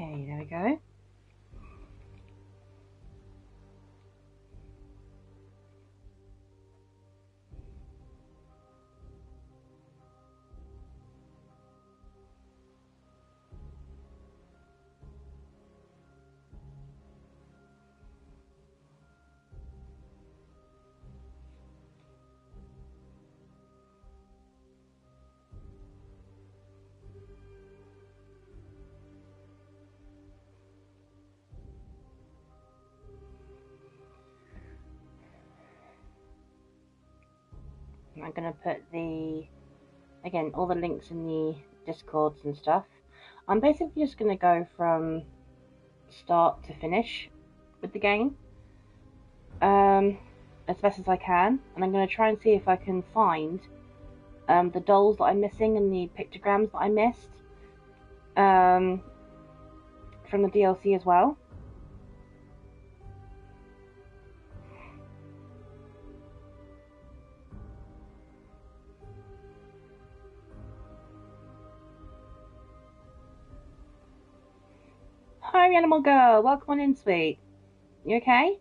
Okay, there we go. I'm going to put again, all the links in the Discords and stuff. I'm basically just going to go from start to finish with the game as best as I can, and I'm going to try and see if I can find the dolls that I'm missing and the pictograms that I missed from the DLC as well. Hi, Animal Girl. Welcome on in, sweet. You okay?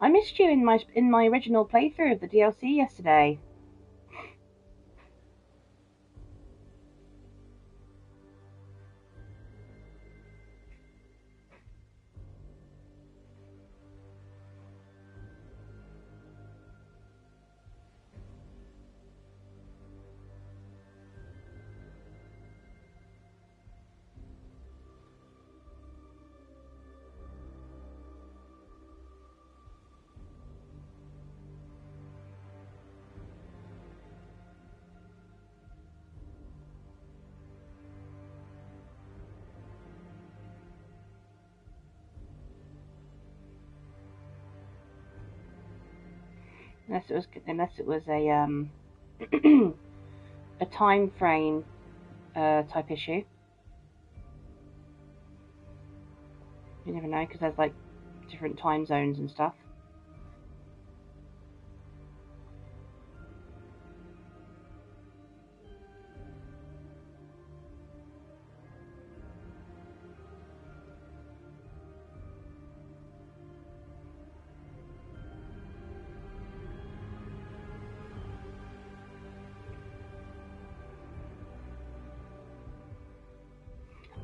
I missed you in my original playthrough of the DLC yesterday. Unless it was a a time frame type issue. You never know, because there's like different time zones and stuff.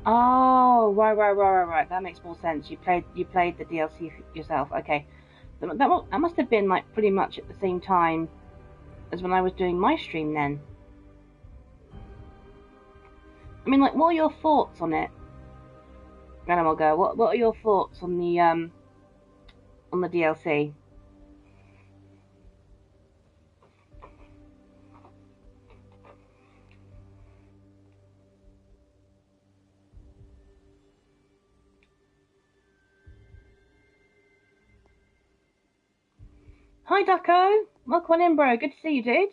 Oh, right. That makes more sense. You played the DLC yourself. Okay, that must have been like pretty much at the same time as when I was doing my stream. Then, I mean, like, what are your thoughts on it, Animal Girl? What are your thoughts on the DLC? Hi, Ducko. Welcome on in, bro. Good to see you, dude.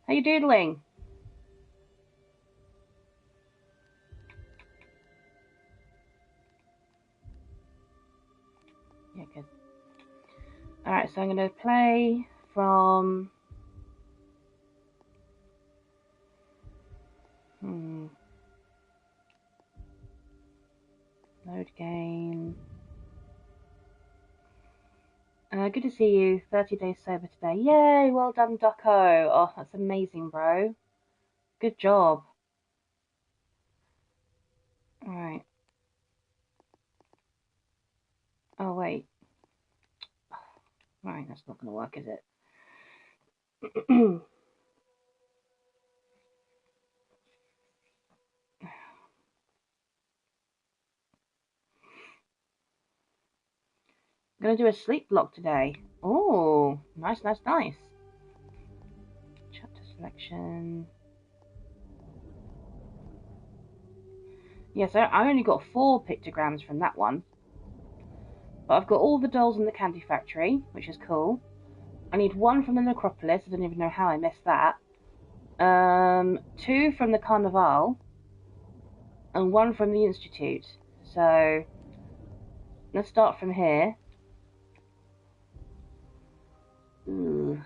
How you doodling? Yeah, good. Alright, so I'm going to play from... Load game. Good to see you. 30 days sober today. Yay, well done, Ducko. Oh, that's amazing, bro. Good job. Alright. Oh, wait. Right, that's not going to work, is it? I'm going to do a sleep block today. Oh, nice. Chapter selection. Yes, I only got 4 pictograms from that one. But I've got all the dolls in the candy factory, which is cool. I need 1 from the necropolis. I don't even know how I missed that. 2 from the carnival. And 1 from the institute. So let's start from here. Ooh.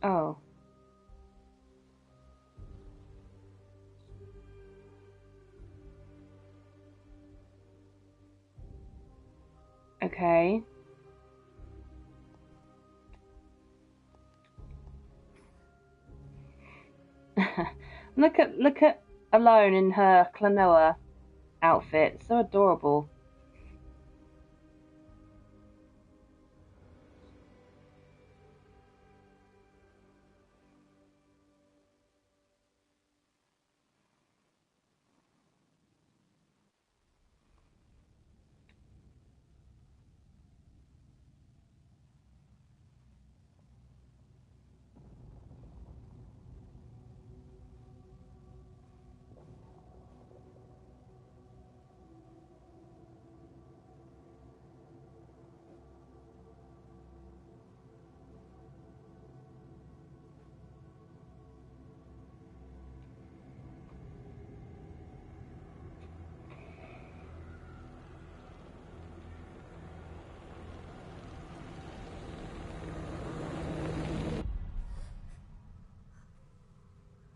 Oh. Okay. Look at Alone in her Klonoa outfit. So adorable.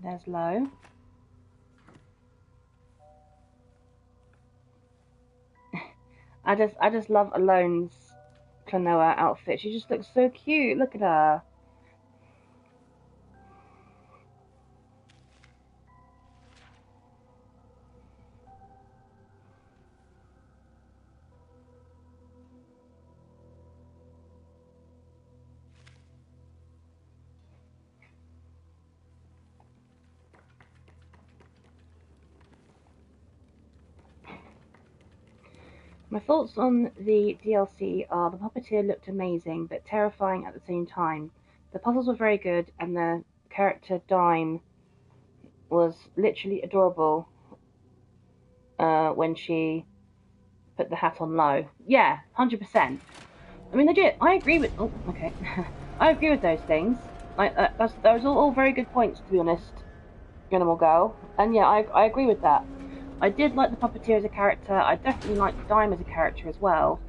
There's Lo. I just love Alone's Klonoa outfit. She just looks so cute. Look at her. My thoughts on the DLC are the puppeteer looked amazing, but terrifying at the same time. The puzzles were very good, and the character Dime was literally adorable when she put the hat on Lo. Yeah, 100%. I mean, legit, I agree with. Oh, okay. I agree with those things. Those are all very good points, to be honest, Animal Girl. And yeah, I agree with that. I did like the puppeteer as a character. I definitely liked Dime as a character as well.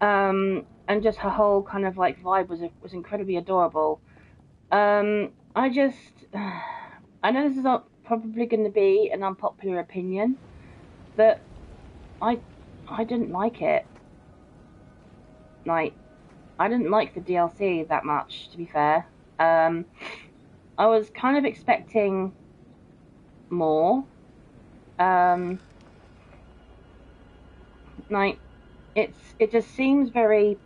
And just her whole kind of like vibe was incredibly adorable. I just, I know this is not probably going to be an unpopular opinion, but I, I didn't like it. Like, I didn't like the DLC that much, to be fair. Um, I was kind of expecting more. Um, like, it just seems very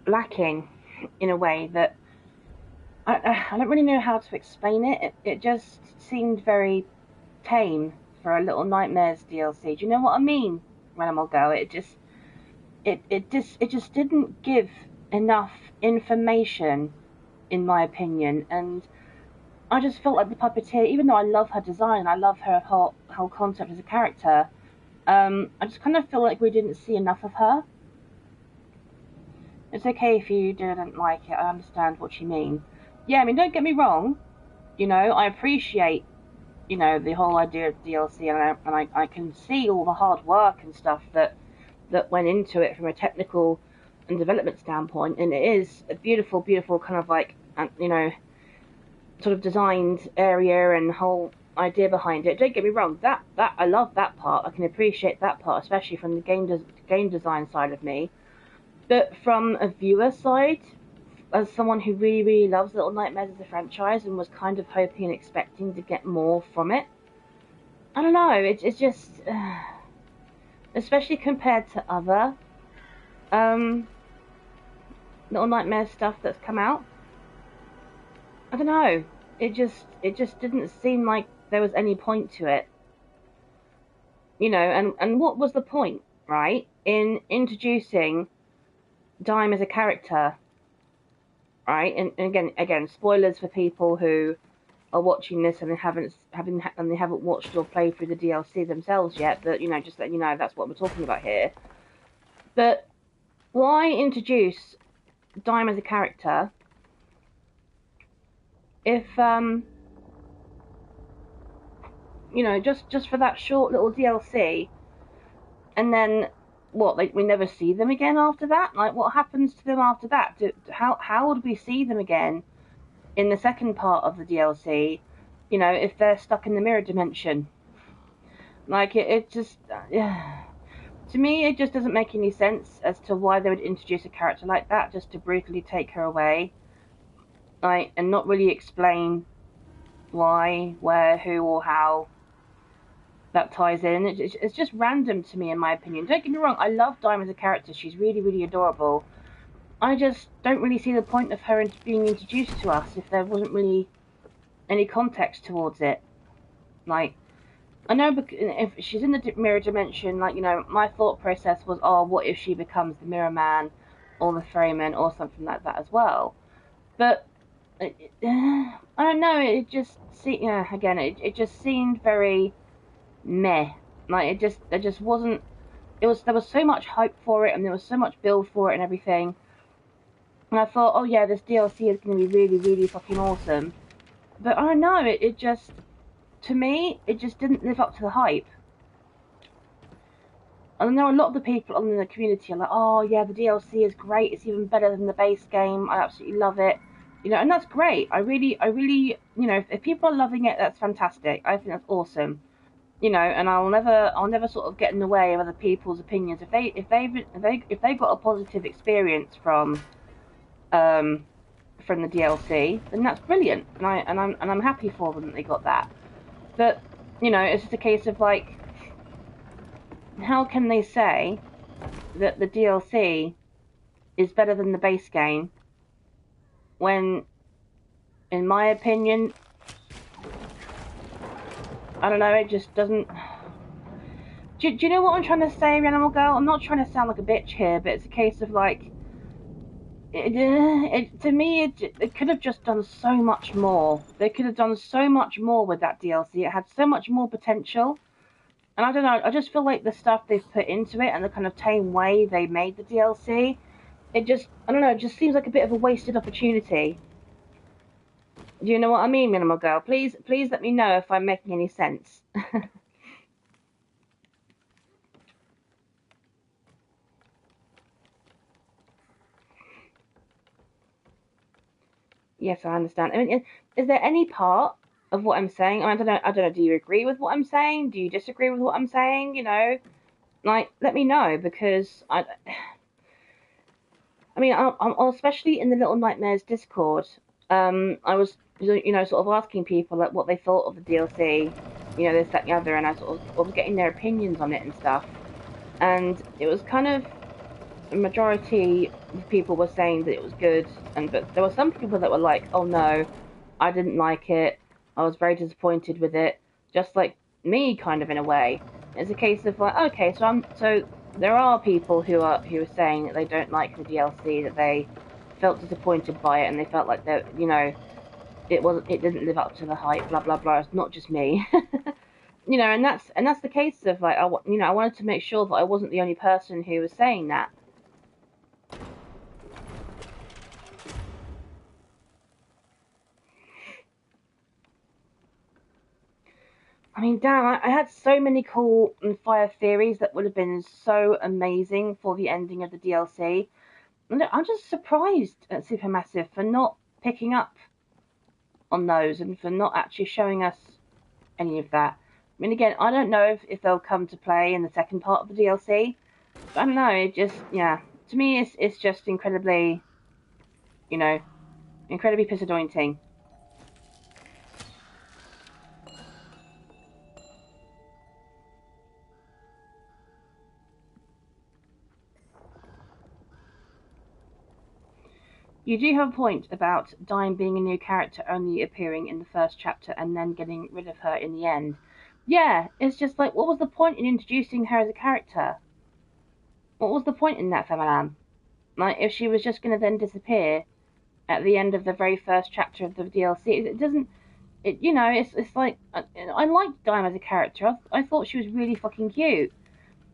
lacking in a way that I don't really know how to explain it. It just seemed very tame for a Little Nightmares DLC. Do you know what I mean? Animal Girl. It just didn't give enough information, in my opinion, and I just felt like the puppeteer. Even though I love her design, I love her whole concept as a character. I just kind of feel like we didn't see enough of her. It's okay if you didn't like it. I understand what you mean. Yeah, I mean, don't get me wrong. I appreciate the whole idea of DLC, and I can see all the hard work and stuff that went into it from a technical and development standpoint, and it is a beautiful, beautiful kind of like sort of designed area and whole idea behind it. Don't get me wrong, that I love that part. I can appreciate that part, especially from the game design side of me. But from a viewer side, as someone who really, really loves Little Nightmares as a franchise and was kind of hoping and expecting to get more from it, I don't know. It's just, especially compared to other um, Little Nightmares stuff that's come out. I don't know. It just didn't seem like there was any point to it, And what was the point, right, in introducing Dime as a character, right? And again, spoilers for people who are watching this and they haven't watched or played through the DLC themselves yet. But just let you know that's what we're talking about here. But why introduce Dime as a character if just for that short little DLC, and then what? Like we never see them again after that. Like what happens to them after that? How would we see them again in the second part of the DLC, you know, if they're stuck in the mirror dimension. Like, it just, to me, it just doesn't make any sense as to why they would introduce a character like that just to brutally take her away, like, and not really explain why, where, who, or how that ties in. It's just random to me, in my opinion. Don't get me wrong, I love Dime as a character. She's really, really adorable. I just don't really see the point of her being introduced to us if there wasn't really any context towards it. Like, I know if she's in the mirror dimension, like, you know, my thought process was, oh, what if she becomes the Mirror Man or the Ferryman or something like that as well? But I don't know. It just it just seemed very meh. Like, there just wasn't. There was so much hype for it, and there was so much build for it and everything. And I thought, oh yeah, this DLC is going to be really, really fucking awesome. But I don't know. It just, to me, it just didn't live up to the hype. And I know a lot of the people in the community are like, oh yeah, the DLC is great. It's even better than the base game. I absolutely love it. You know, and that's great. I really, you know, if people are loving it, that's fantastic. I think that's awesome. You know, and I'll never sort of get in the way of other people's opinions. If they got a positive experience from the DLC, then that's brilliant, and I'm happy for them that they got that. But you know, it's just a case of like, how can they say that the DLC is better than the base game when, in my opinion, I don't know, it just doesn't. Do you know what I'm trying to say, Animal Girl? I'm not trying to sound like a bitch here, but it's a case of like, to me, it could have just done so much more. They could have done so much more with that DLC. It had so much more potential. And I don't know, I just feel like the stuff they've put into it and the kind of tame way they made the DLC, it just, I don't know, it just seems like a bit of a wasted opportunity. Do you know what I mean, Minimal Girl? Please let me know if I'm making any sense. Yes, I understand. I mean, is there any part of what I'm saying? I don't know. I don't know. Do you agree with what I'm saying? Do you disagree with what I'm saying? You know, like, let me know, because I mean, I'm especially in the Little Nightmares Discord. I was, you know, sort of asking people like what they thought of the DLC. You know, this, that, and the other, and I was getting their opinions on it and stuff. And it was kind of, the majority of people were saying that it was good, but there were some people that were like, "Oh no, I didn't like it. I was very disappointed with it," just like me, kind of, in a way. It's a case of like, okay, so there are people who are saying that they don't like the DLC, that they felt disappointed by it, and they felt like that, you know, it didn't live up to the hype, blah blah blah. It's not just me. You know, and that's the case of like, you know, I wanted to make sure that I wasn't the only person who was saying that. I mean, damn, I had so many cool and fire theories that would have been so amazing for the ending of the DLC. And I'm just surprised at Supermassive for not picking up on those and for not actually showing us any of that. I mean, again, I don't know if they'll come to play in the second part of the DLC. But I don't know, it just, yeah. To me, it's just incredibly, you know, incredibly disappointing. You do have a point about Dime being a new character only appearing in the first chapter and then getting rid of her in the end. Yeah, it's just like, what was the point in introducing her as a character? What was the point in that, Femalam? Like, if she was just going to then disappear at the end of the very first chapter of the DLC, it doesn't. It, you know, it's like, I liked Dime as a character. I thought she was really fucking cute.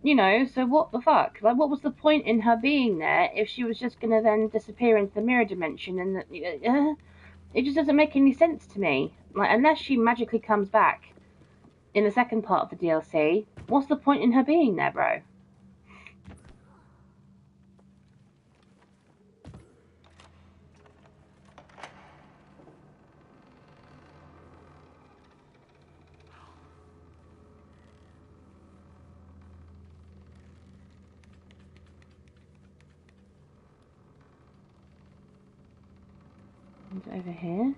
You know, so what the fuck? Like, what was the point in her being there if she was just gonna then disappear into the mirror dimension? And it just doesn't make any sense to me. Like, unless she magically comes back in the second part of the DLC, what's the point in her being there, bro? Is it over here?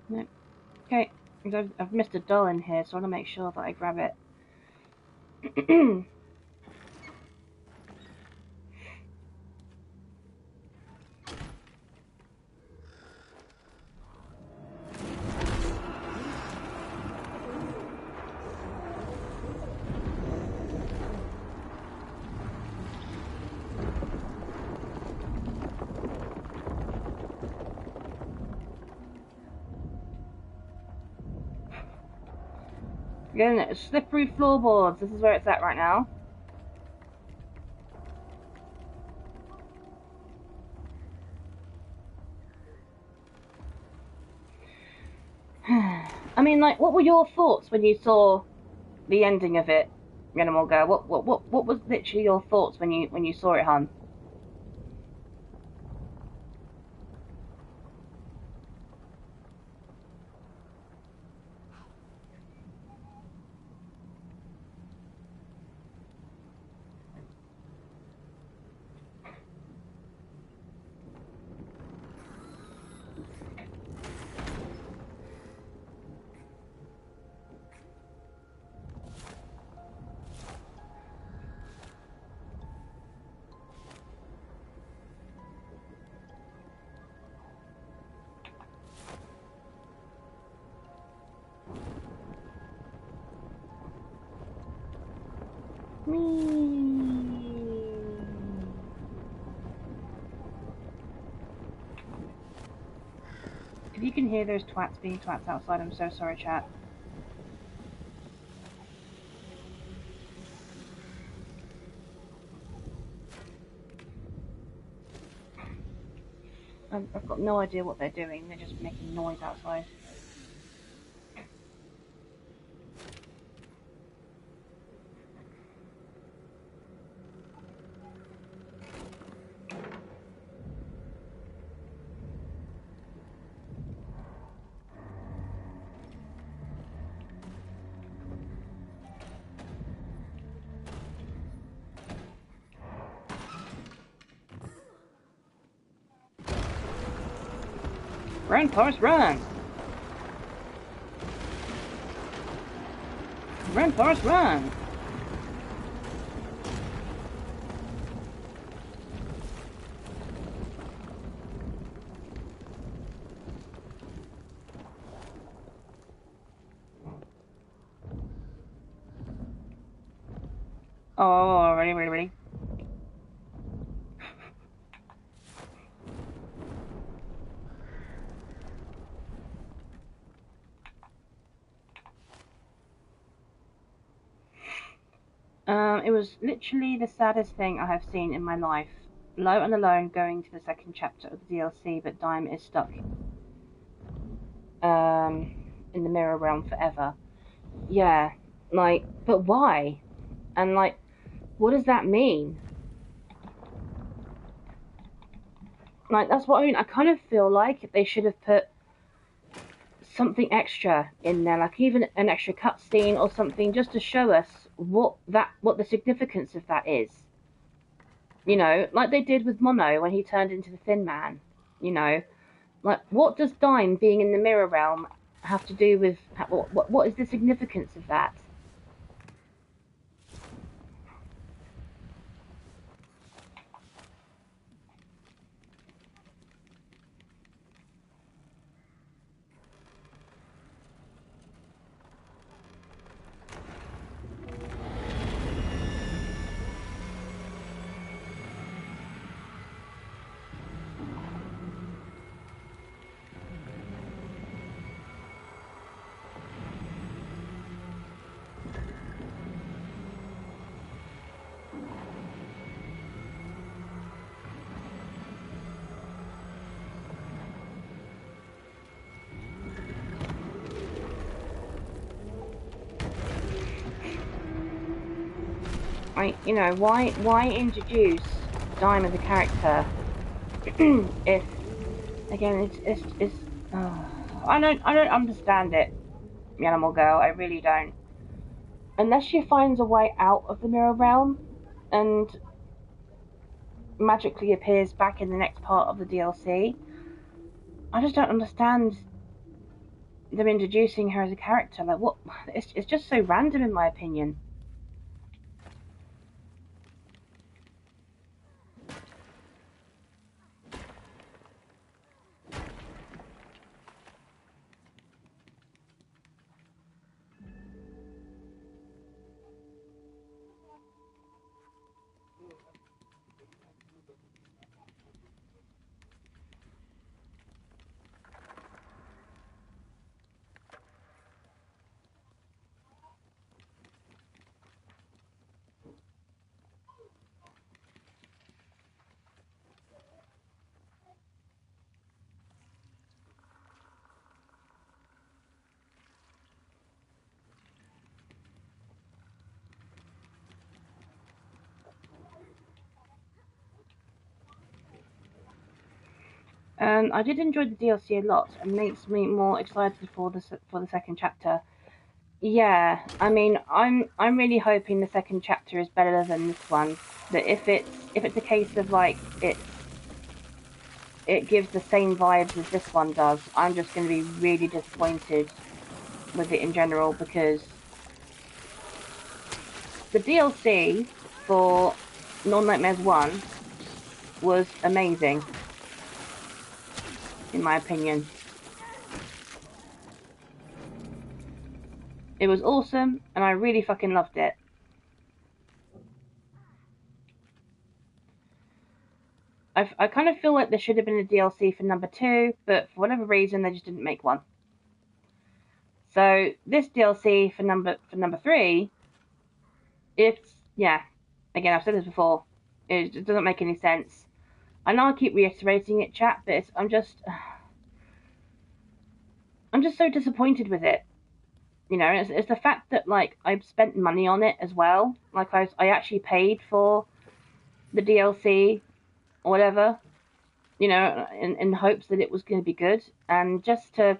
Nope. Okay, I've missed a doll in here, so I want to make sure that I grab it. Again, slippery floorboards. This is where it's at right now. I mean, like, what were your thoughts when you saw the ending of it, Animal Girl? What was literally your thoughts when you saw it, hun? If you can hear those twats being twats outside, I'm so sorry, chat. I've got no idea what they're doing. They're just making noise outside. Run, Forrest, run! Run, Forrest, run! Oh, really? It was literally the saddest thing I have seen in my life. Low and alone going to the second chapter of the DLC, but Dime is stuck in the mirror realm forever. Yeah, like, but why? And like, what does that mean? Like, that's what I mean. I kind of feel like they should have put something extra in there, like even an extra cutscene or something, just to show us what the significance of that is. You know, like they did with Mono when he turned into the Thin Man. You know, like what does Dime being in the mirror realm have to do with what is the significance of that? You know, why introduce Dime as a character if again it's I don't understand it, Animal Girl. I really don't. Unless she finds a way out of the mirror realm, and magically appears back in the next part of the DLC. I just don't understand them introducing her as a character. Like, what? It's just so random, in my opinion. I did enjoy the DLC a lot, and makes me more excited for the second chapter. Yeah, I mean, I'm really hoping the second chapter is better than this one. But if it's a case of like it gives the same vibes as this one does, I'm just going to be really disappointed with it in general, because the DLC for Non Nightmares 1 was amazing, in my opinion. It was awesome, and I really fucking loved it. I kind of feel like there should have been a DLC for number 2, but for whatever reason, they just didn't make one. So this DLC for number 3, it's, yeah, again, I've said this before, it doesn't make any sense. I know I keep reiterating it, chat, but I'm just so disappointed with it. You know, it's the fact that like I've spent money on it as well. Like I actually paid for the DLC or whatever, you know, in hopes that it was going to be good, and just to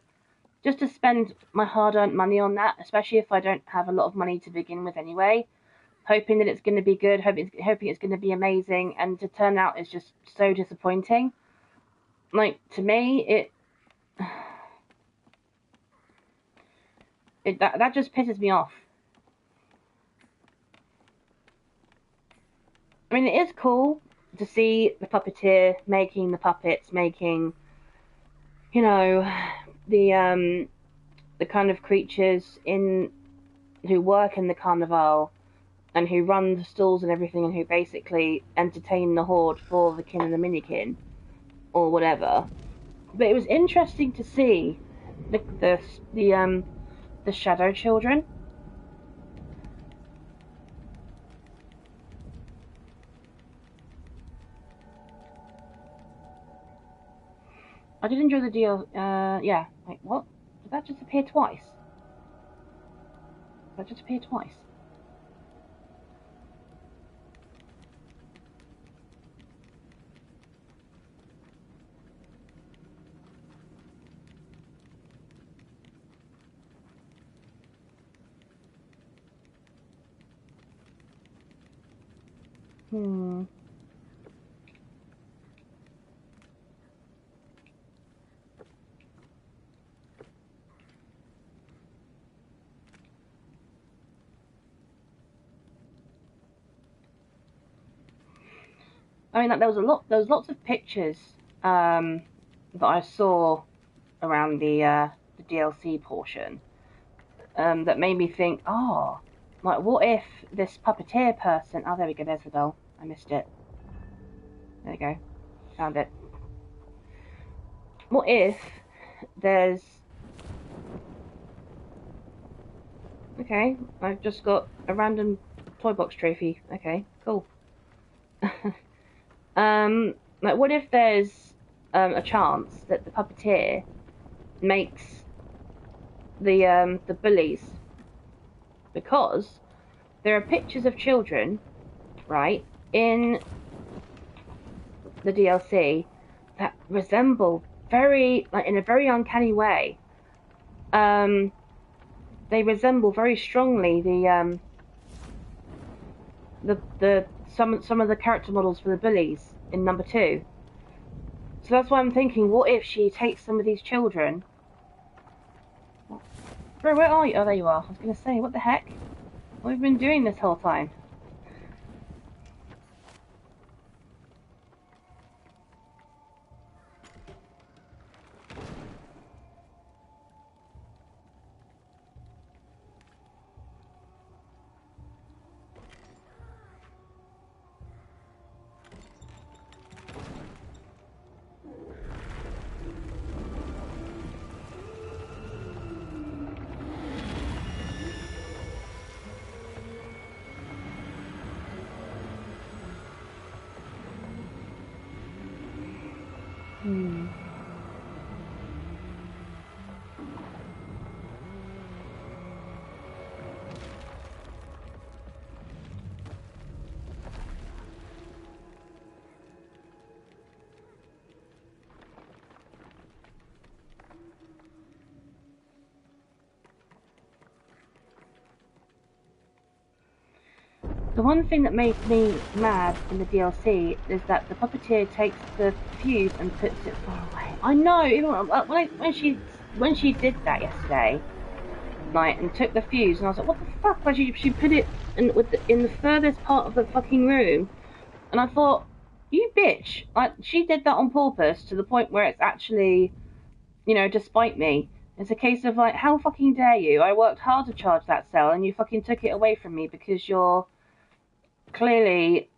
spend my hard-earned money on that, especially if I don't have a lot of money to begin with anyway, hoping that it's going to be good, hoping it's going to be amazing, and to turn out is just so disappointing. Like, to me, that just pisses me off. I mean, it is cool to see the puppeteer making the puppets, making, you know, the kind of creatures who work in the carnival and who run the stalls and everything, and who basically entertain the horde for the kin and the minikin or whatever. But it was interesting to see the shadow children. I did enjoy the deal. Yeah. Wait, what? Did that just appear twice? Did that just appear twice? Hmm. I mean, like, there was lots of pictures that I saw around the DLC portion that made me think, oh, like, what if this puppeteer person? Oh, there we go. There's the doll. I missed it. There we go. Found it. What if there's... Okay, I've just got a random toy box trophy. Okay, cool. Like, what if there's a chance that the puppeteer makes the bullies, because there are pictures of children, right, in the DLC that resemble very, like, in a very uncanny way. They resemble very strongly some of the character models for the bullies in number 2. So that's why I'm thinking, what if she takes some of these children? Bro, where are you? Oh, there you are. I was gonna say, what the heck? What have we been doing this whole time? The one thing that made me mad in the DLC is that the puppeteer takes the fuse and puts it far away. I know, even when she did that yesterday, like, and took the fuse, and I was like, what the fuck? Like, she put it in the furthest part of the fucking room, and I thought, you bitch! Like, she did that on purpose to the point where it's actually, despite me. It's a case of like, how fucking dare you? I worked hard to charge that cell, and you fucking took it away from me because you're clearly,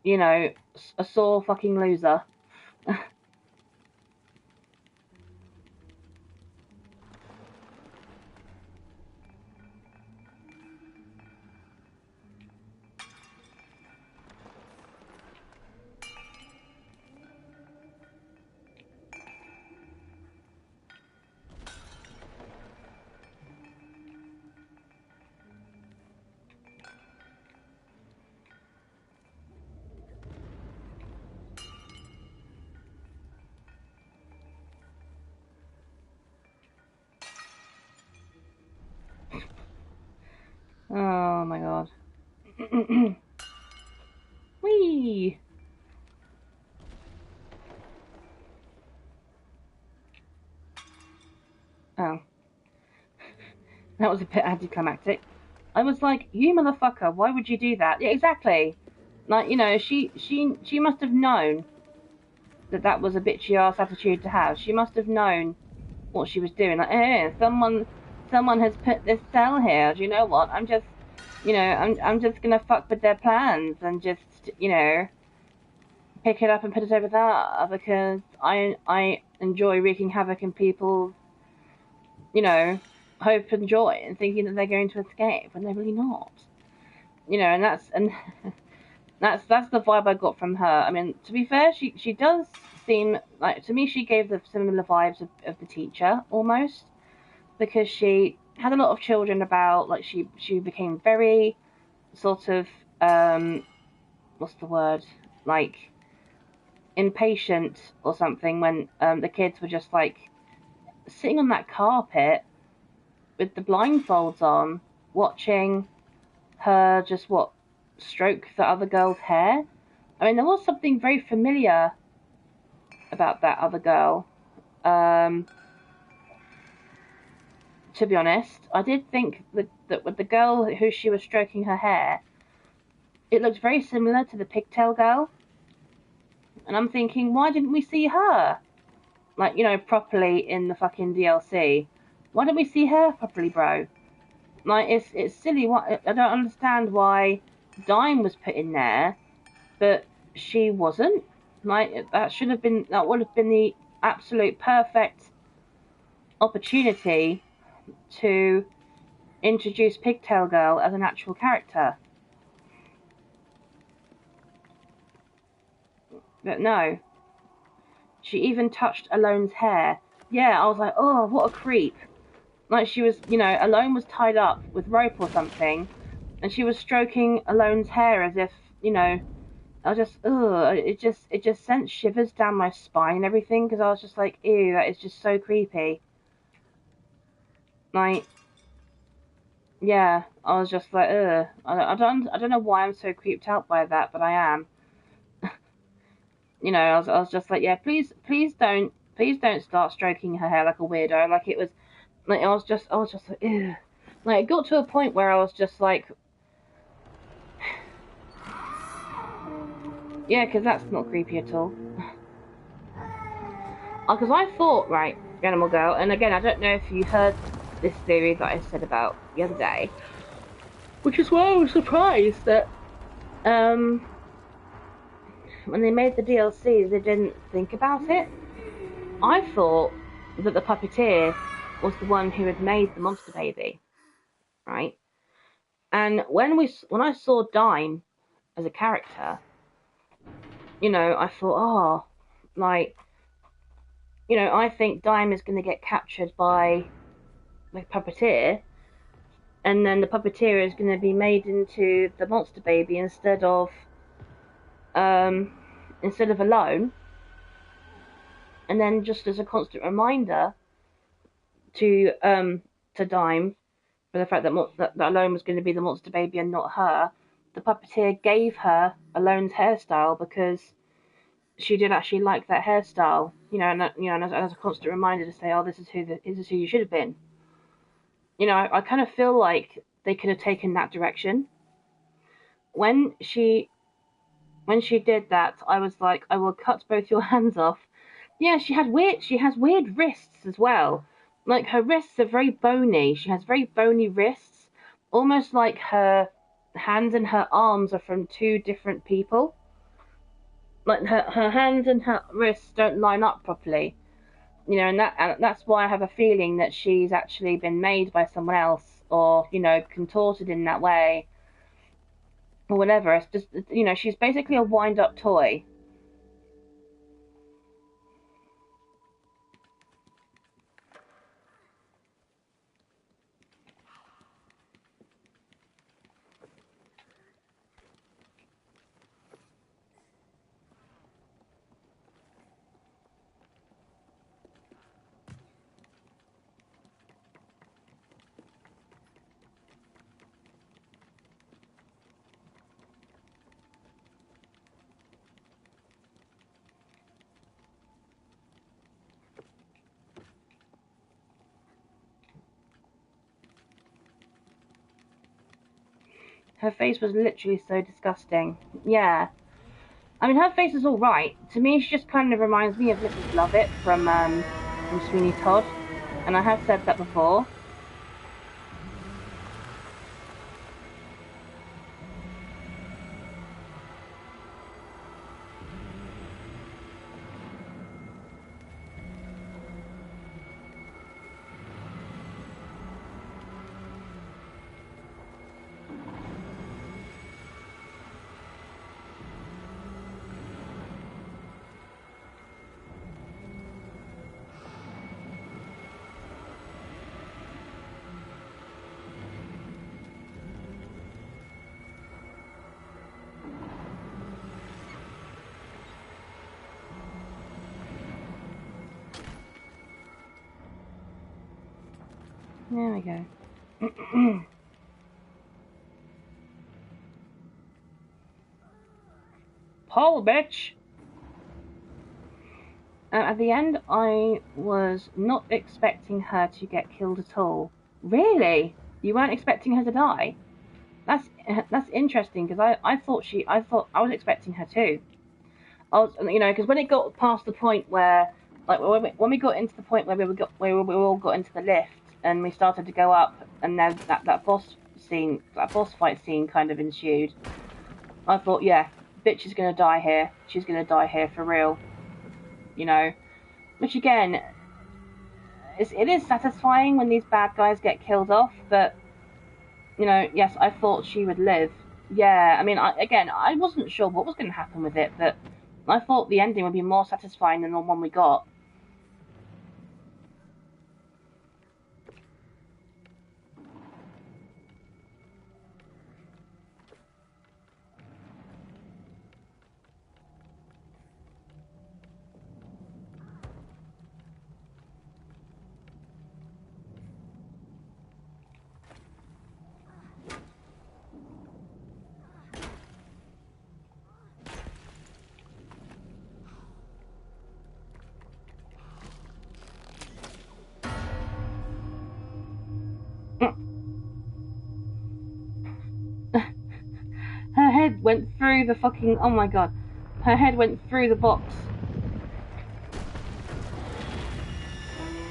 a sore fucking loser. Oh my god. Whee! Oh. That was a bit anticlimactic. I was like, you motherfucker, why would you do that? Yeah, exactly. Like, she must have known that was a bitchy ass attitude to have. She must have known what she was doing. Like, someone has put this cell here. Do you know what? I'm just gonna fuck with their plans and just, pick it up and put it over there because I enjoy wreaking havoc in people's, hope and joy and thinking that they're going to escape when they're really not. And that's the vibe I got from her. I mean, to be fair, she does seem like, to me, she gave the similar vibes of the teacher almost, because she had a lot of children about. Like, she became very sort of what's the word, like, impatient or something when the kids were just like sitting on that carpet with the blindfolds on, watching her just stroke the other girl's hair. I mean, there was something very familiar about that other girl. To be honest, I did think that with the girl who she was stroking her hair, it looked very similar to the pigtail girl. And I'm thinking, why didn't we see her? Like, properly in the fucking DLC. Why didn't we see her properly, bro? Like, it's silly. What, I don't understand why Dime was put in there, but she wasn't. Like, that would have been the absolute perfect opportunity to introduce Pigtail Girl as an actual character. But no. She even touched Alone's hair. Yeah, I was like, oh, what a creep. Like, she was, Alone was tied up with rope or something, and she was stroking Alone's hair as if, I just, it just sent shivers down my spine and everything, because I was just like, ew, that is just so creepy. Like, Yeah, I was just like, ugh. I don't know why I'm so creeped out by that, but I am. You know, I was just like, yeah, please don't start stroking her hair like a weirdo. Like it was, like I was just like, ugh. Like it got to a point where I was just like, yeah, because that's not creepy at all. Because I thought, right, Animal Girl, and again, I don't know if you heard this theory that I said about the other day, which is why I was surprised that um when they made the DLC, they didn't think about it. I thought that the puppeteer was the one who had made the monster baby, right? And when I saw Dime as a character, you know, I thought, oh, like, you know, I think Dime is going to get captured by the puppeteer, and then the puppeteer is going to be made into the monster baby um, instead of alone, and then just as a constant reminder to Dime for the fact that that Alone was going to be the monster baby and not her, the puppeteer gave her Alone's hairstyle because she did actually like that hairstyle, you know, and you know, and as a constant reminder to say, oh, this is who you should have been. You know, I kind of feel like they could have taken that direction when she did that. I was like, I will cut both your hands off. Yeah, she has weird wrists as well. Like her wrists are very bony. She has very bony wrists, almost like her hands and her arms are from two different people. Like her hands and her wrists don't line up properly. You know, and that's why I have a feeling that she's actually been made by someone else, or you know, contorted in that way, or whatever. It's just, you know, she's basically a wind-up toy. Her face was literally so disgusting. Yeah. I mean, her face is all right. To me, she just kind of reminds me of Mrs. Lovett from Sweeney Todd, and I have said that before. There we go. Paul, bitch. At the end, I was not expecting her to get killed at all. Really? You weren't expecting her to die? That's interesting because I thought I was expecting her too. I was, you know, because when it got past the point where, like, when we got into the point where we all got into the lift and we started to go up, and then that boss scene, that boss fight scene, kind of ensued. I thought, yeah, bitch is gonna die here. She's gonna die here for real. You know, which again, it is satisfying when these bad guys get killed off, but you know, yes, I thought she would live. Yeah, I mean, I wasn't sure what was going to happen with it, but I thought the ending would be more satisfying than the one we got. head went through the fucking... Oh my god. Her head went through the box.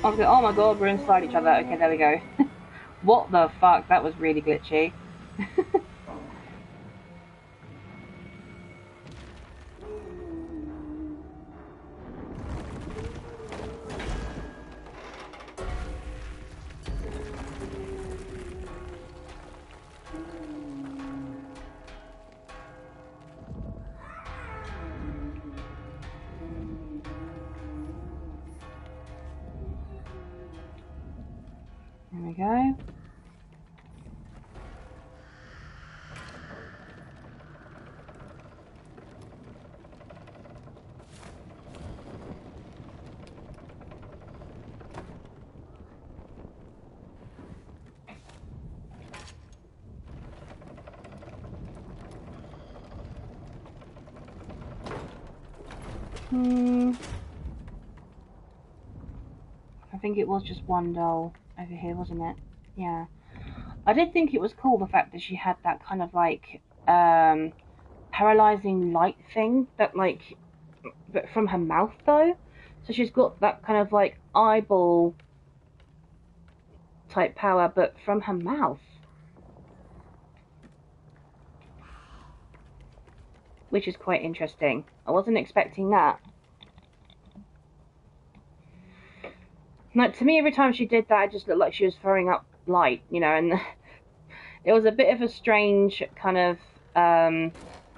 I was like, oh my god, we're inside each other. Okay, there we go. What the fuck? That was really glitchy. There we go. I think it was just one doll over here, wasn't it? Yeah. I did think it was cool, the fact that she had that kind of like paralyzing light thing that like, but from her mouth though. So she's got that kind of like eyeball type power, but from her mouth. Which is quite interesting. I wasn't expecting that. Like, to me, every time she did that, it just looked like she was throwing up light, you know, and it was a bit of a strange kind of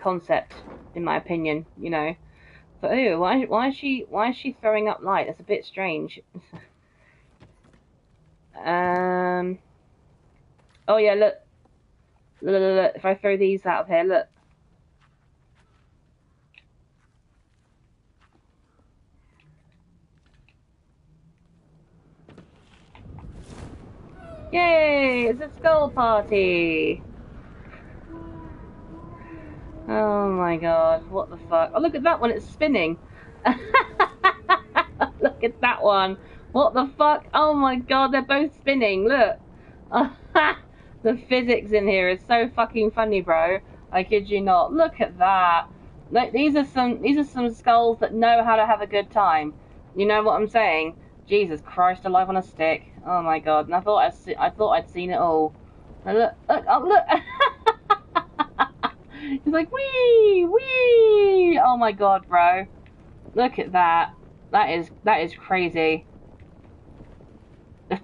concept, in my opinion, you know. But ooh, why is she throwing up light? That's a bit strange. Oh yeah, look. Look. If I throw these out of here, look. Yay! It's a skull party! Oh my god, what the fuck? Oh, look at that one, it's spinning! Look at that one! What the fuck? Oh my god, they're both spinning, look! The physics in here is so fucking funny, bro. I kid you not. Look at that! Look, these are some skulls that know how to have a good time. You know what I'm saying? Jesus Christ, alive on a stick. Oh my god, and I thought I'd seen it all. And look, oh look! He's like, wee, wee! Oh my god, bro. Look at that. That is crazy. Oh,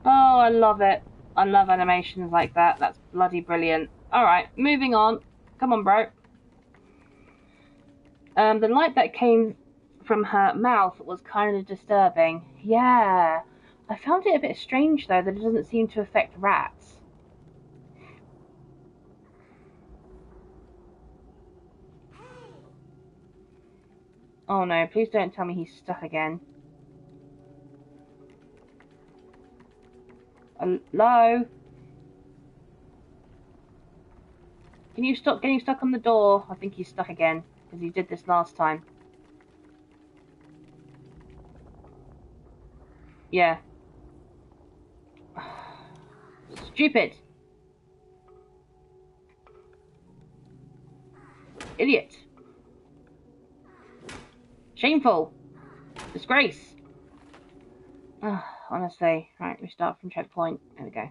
I love it. I love animations like that. That's bloody brilliant. Alright, moving on. Come on, bro. The light that came from her mouth was kind of disturbing. Yeah. I found it a bit strange, though, that it doesn't seem to affect rats. Oh no, please don't tell me he's stuck again. Hello? Can you stop getting stuck on the door? I think he's stuck again, because he did this last time. Yeah. Stupid. Idiot. Shameful. Disgrace. Honestly. Right, we start from checkpoint. There we go.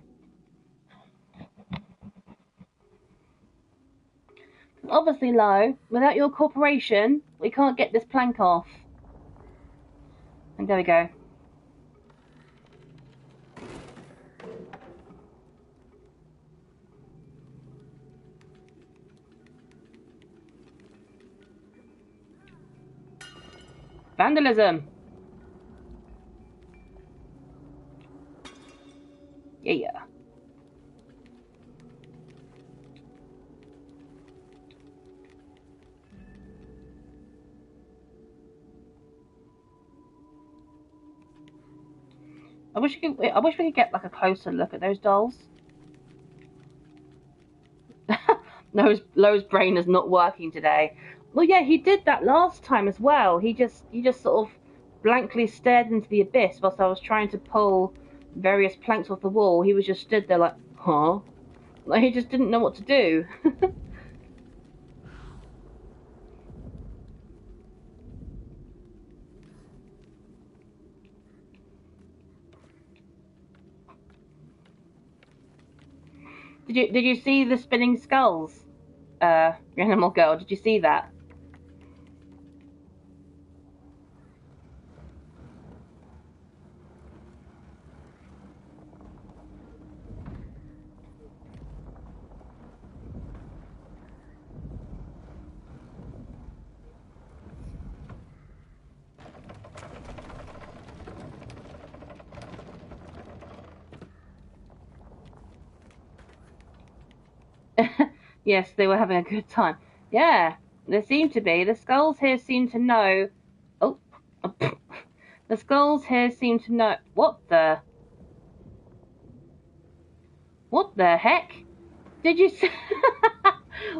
Obviously, Lo, without your cooperation, we can't get this plank off. And there we go. Vandalism! Yeah. I wish we could get like a closer look at those dolls. Lo's brain is not working today. Well, yeah, he did that last time as well. He just sort of blankly stared into the abyss whilst I was trying to pull various planks off the wall. He was just stood there like, huh? Like, he just didn't know what to do. Did you see the spinning skulls? Animal girl, did you see that? Yes, they were having a good time. Yeah, there seem to be. The skulls here seem to know. Oh, the skulls here seem to know. What the? What the heck? Did you see?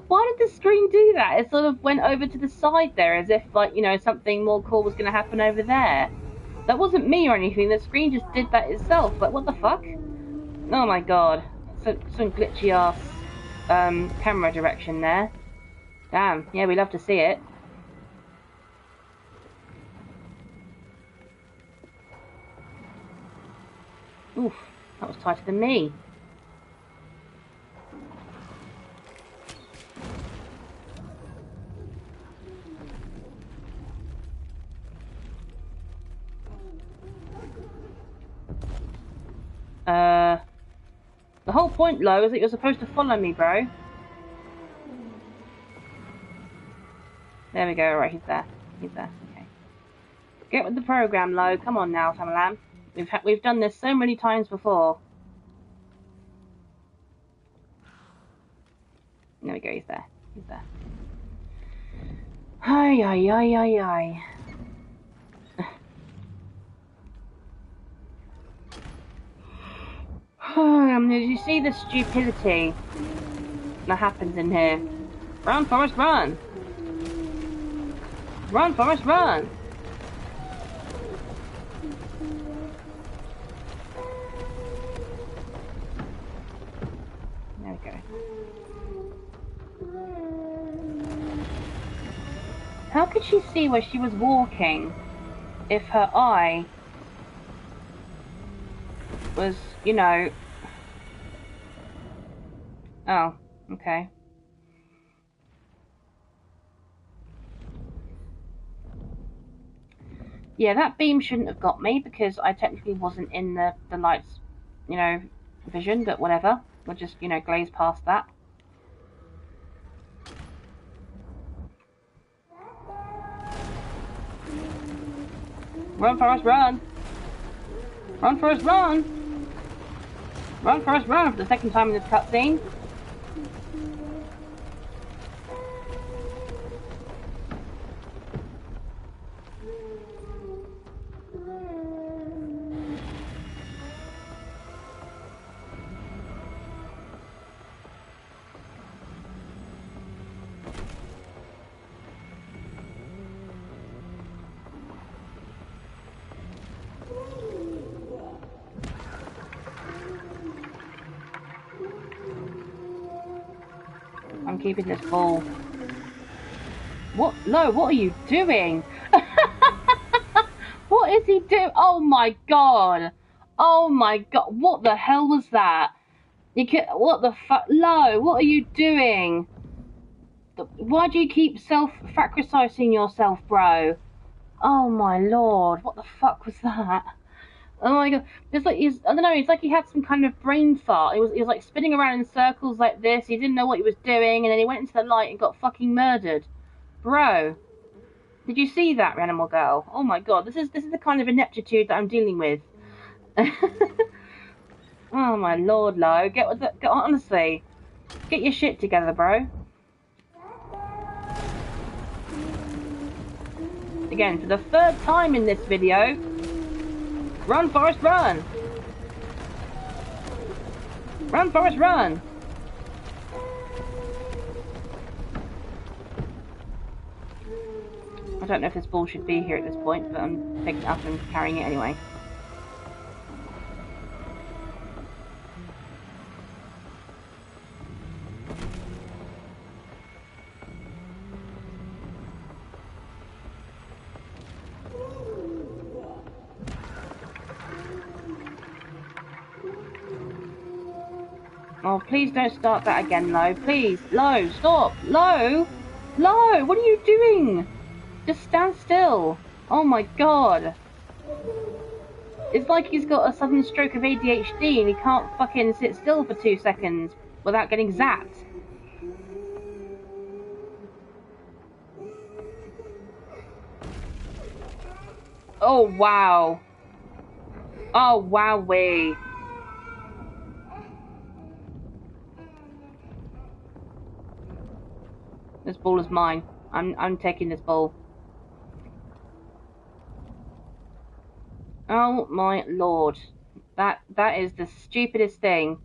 Why did the screen do that? It sort of went over to the side there, as if, like, you know, something more cool was going to happen over there. That wasn't me or anything. The screen just did that itself. Like, what the fuck? Oh my god. Some glitchy ass camera direction there. Damn. Yeah, we love to see it. Oof. That was tighter than me. The whole point, Lo, is that you're supposed to follow me, bro. There we go. Right, he's there. He's there. Okay. Get with the program, Lo. Come on now, Tamalam. We've done this so many times before. There we go. He's there. He's there. Ay, ay, ay, ay, ay. Did you see the stupidity that happens in here? Run, Forrest, run! Run, Forrest, run! There we go. How could she see where she was walking if her eye was, you know... Oh, okay. Yeah, that beam shouldn't have got me because I technically wasn't in the light's, you know, vision, but whatever. We'll just, you know, glaze past that. Run, Forrest, run! Run, Forrest, run! Run, Forrest, run! For the second time in this cutscene. I'm keeping this ball. What? No, what are you doing? What is he doing? Oh my god. Oh my god. What the hell was that? What the fuck? Lo, what are you doing? Why do you keep sacrificing yourself, bro? Oh my lord. What the fuck was that? Oh my god. It's like I don't know, it's like he had some kind of brain fart. He was like spinning around in circles like this. He didn't know what he was doing, and then he went into the light and got fucking murdered. Bro. Did you see that, Animal Girl? Oh my god, this is the kind of ineptitude that I'm dealing with. Oh my lord, Lo. Honestly. Get your shit together, bro. Again, for the third time in this video. Run, Forrest, run! Run, Forrest, run! I don't know if this ball should be here at this point, but I'm picking it up and carrying it anyway. Oh, please don't start that again, Lo. Please. Lo, stop. Lo! Lo, what are you doing? Just stand still. Oh my god. It's like he's got a sudden stroke of ADHD and he can't fucking sit still for 2 seconds without getting zapped. Oh, wow. Oh, wowee. This ball is mine. I'm taking this ball. Oh my lord. That is the stupidest thing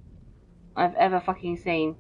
I've ever fucking seen.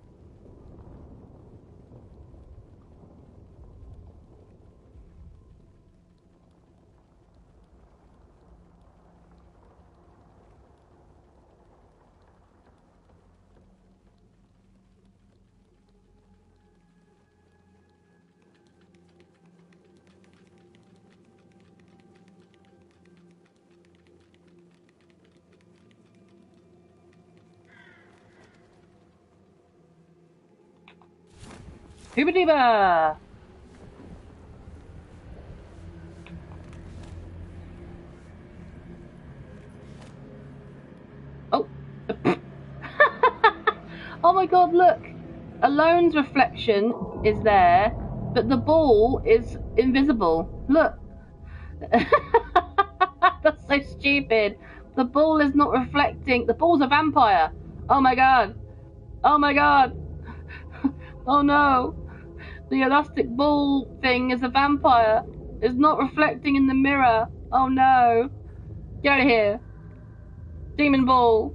Hooba-dooba! Oh. Oh my god, look! Alone's reflection is there, but the ball is invisible. Look! That's so stupid. The ball is not reflecting. The ball's a vampire. Oh my god. Oh my god. Oh no. The elastic ball thing is a vampire. It's not reflecting in the mirror. Oh no. Get out of here. Demon ball.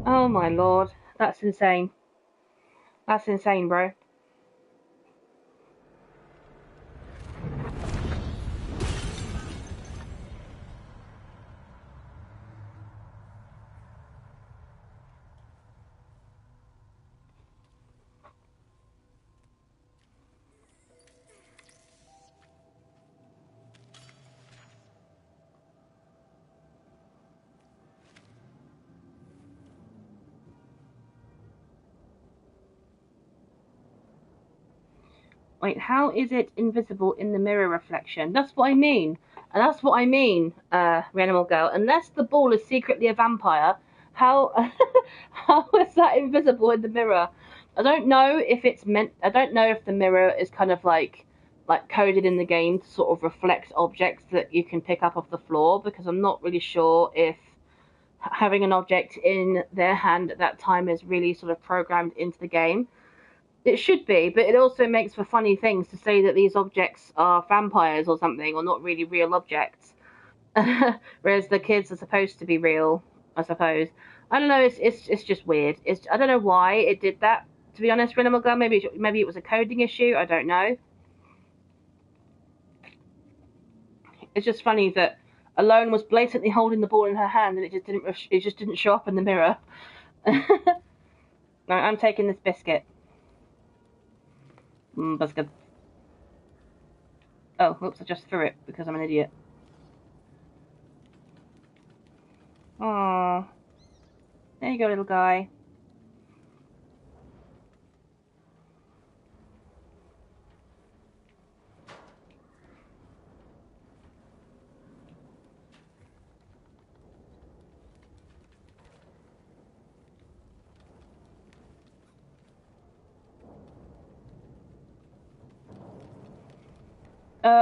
Oh my lord. That's insane. That's insane, bro. Wait, how is it invisible in the mirror reflection? That's what I mean. And that's what I mean, Reanimal Girl. Unless the ball is secretly a vampire, how how is that invisible in the mirror? I don't know if it's meant. I don't know if the mirror is kind of like coded in the game to sort of reflect objects that you can pick up off the floor, because I'm not really sure if having an object in their hand at that time is really sort of programmed into the game. It should be, but it also makes for funny things to say that these objects are vampires or something, or not really real objects. Whereas the kids are supposed to be real, I suppose. I don't know. It's just weird. I don't know why it did that. To be honest, Reanimal Girl, maybe it was a coding issue. I don't know. It's just funny that Alone was blatantly holding the ball in her hand, and it just didn't show up in the mirror. No, I'm taking this biscuit. Biscuit. Oh, whoops! I just threw it because I'm an idiot. Aww. There you go, little guy.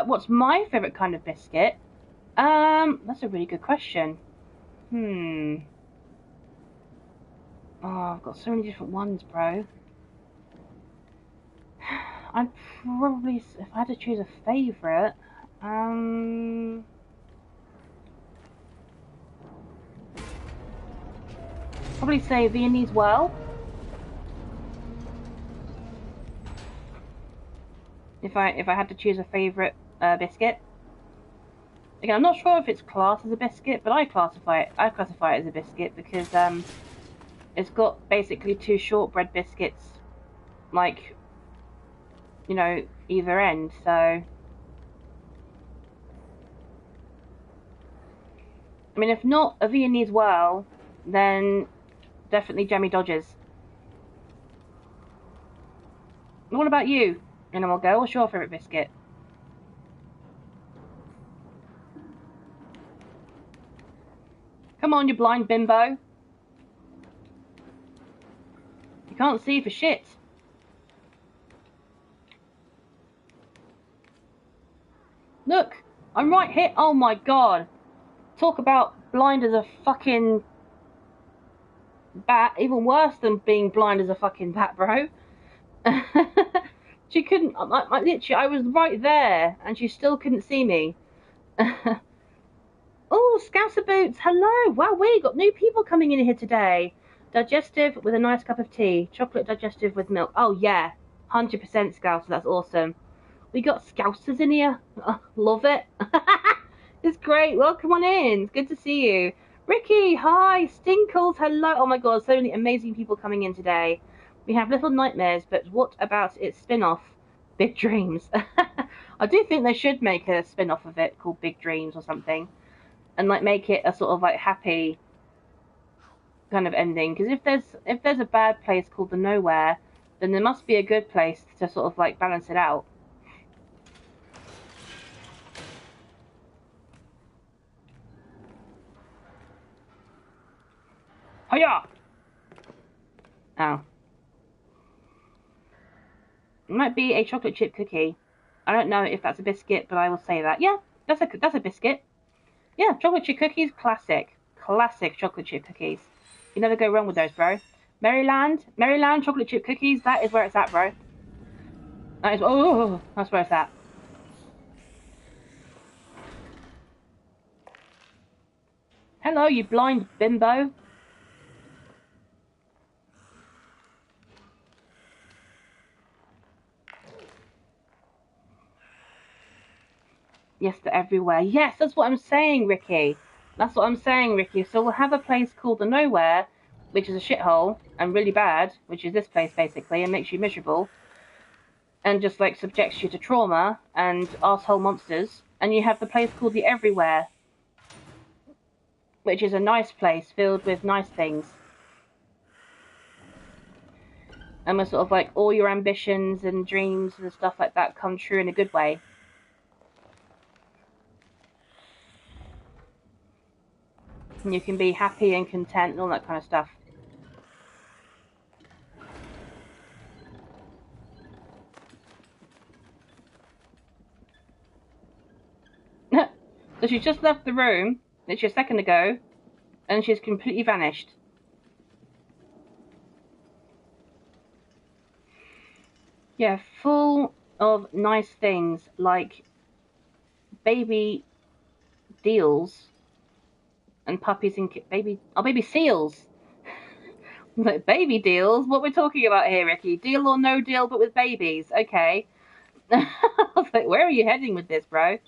What's my favourite kind of biscuit? That's a really good question. Oh, I've got so many different ones, bro. I'd probably, if I had to choose a favourite, probably say Viennese Well. If I had to choose a favourite biscuit. Again, I'm not sure if it's classed as a biscuit, but I classify it as a biscuit because it's got basically two shortbread biscuits, like, you know, either end. So I mean, if not a Viennese Well, then definitely Jammy Dodgers. What about you, Animal Girl? What's your favourite biscuit? Come on, you blind bimbo. You can't see for shit. Look, I'm right here. Oh my god. Talk about blind as a fucking bat. Even worse than being blind as a fucking bat, bro. She couldn't. Literally, I was right there, and she still couldn't see me. Oh, Scouser Boots, hello. Wow, we got new people coming in here today. Digestive with a nice cup of tea. Chocolate digestive with milk. Oh, yeah. 100% Scouser, that's awesome. We got Scousers in here. Oh, love it. It's great. Welcome on in. It's good to see you. Ricky, hi. Stinkles, hello. Oh my god, so many amazing people coming in today. We have Little Nightmares, but what about its spin-off, Big Dreams? I do think they should make a spin-off of it called Big Dreams or something. And like make it a sort of like happy kind of ending. Because if there's a bad place called the Nowhere, then there must be a good place to sort of like balance it out. Hiya! Oh. It might be a chocolate chip cookie. I don't know if that's a biscuit, but I will say that. Yeah, that's a biscuit. Yeah, chocolate chip cookies, classic. Classic chocolate chip cookies. You never go wrong with those, bro. Maryland chocolate chip cookies, that is where it's at, bro. That is, oh, that's where it's at. Hello, you blind bimbo. Yes, they're everywhere. Yes, that's what I'm saying, Ricky. That's what I'm saying, Ricky. So we'll have a place called the Nowhere, which is a shithole and really bad, which is this place basically, and makes you miserable, and just like subjects you to trauma and asshole monsters. And you have the place called the Everywhere, which is a nice place filled with nice things. And where sort of like all your ambitions and dreams and stuff like that come true in a good way. And you can be happy and content and all that kind of stuff. So she's just left the room, literally a second ago, and she's completely vanished. Yeah, full of nice things like baby deals and puppies and baby seals. Like baby deals? What we're talking about here, Ricky? Deal or no deal, but with babies? Okay. I was like, where are you heading with this, bro?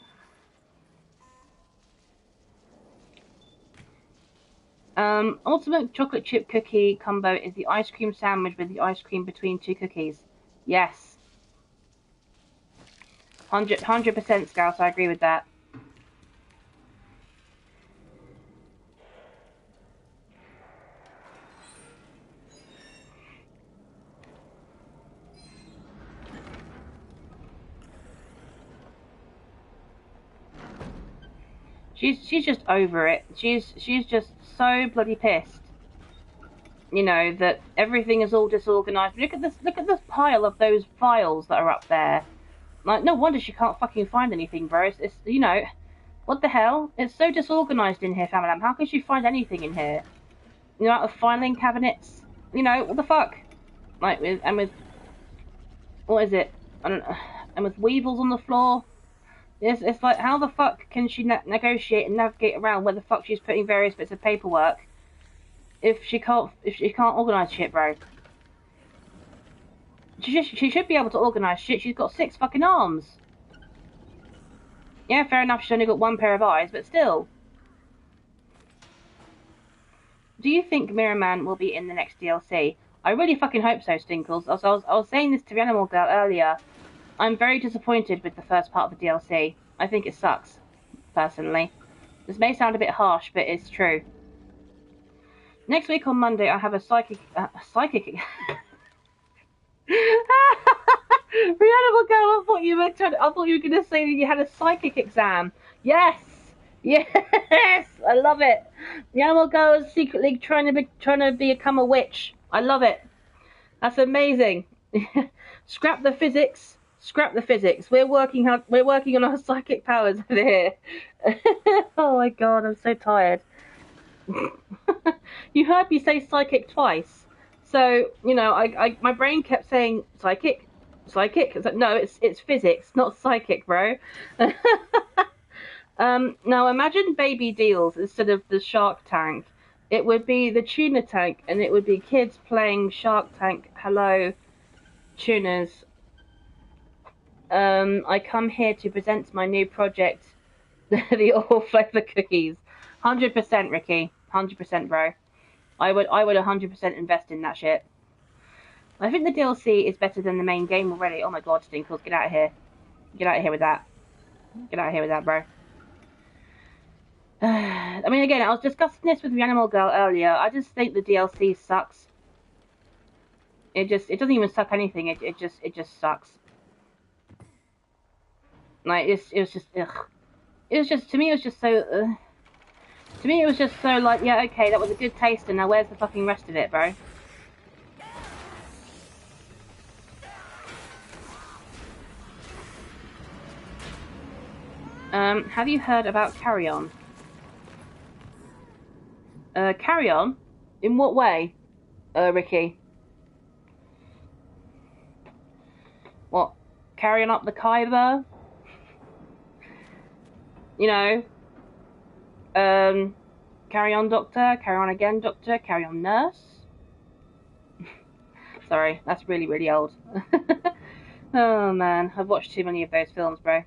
Ultimate chocolate chip cookie combo is the ice cream sandwich with the ice cream between two cookies. Yes. 100% Scouse, I agree with that. She's just over it. She's just so bloody pissed. You know, that everything is all disorganized. Look at this pile of those files that are up there. Like, no wonder she can't fucking find anything, bro. It's you know, what the hell? It's so disorganized in here, Famalam. How can she find anything in here? You know, out of filing cabinets. You know, what the fuck? Like with what is it? I don't know. And with weevils on the floor. It's like, how the fuck can she negotiate and navigate around where the fuck she's putting various bits of paperwork if she can't organise shit, bro? She should be able to organise shit. She's got 6 fucking arms. Yeah, fair enough. She's only got 1 pair of eyes, but still. Do you think Mirror Man will be in the next DLC? I really fucking hope so, Stinkles. I was saying this to the Animal Girl earlier. I'm very disappointed with the first part of the DLC. I think it sucks, personally. This may sound a bit harsh, but it's true. Next week on Monday, I have a psychic. Psychic. Reanimal girl, I thought you were going to say that you had a psychic exam. Yes, yes, I love it. Reanimal girl is secretly trying to become a witch. I love it. That's amazing. Scrap the physics. Scrap the physics. We're working hard. We're working on our psychic powers over here. Oh my god, I'm so tired. You heard me say psychic twice. So, you know, my brain kept saying psychic, psychic. It's like, no, it's physics, not psychic, bro. Now imagine baby deals instead of the Shark Tank. It would be the tuna tank, and it would be kids playing Shark Tank. Hello, tuners. I come here to present my new project, the all flavor cookies. 100%, Ricky. 100%, bro. I would 100% invest in that shit. I think the DLC is better than the main game already. Oh my god, Stinkles, get out of here. Get out of here with that. Get out of here with that, bro. I mean, again, I was discussing this with Reanimal Girl earlier. I just think the DLC sucks. It doesn't even suck anything. It just sucks. Like it was just ugh. It was just, to me, it was just so. To me, it was just so like, yeah, okay, that was a good taster. Now where's the fucking rest of it, bro? Have you heard about Carry On? Carry On? In what way, Ricky? What? Carrying up the Khyber? You know? Carry on, doctor. Carry on again, doctor. Carry on, nurse. Sorry, that's really, really old. Oh man, I've watched too many of those films, bro.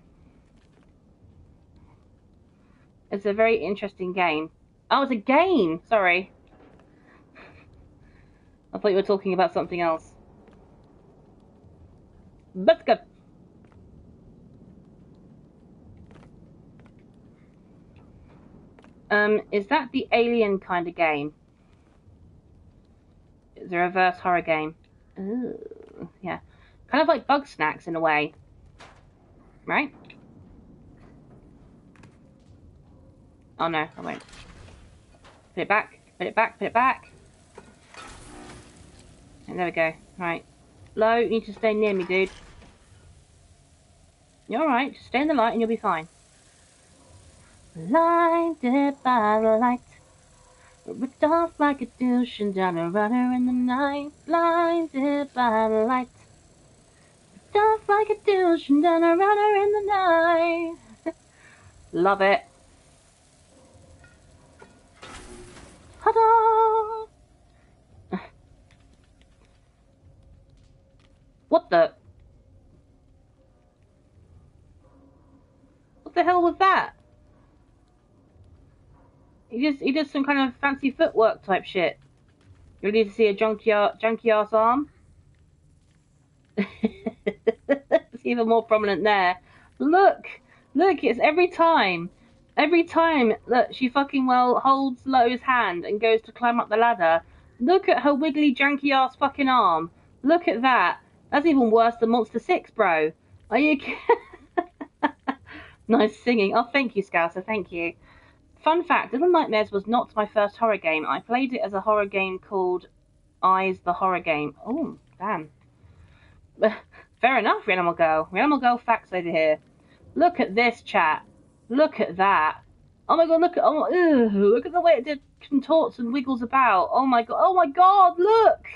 It's a very interesting game. Oh, it's a game! Sorry. I thought you were talking about something else. Let's go. Is that the Alien kind of game? It's a reverse horror game. Ooh, yeah. Kind of like Bug Snacks in a way. Right? Oh no, I won't. Put it back, put it back, put it back. And there we go. Right. Lo, you need to stay near me, dude. You're alright, just stay in the light and you'll be fine. Blinded by the light, ripped off like a douche and down a runner in the night. Blinded by the light, ripped off like a douche and down a runner in the night. Love it. Ta-da! What the? What the hell was that? He did some kind of fancy footwork type shit. You need to see a junky ass arm. It's even more prominent there. Look, it's every time. Look, she fucking well holds Lo's hand and goes to climb up the ladder. Look at her wiggly janky ass fucking arm. Look at that. That's even worse than Monster 6, bro. Are you? Nice singing. Oh, thank you, Scouser. Thank you. Fun fact, Little Nightmares was not my first horror game. I played it as a horror game called Eyes the Horror Game. Oh, damn. Fair enough, Reanimal Girl. Reanimal Girl facts over here. Look at this, chat. Look at that. Oh my god, look at the way it contorts and wiggles about. Oh my god, look!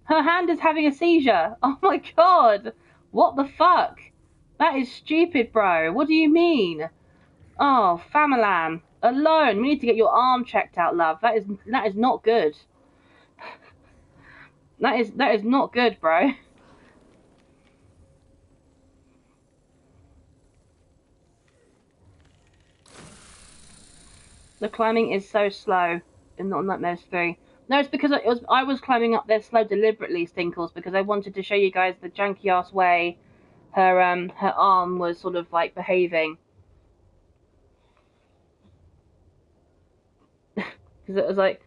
Her hand is having a seizure. Oh my god. What the fuck? That is stupid, bro. What do you mean? Oh, Famalam. Alone. We need to get your arm checked out, love. That is not good. That is not good, bro. The climbing is so slow in Nightmares 3. No, it's because I was climbing up there slow deliberately, Stinkles, because I wanted to show you guys the janky ass way her arm was sort of like behaving. Because it was like,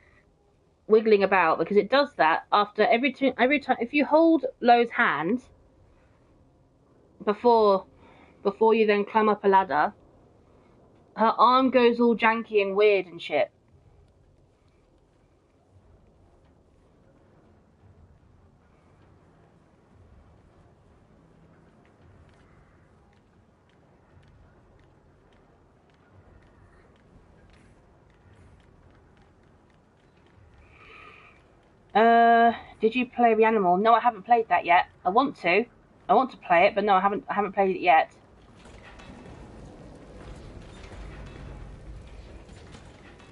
wiggling about, because it does that after every time. If you hold Lo's hand before you then climb up a ladder, her arm goes all janky and weird and shit. Did you play Reanimal? No, I haven't played that yet. I want to. I want to play it, but no, I haven't played it yet.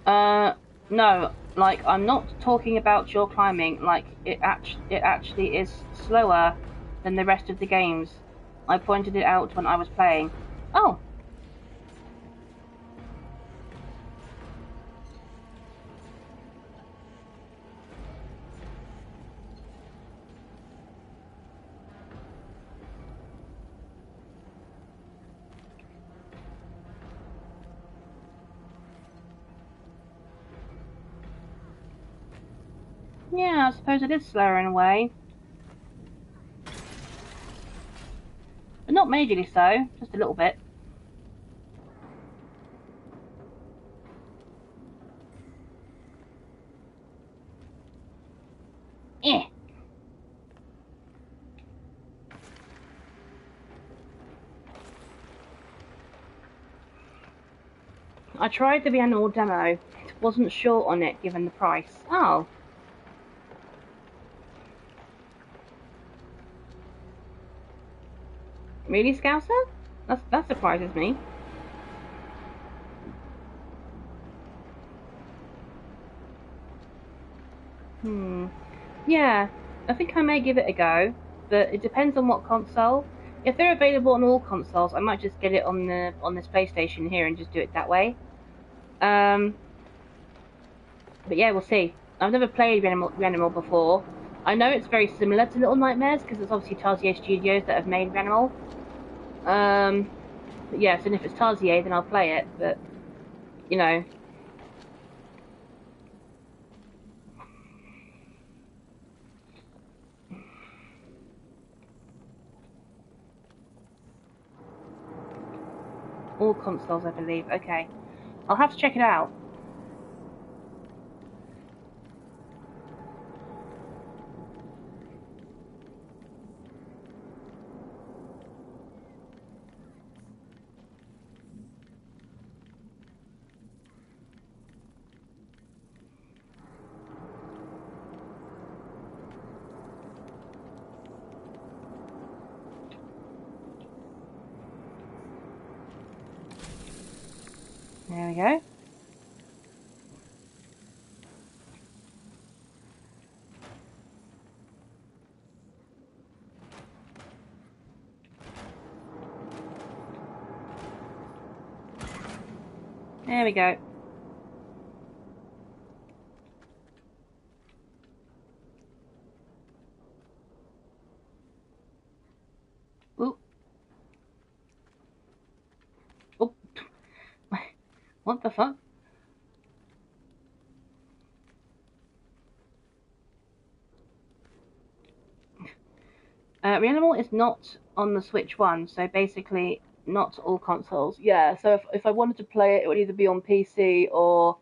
No, like, I'm not talking about your climbing. Like, it actually is slower than the rest of the games. I pointed it out when I was playing. Oh. Yeah, I suppose it is slower in a way. But not majorly so, just a little bit. Eh. I tried the Reanimal demo. Wasn't sure on it given the price. Oh. Really, Scouser? That surprises me. Yeah, I think I may give it a go, but it depends on what console. If they're available on all consoles, I might just get it on this PlayStation here and just do it that way. But yeah, we'll see. I've never played Reanimal before. I know it's very similar to Little Nightmares because it's obviously Tarsier Studios that have made Reanimal. But yes, and if it's Tarsier, then I'll play it. But you know. All consoles, I believe. Okay. I'll have to check it out. There we go. There we go. Oop. Oop. What the fuck? Reanimal is not on the Switch 1, so basically not all consoles. Yeah, so if I wanted to play it, it would either be on PC or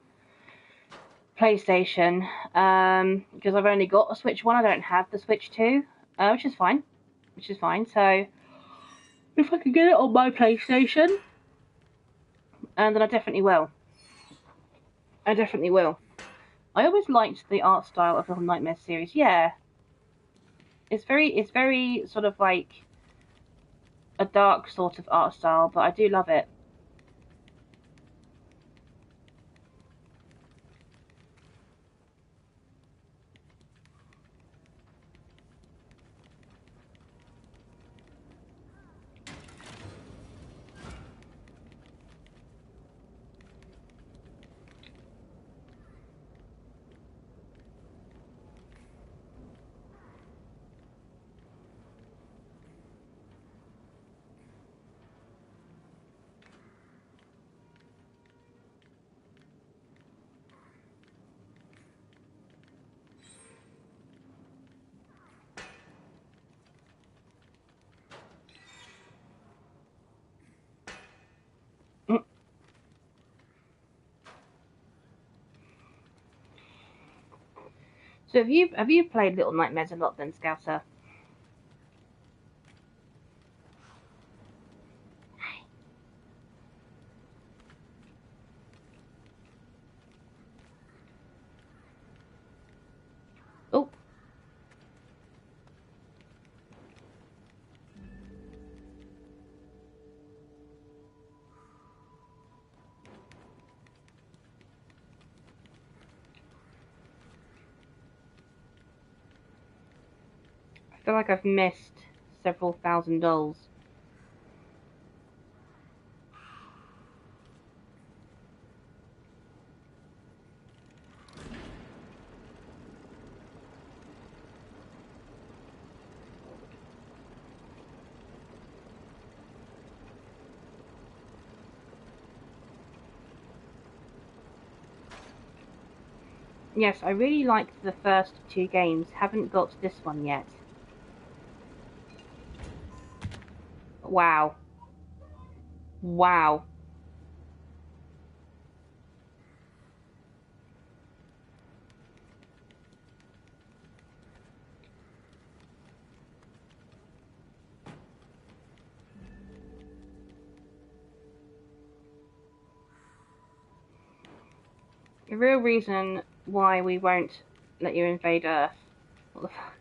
PlayStation. Because I've only got a Switch 1, I don't have the Switch 2, which is fine. So if I can get it on my PlayStation, then I definitely will. I always liked the art style of the Nightmare series. Yeah, it's very sort of like a dark sort of art style, but I do love it. So have you played Little Nightmares a lot then, Scouser? Oh, I feel like I've missed several thousand dolls. Yes, I really liked the first two games. Haven't got to this one yet. Wow. Wow. The real reason why we won't let you invade Earth. What the fuck?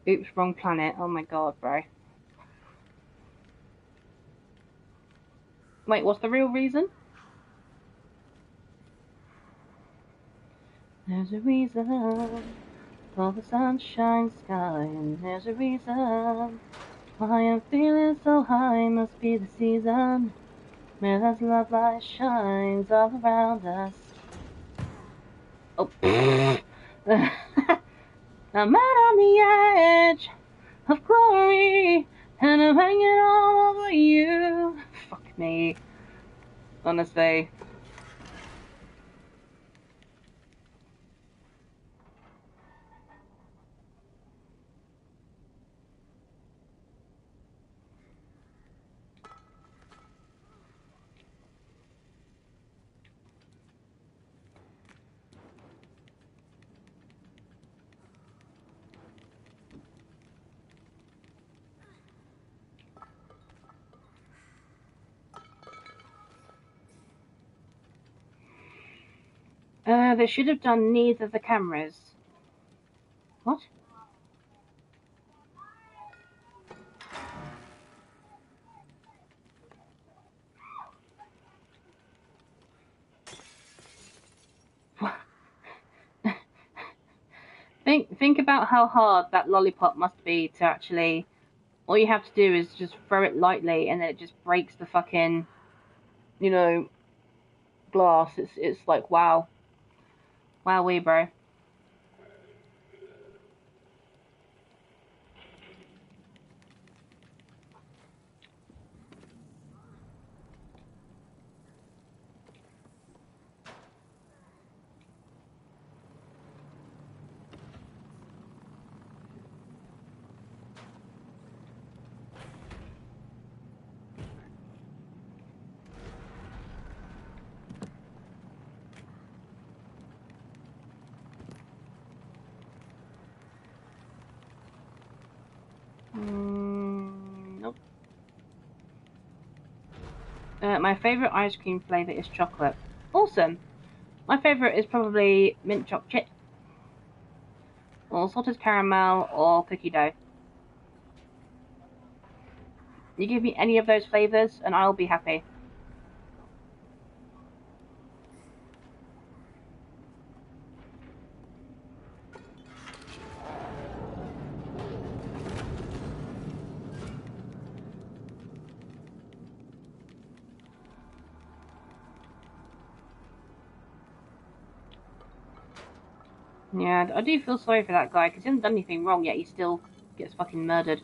Oops, wrong planet. Oh my god, bro. Wait, what's the real reason? There's a reason for the sunshine sky, and there's a reason why I'm feeling so high. Must be the season where this love light shines all around us. Oh, I'm out on the edge of glory, and I'm hanging all over you. Fuck me, honestly. They should have done neither of the cameras. What? Think about how hard that lollipop must be to actually. All you have to do is just throw it lightly, and then it just breaks the fucking, you know, glass. It's like wow, wow, wee, bro. Nope. My favorite ice cream flavor is chocolate. Awesome. My favorite is probably mint chocolate chip, or salted caramel, or cookie dough. You give me any of those flavors, and I'll be happy. Yeah, I do feel sorry for that guy because he hasn't done anything wrong yet. He still gets fucking murdered.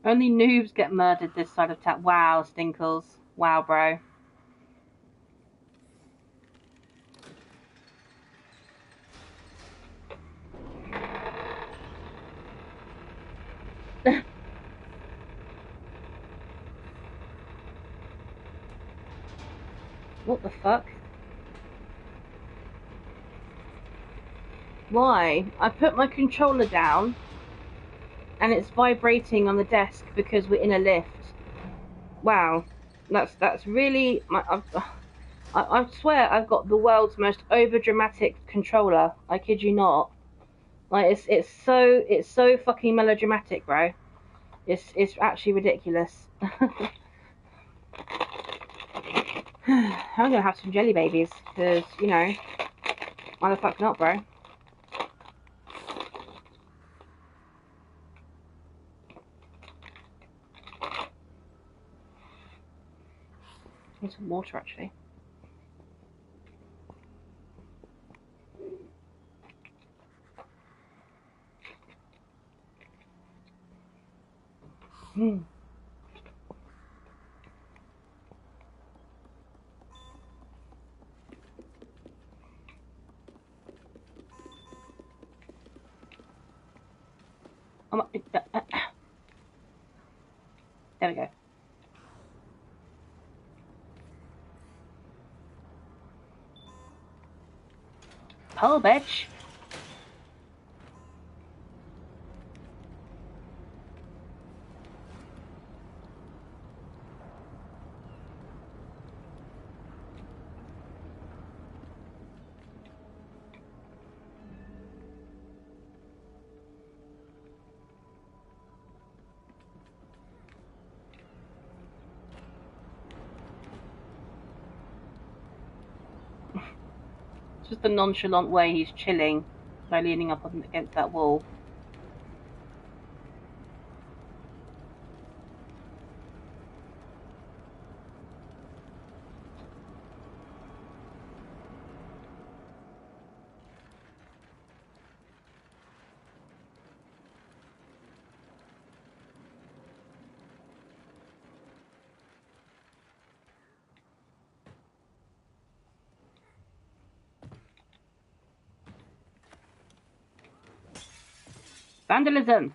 Only noobs get murdered this side of town. Wow, Stinkles. Wow, bro. What the fuck? Why? I put my controller down and it's vibrating on the desk because we're in a lift. Wow. That's really I swear I've got the world's most over dramatic controller. I kid you not. Like it's so fucking melodramatic, bro. It's actually ridiculous. I'm gonna have some jelly babies because you know why the fuck not, bro. Need some water actually. Hmm. There we go. Pull, bitch. It's just the nonchalant way he's chilling by leaning up against that wall. Vandalism!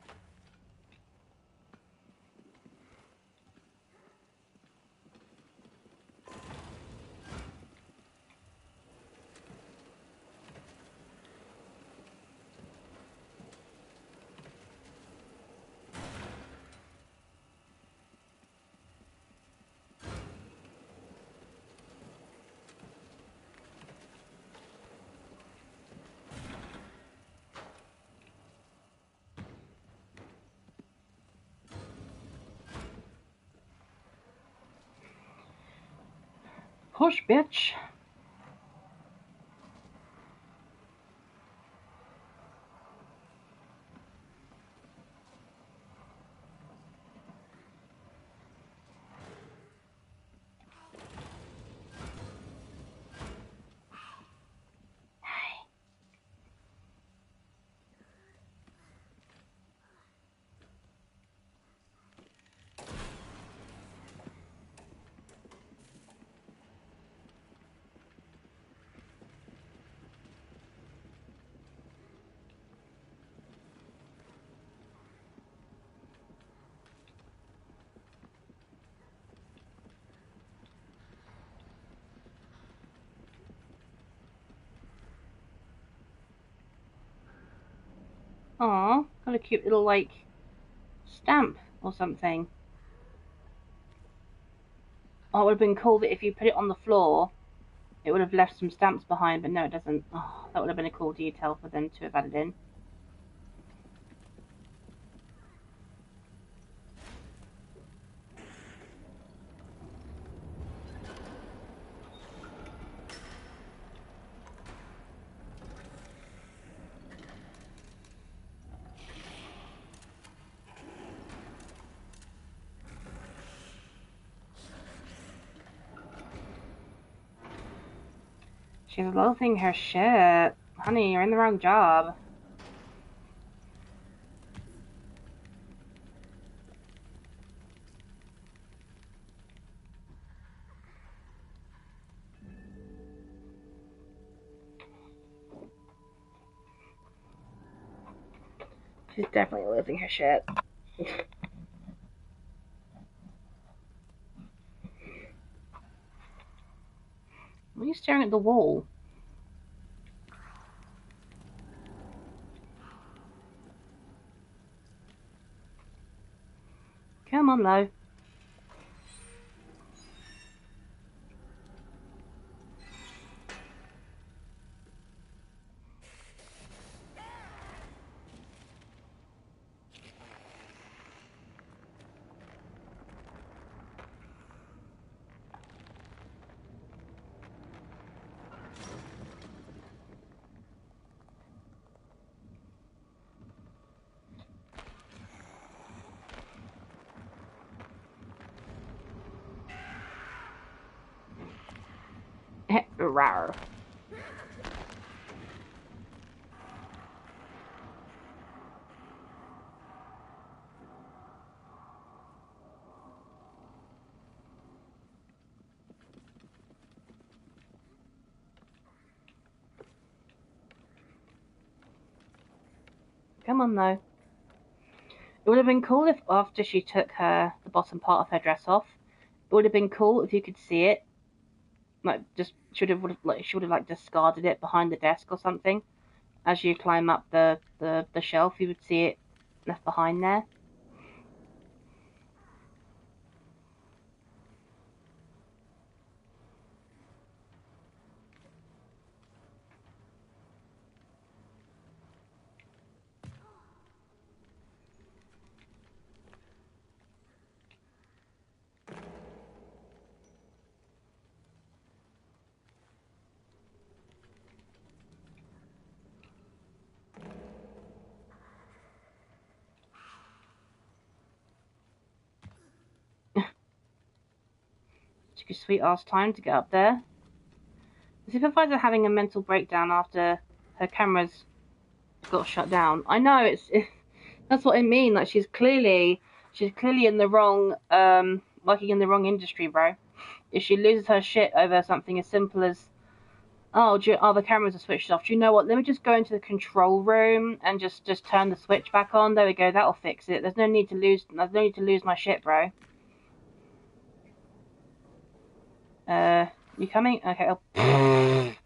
Push, bitch! Aw, got a cute little, like, stamp or something. Oh, it would have been cool that if you put it on the floor, it would have left some stamps behind, but no, it doesn't. Oh, that would have been a cool detail for them to have added in. She's loathing her shit. Honey, you're in the wrong job. She's definitely losing her shit. Why are you staring at the wall? Come on, though. Rawr. Come on, though. It would have been cool if after she took the bottom part of her dress off, it would have been cool if you could see it. Like, just she would have like discarded it behind the desk or something. As you climb up the shelf, you would see it left behind there. Took a sweet ass time to get up there. The supervisor having a mental breakdown after her cameras got shut down. I know that's what I mean. Like she's clearly in the wrong working in the wrong industry, bro. If she loses her shit over something as simple as the cameras are switched off. Do you know what? Let me just go into the control room and just turn the switch back on. There we go. That'll fix it. There's no need to lose my shit, bro. You coming? Okay.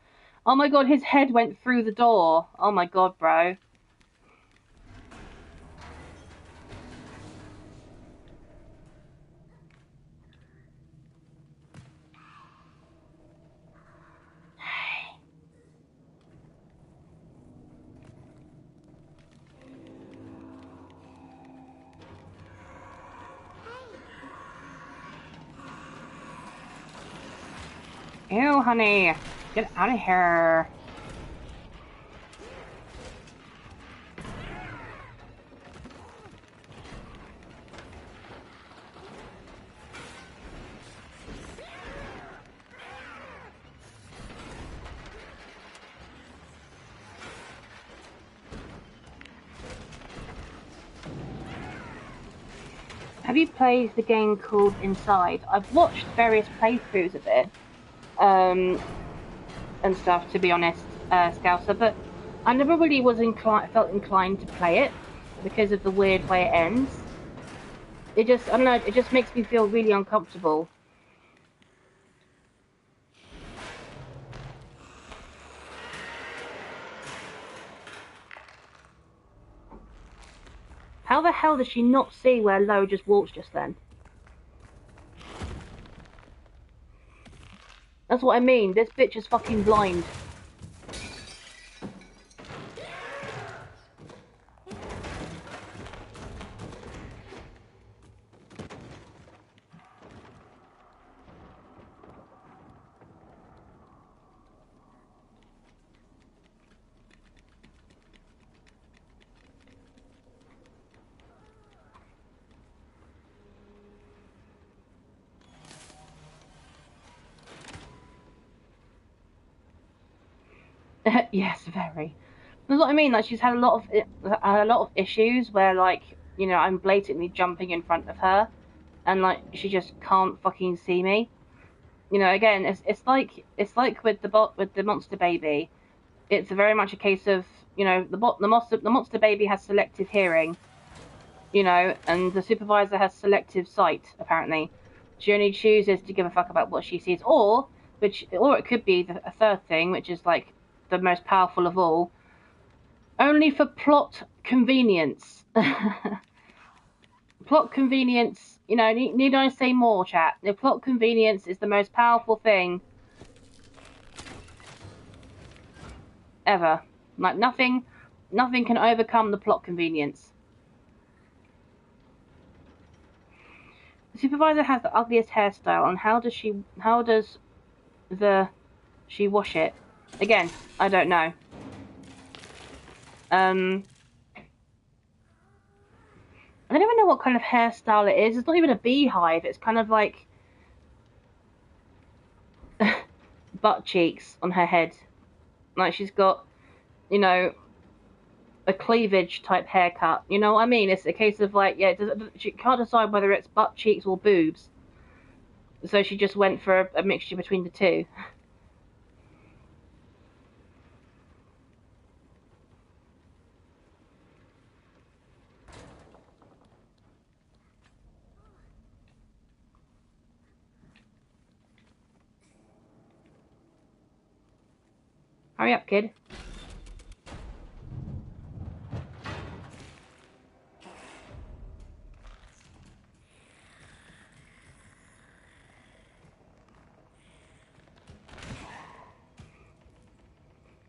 Oh my god, his head went through the door. Oh my god, bro. Ew, honey. Get out of here. Have you played the game called Inside? I've watched various playthroughs of it, and stuff, to be honest, Scouser, but I never really felt inclined to play it because of the weird way it ends. I don't know, it just makes me feel really uncomfortable. How the hell does she not see where Lo just walked just then? That's what I mean, this bitch is fucking blind. Yes, very. That's what I mean. Like she's had a lot of issues where, like, you know, I'm blatantly jumping in front of her, and like she just can't fucking see me. You know, again, it's like with the monster baby. It's very much a case of you know, the monster baby has selective hearing, you know, and the supervisor has selective sight. Apparently, she only chooses to give a fuck about what she sees, or it could be a third thing, which is like the most powerful of all, only for plot convenience. Plot convenience, you know, need I say more, chat? The plot convenience is the most powerful thing ever. Like nothing can overcome the plot convenience. The supervisor has the ugliest hairstyle, and how does she wash it? Again, I don't know. I don't even know what kind of hairstyle it is. It's not even a beehive. It's kind of like butt cheeks on her head. Like she's got, you know, a cleavage type haircut. You know what I mean? It's a case of like, yeah, she can't decide whether it's butt cheeks or boobs. So she just went for a mixture between the two. Hurry up, kid.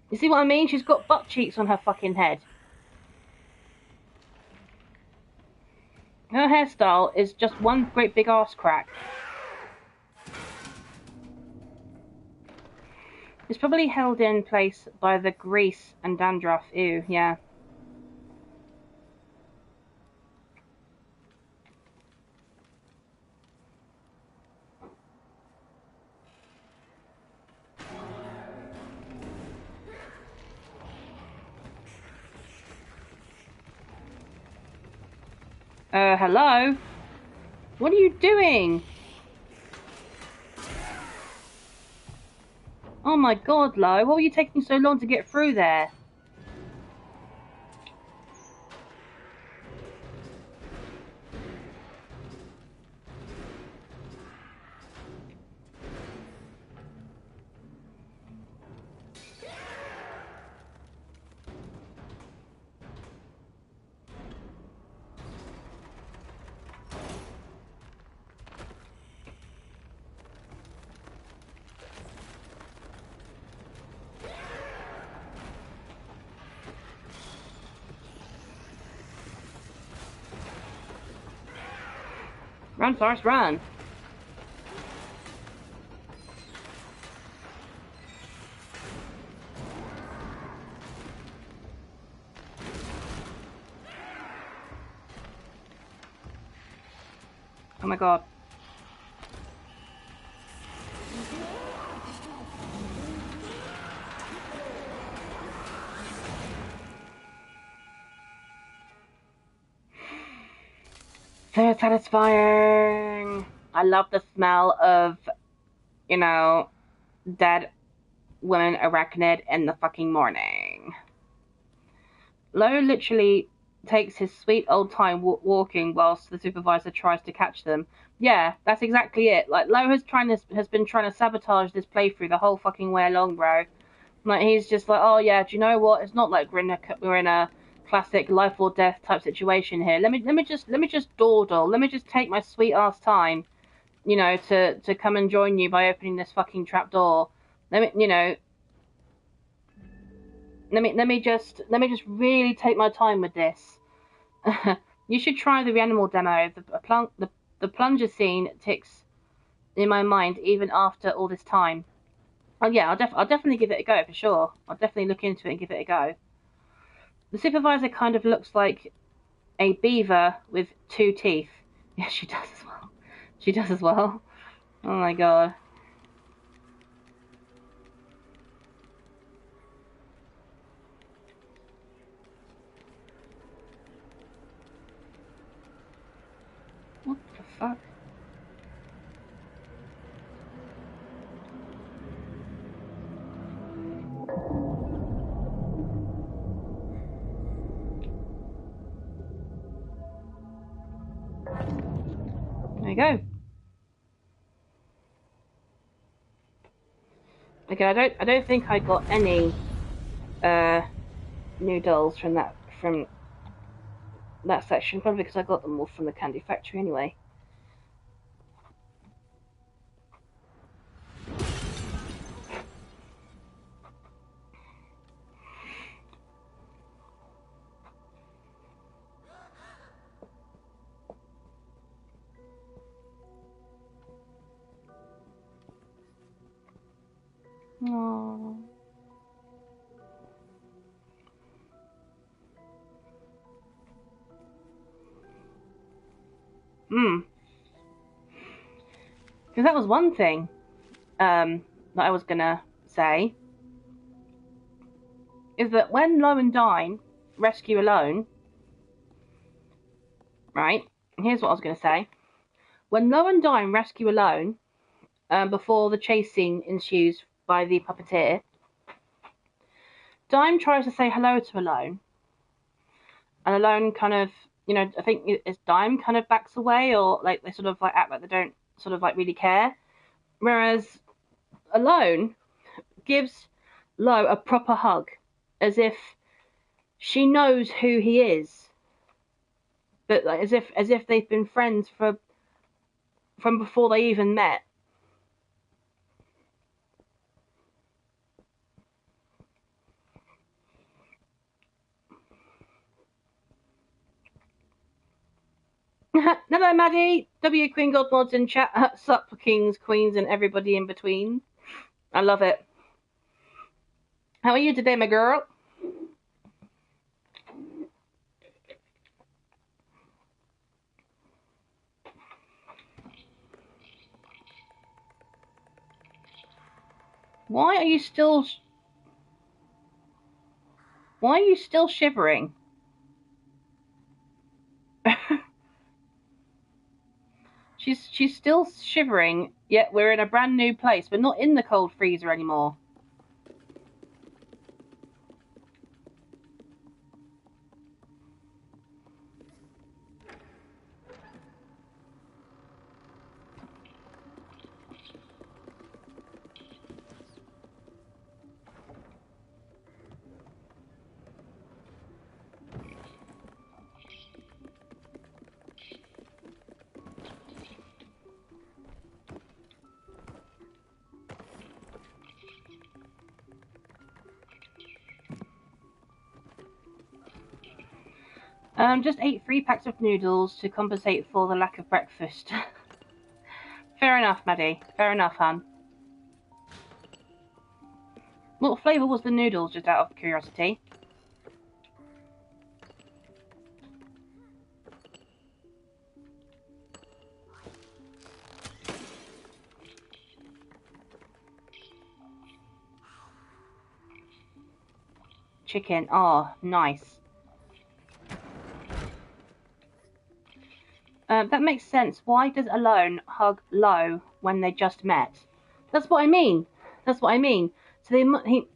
You see what I mean? She's got butt cheeks on her fucking head. Her hairstyle is just one great big ass crack. It's probably held in place by the grease and dandruff. Ew, yeah. Hello? What are you doing? Oh my god, Lo, what were you taking so long to get through there? Run, Forrest, run. Oh my god. So satisfying. I love the smell of, you know, dead women arachnid in the fucking morning. Lo literally takes his sweet old time walking whilst the supervisor tries to catch them. Yeah, that's exactly it. Like Lo has been trying to sabotage this playthrough the whole fucking way along, bro. Like he's just like, oh yeah, do you know what? It's not like we're in a classic life or death type situation here. Let me just dawdle. Let me just take my sweet ass time, you know, to come and join you by opening this fucking trap door. Let me just really take my time with this. You should try the Reanimal demo. The plunger scene ticks in my mind even after all this time. Oh yeah, I'll definitely give it a go for sure. I'll definitely look into it and give it a go. The supervisor kind of looks like a beaver with two teeth. Yeah, she does as well. She does as well. Oh my god. What the fuck? you go. Okay, I don't think I got any new dolls from that section, probably because I got them all from the candy factory anyway. Aww. Because that was one thing that I was gonna say, is that when Lo and Dime rescue Alone, right? Here's what I was gonna say. When Lo and Dime rescue Alone, before the chase scene ensues by the puppeteer, Dime tries to say hello to Alone, and Alone kind of, I think it's Dime kind of backs away, or like they sort of like act like they don't sort of like really care. Whereas Alone gives Lo a proper hug, as if she knows who he is, but like, as if they've been friends from before they even met. Hello, Maddie. W Queen God Mods in chat. Sup, kings, queens, and everybody in between. I love it. How are you today, my girl? Why are you still shivering? She's still shivering, yet we're in a brand new place. We're not in the cold freezer anymore. Just ate 3 packs of noodles to compensate for the lack of breakfast. Fair enough, Maddie. Fair enough, hun. What flavour was the noodles, just out of curiosity? Chicken. Oh, nice. That makes sense. Why does Alone hug Lo when they just met? That's what I mean. That's what I mean. So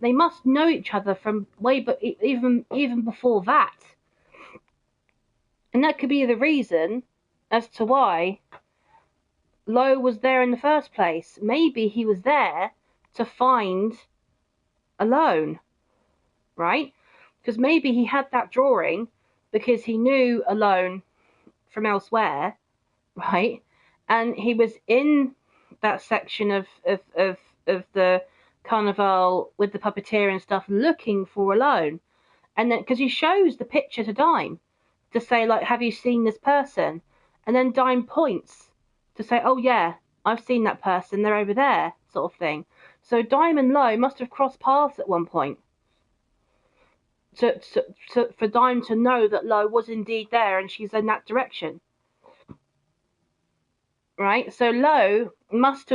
they must know each other from way, but even before that, and that could be the reason as to why Lo was there in the first place. Maybe he was there to find Alone, right? Because maybe he had that drawing because he knew Alone from elsewhere, right? And he was in that section of the carnival with the puppeteer and stuff, looking for Alone. And then because he shows the picture to Dime to say, like, have you seen this person? And then Dime points to say, oh yeah, I've seen that person, they're over there, sort of thing. So Dime and Lo must have crossed paths at one point. For Dime to know that Lo was indeed there and she's in that direction. Right? So Lo must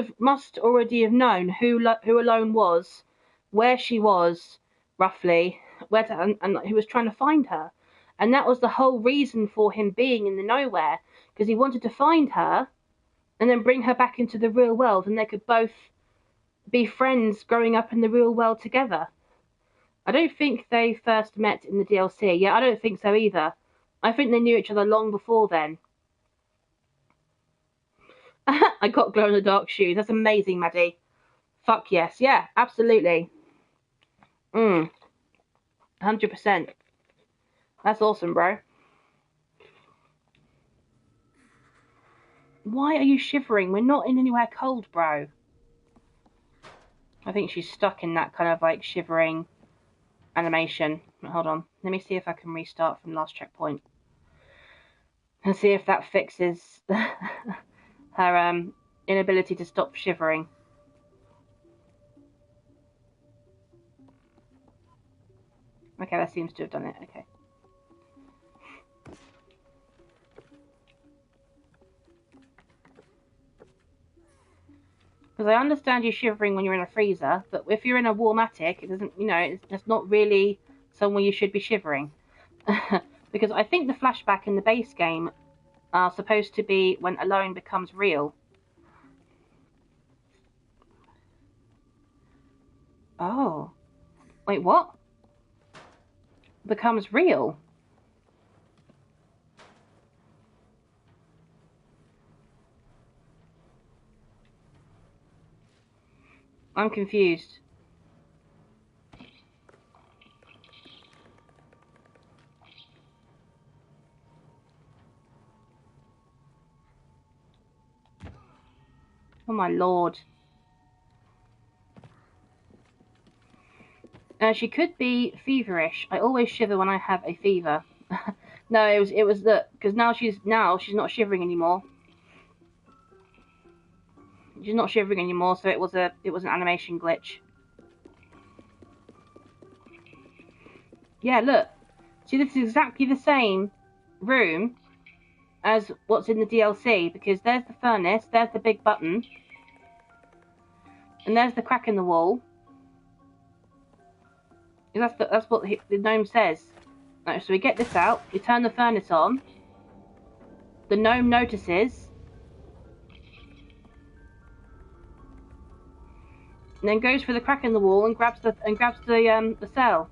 already have known who Alone was, where she was, roughly, and he was trying to find her. And that was the whole reason for him being in the nowhere, because he wanted to find her and then bring her back into the real world, and they could both be friends growing up in the real world together. I don't think they first met in the DLC. Yeah, I don't think so either. I think they knew each other long before then. I got glow in the dark shoes. That's amazing, Maddie. Fuck yes. Yeah, absolutely. 100%. That's awesome, bro. Why are you shivering? We're not in anywhere cold, bro. I think she's stuck in that kind of like shivering animation. Hold on. Let me see if I can restart from last checkpoint. And see if that fixes her inability to stop shivering. Okay, that seems to have done it. Okay. Because I understand you shivering when you're in a freezer, but if you're in a warm attic, it doesn't, it's not really somewhere you should be shivering. Because I think the flashback in the base game are supposed to be when Alone becomes real. Oh. Wait, what? Becomes real? I'm confused. Oh my lord. She could be feverish. I always shiver when I have a fever. No, it was that because now she's not shivering anymore. She's not shivering anymore, so it was an animation glitch. Yeah, look. See, this is exactly the same room as what's in the DLC, because there's the furnace, there's the big button, and there's the crack in the wall. That's what the gnome says. Right, so we get this out, we turn the furnace on, the gnome notices, and then goes for the crack in the wall and grabs the cell,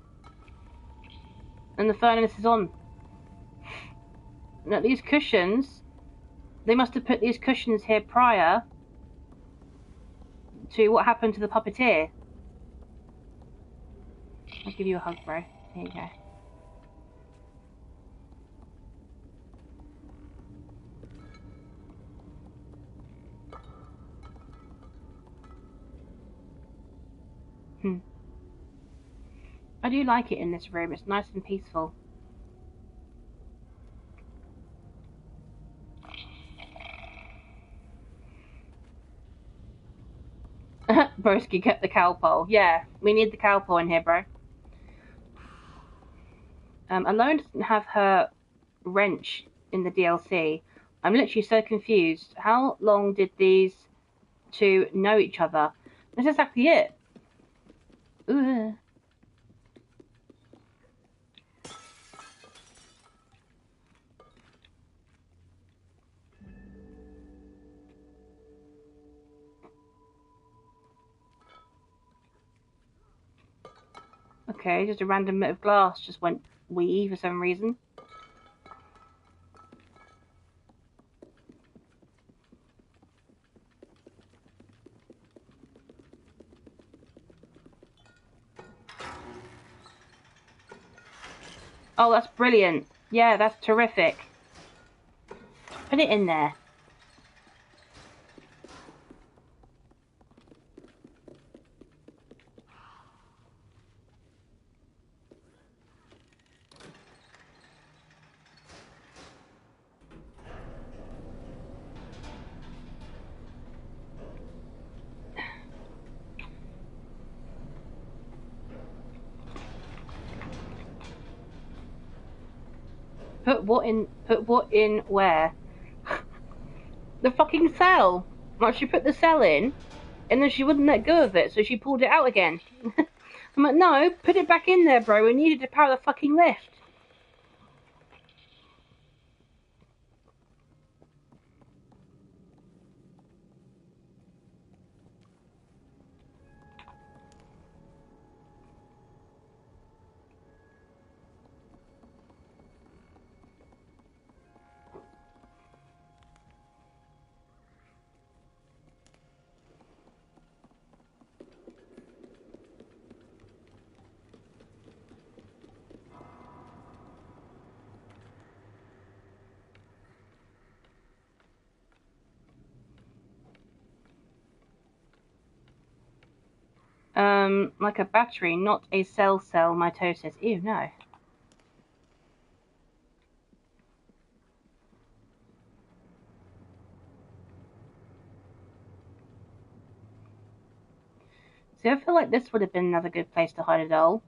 and the furnace is on. Now these cushions, they must have put these cushions here prior to what happened to the puppeteer. I'll give you a hug, bro. Here you go. I do like it in this room. It's nice and peaceful. Broski kept the cow pole. Yeah, we need the cow pole in here, bro. Alone doesn't have her wrench in the DLC. I'm literally so confused. How long did these two know each other? That's exactly it. Ugh. Okay, just a random bit of glass just went wee for some reason. Oh, that's brilliant. Yeah, that's terrific. Put it in there. Put what in where? The fucking cell. Like, she put the cell in, and then she wouldn't let go of it, so she pulled it out again. I'm like, no, put it back in there, bro. We needed to power the fucking lift. Like a battery, not a cell mitosis. Ew, no. See, I feel like this would have been another good place to hide a doll.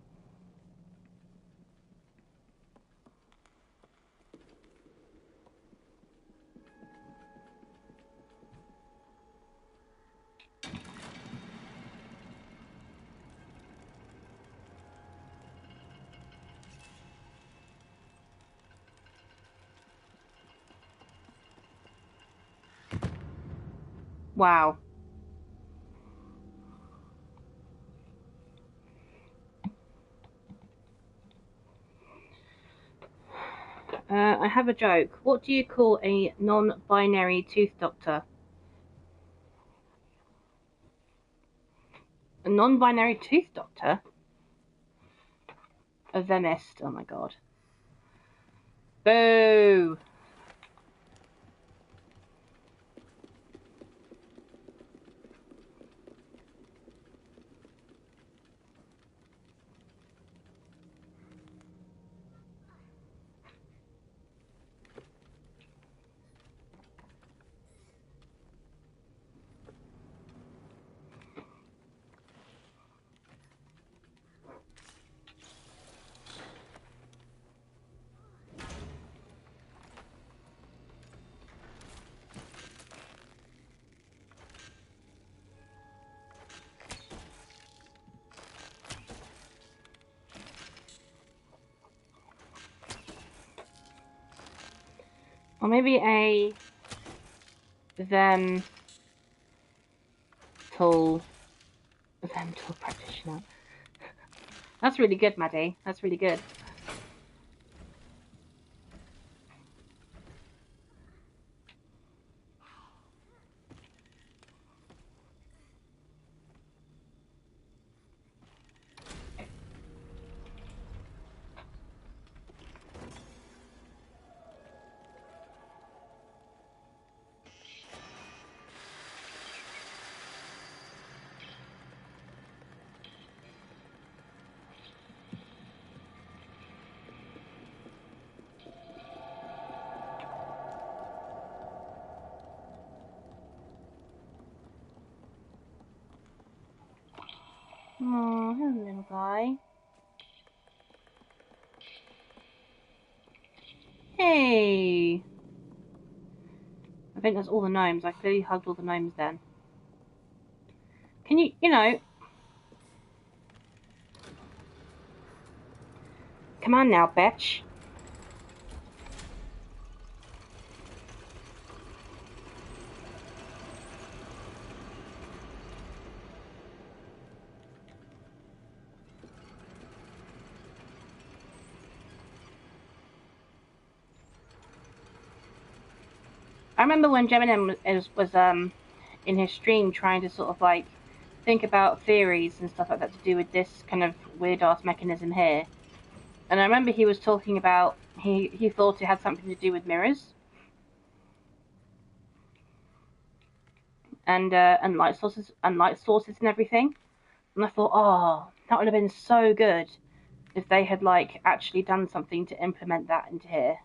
Wow. I have a joke. What do you call a non-binary tooth doctor? A non-binary tooth doctor? A venist. Oh my god. Boo! Or maybe a them tool practitioner. That's really good, Maddie. That's really good. Oh, hello, little guy. Hey! I think that's all the gnomes. I clearly hugged all the gnomes then. Can you know... Come on now, bitch. I remember when Gemini was in his stream trying to sort of like think about theories and stuff like that to do with this kind of weird ass mechanism here. And I remember he was talking about he thought it had something to do with mirrors and light sources and everything. And I thought, oh, that would have been so good if they had like actually done something to implement that into here.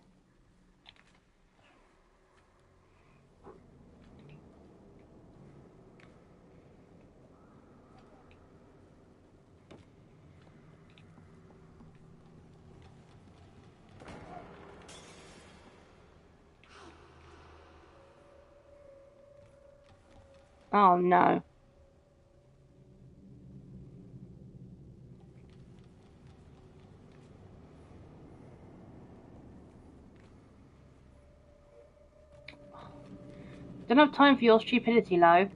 Oh no. Don't have time for your stupidity, Lo.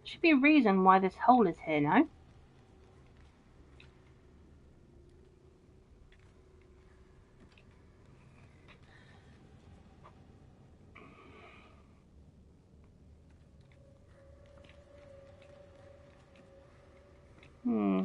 Should be a reason why this hole is here, no? Hmm.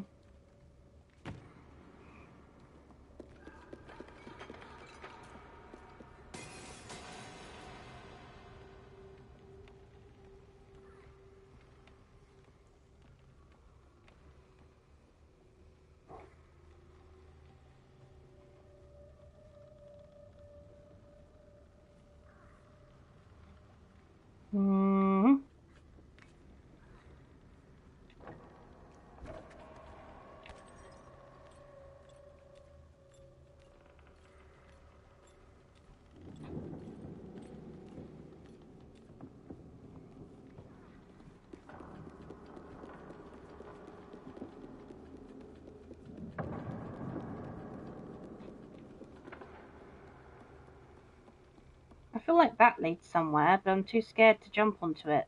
feel like that leads somewhere, but I'm too scared to jump onto it.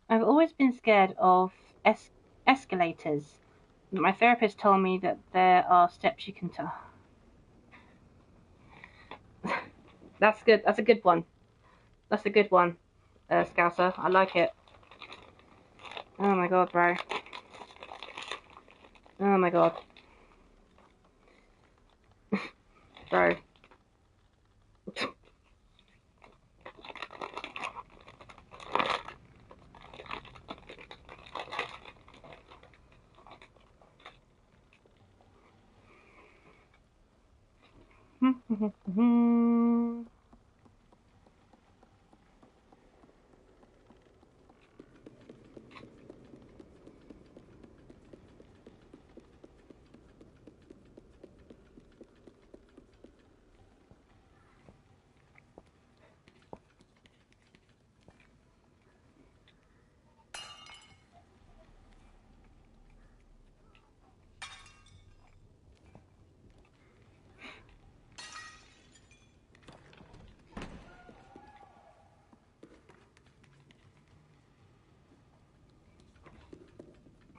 I've always been scared of escalators. My therapist told me that there are steps you can That's good. That's a good one. That's a good one, Scouser. I like it. Oh my god, bro. Oh my god. Bro.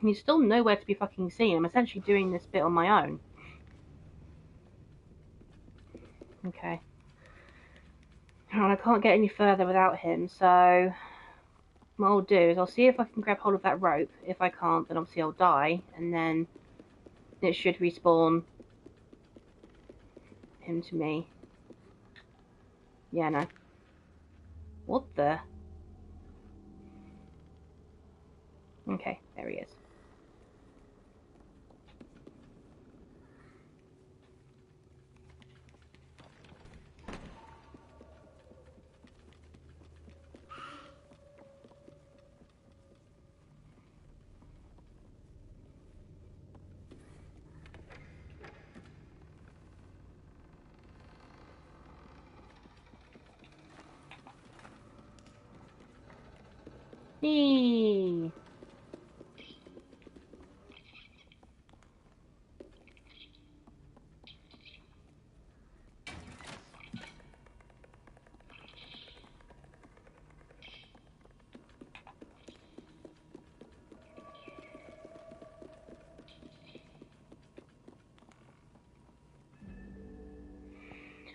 He's still nowhere to be fucking seen. I'm essentially doing this bit on my own. Okay. And I can't get any further without him, so what I'll do is I'll see if I can grab hold of that rope. If I can't, then obviously I'll die, and then it should respawn him to me. Yeah, no. What the? Okay, there he is. Eee.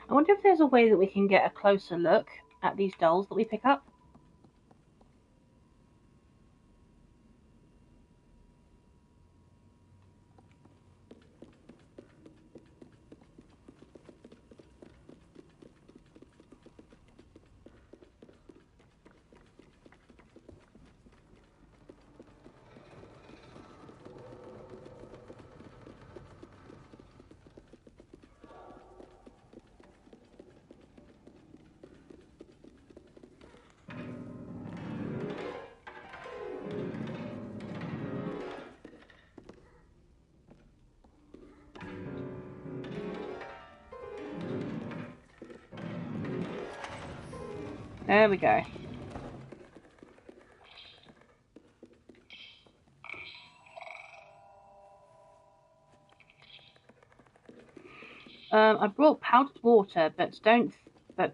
I wonder if there's a way that we can get a closer look at these dolls that we pick up. There we go. I brought powdered water, but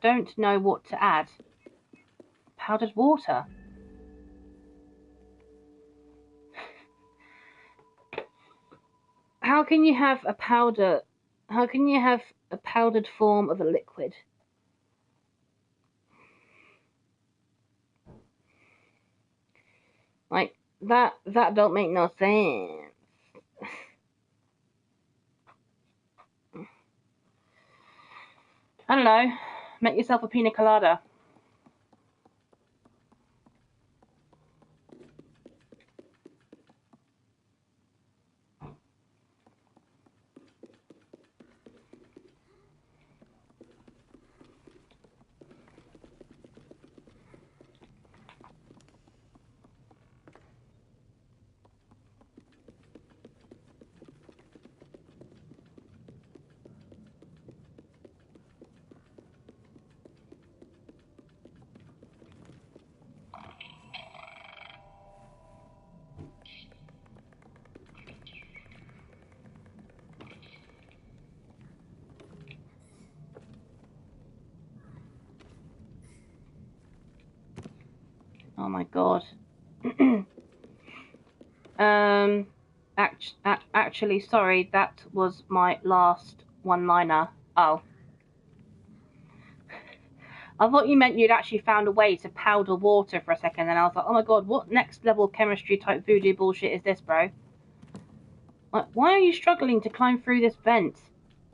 don't know what to add. Powdered water. How can you have a powder? How can you have a powdered form of a liquid? Like that don't make no sense. I don't know. Make yourself a pina colada. Oh my god. Actually, sorry, that was my last one-liner. Oh. I thought you meant you'd actually found a way to powder water for a second, and I was like, oh my god, what next level chemistry type voodoo bullshit is this, bro? Like, why are you struggling to climb through this vent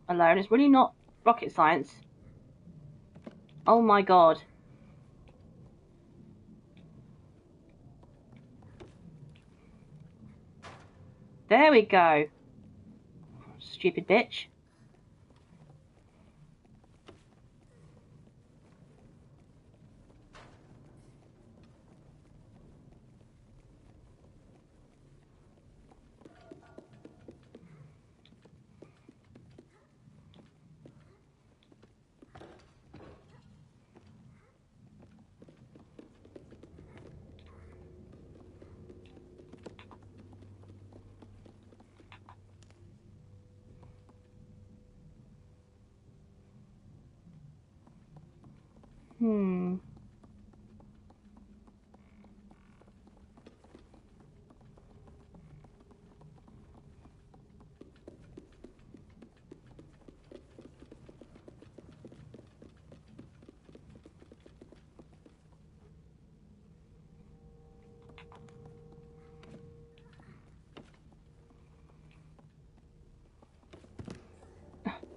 alone? It's really not rocket science. Oh my god. There we go. Stupid bitch.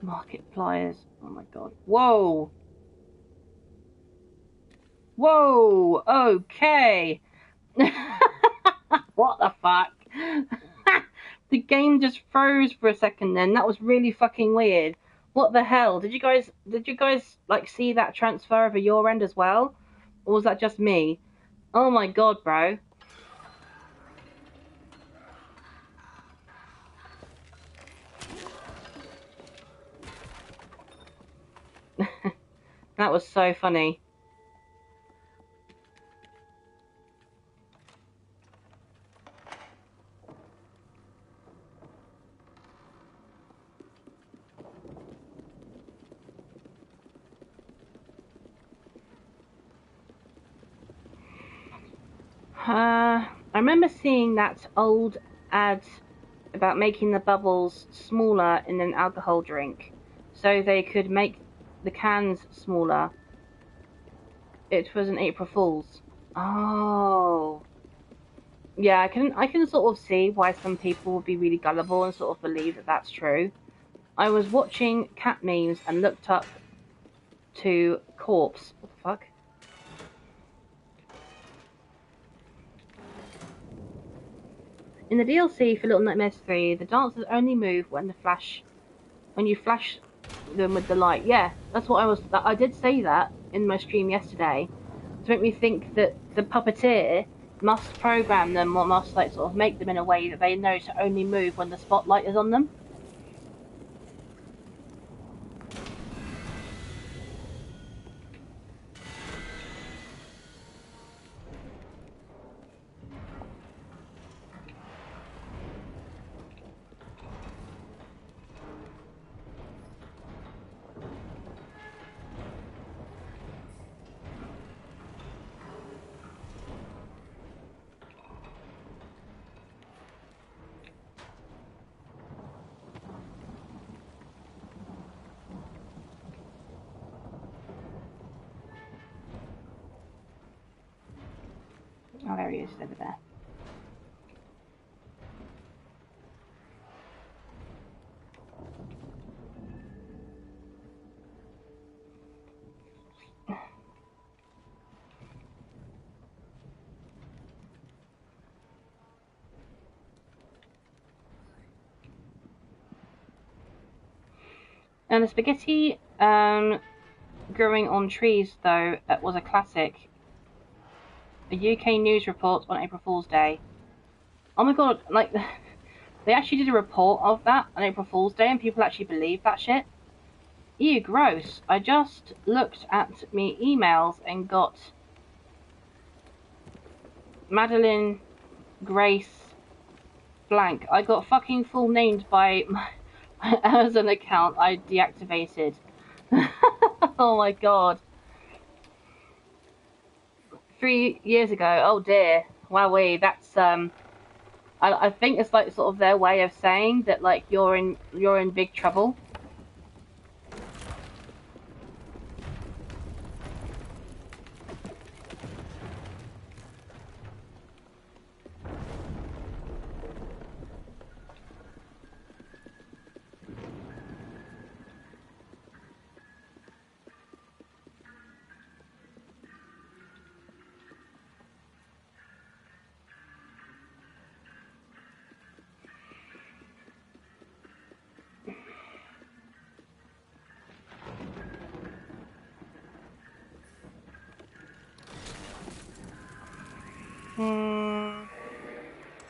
Market pliers. Oh my god. Whoa! Whoa! Okay! What the fuck? The game just froze for a second then. That was really fucking weird. What the hell? Did you guys like see that transfer over your end as well? Or was that just me? Oh my god, bro. That was so funny. I remember seeing that old ad about making the bubbles smaller in an alcohol drink so they could make the cans smaller. It was an April Fool's. Oh. Yeah, I can sort of see why some people would be really gullible and sort of believe that that's true. I was watching cat memes and looked up to corpse. What the fuck? In the DLC for Little Nightmares 3, the dancers only move when you flash them with the light. Yeah, that's what I did say that in my stream yesterday to make me think that the puppeteer must program them or must like sort of make them in a way that they know to only move when the spotlight is on them. Oh, there he is, over there. And the spaghetti growing on trees, though, was a classic. A UK news report on April Fool's Day. Oh my god, like, they actually did a report of that on April Fool's Day and people actually believe that shit. Ew, gross. I just looked at me emails and got Madeline Grace blank. I got fucking full named by my Amazon account I deactivated. Oh my god. 3 years ago. Oh dear. Wowee. That's I think it's like sort of their way of saying that like you're in big trouble.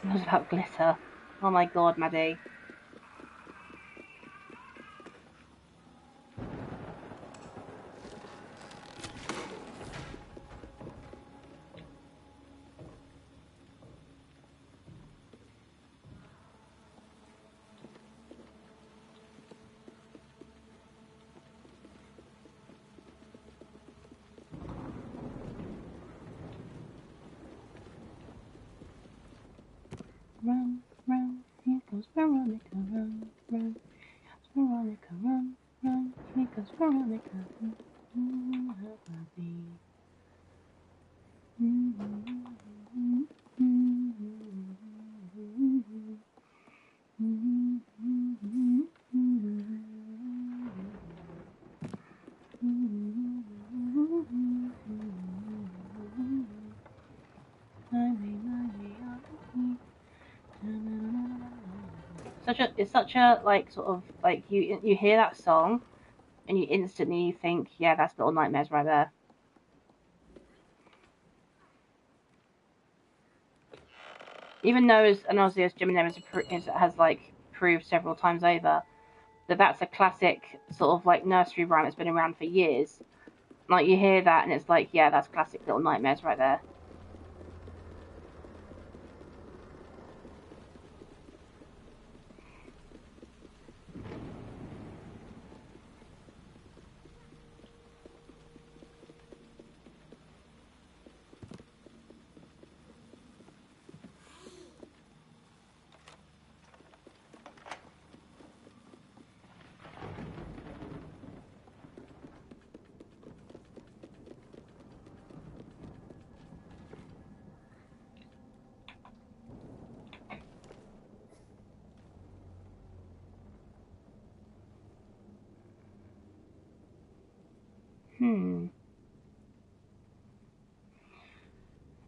It was about glitter. Oh my god, Maddie. Run, run, here goes Veronica, run, run. Veronica, run, run, here goes Veronica. It's such a like sort of like you hear that song and you instantly think, yeah, that's Little Nightmares right there. Even though, as Jimmy Nevis has like proved several times over, that's a classic sort of like nursery rhyme that's been around for years. Like you hear that and it's like, yeah, that's classic Little Nightmares right there.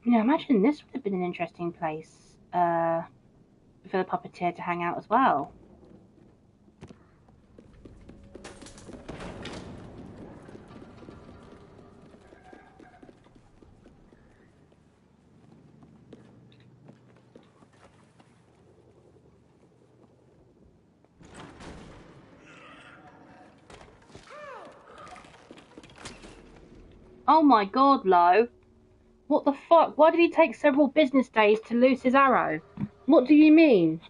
You know, imagine this would have been an interesting place for the puppeteer to hang out as well. Oh my god, Lo. What the fuck? Why did he take several business days to lose his arrow? What do you mean?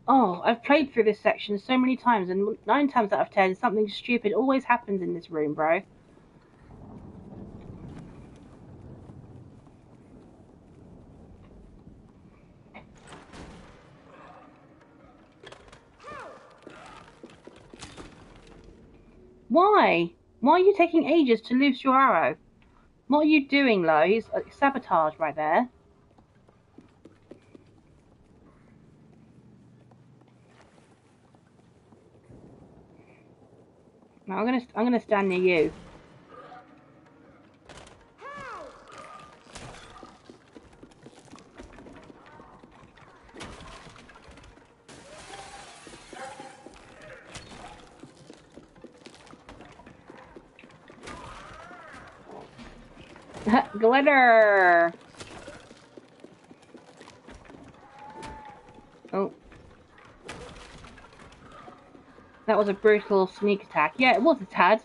Oh, I've played through this section so many times, and 9 times out of 10, something stupid always happens in this room, bro. Why? Why are you taking ages to loose your arrow? What are you doing, Lo? He's sabotage right there. Now I'm gonna stand near you. Glitter! Oh. That was a brutal sneak attack. Yeah, it was a tad.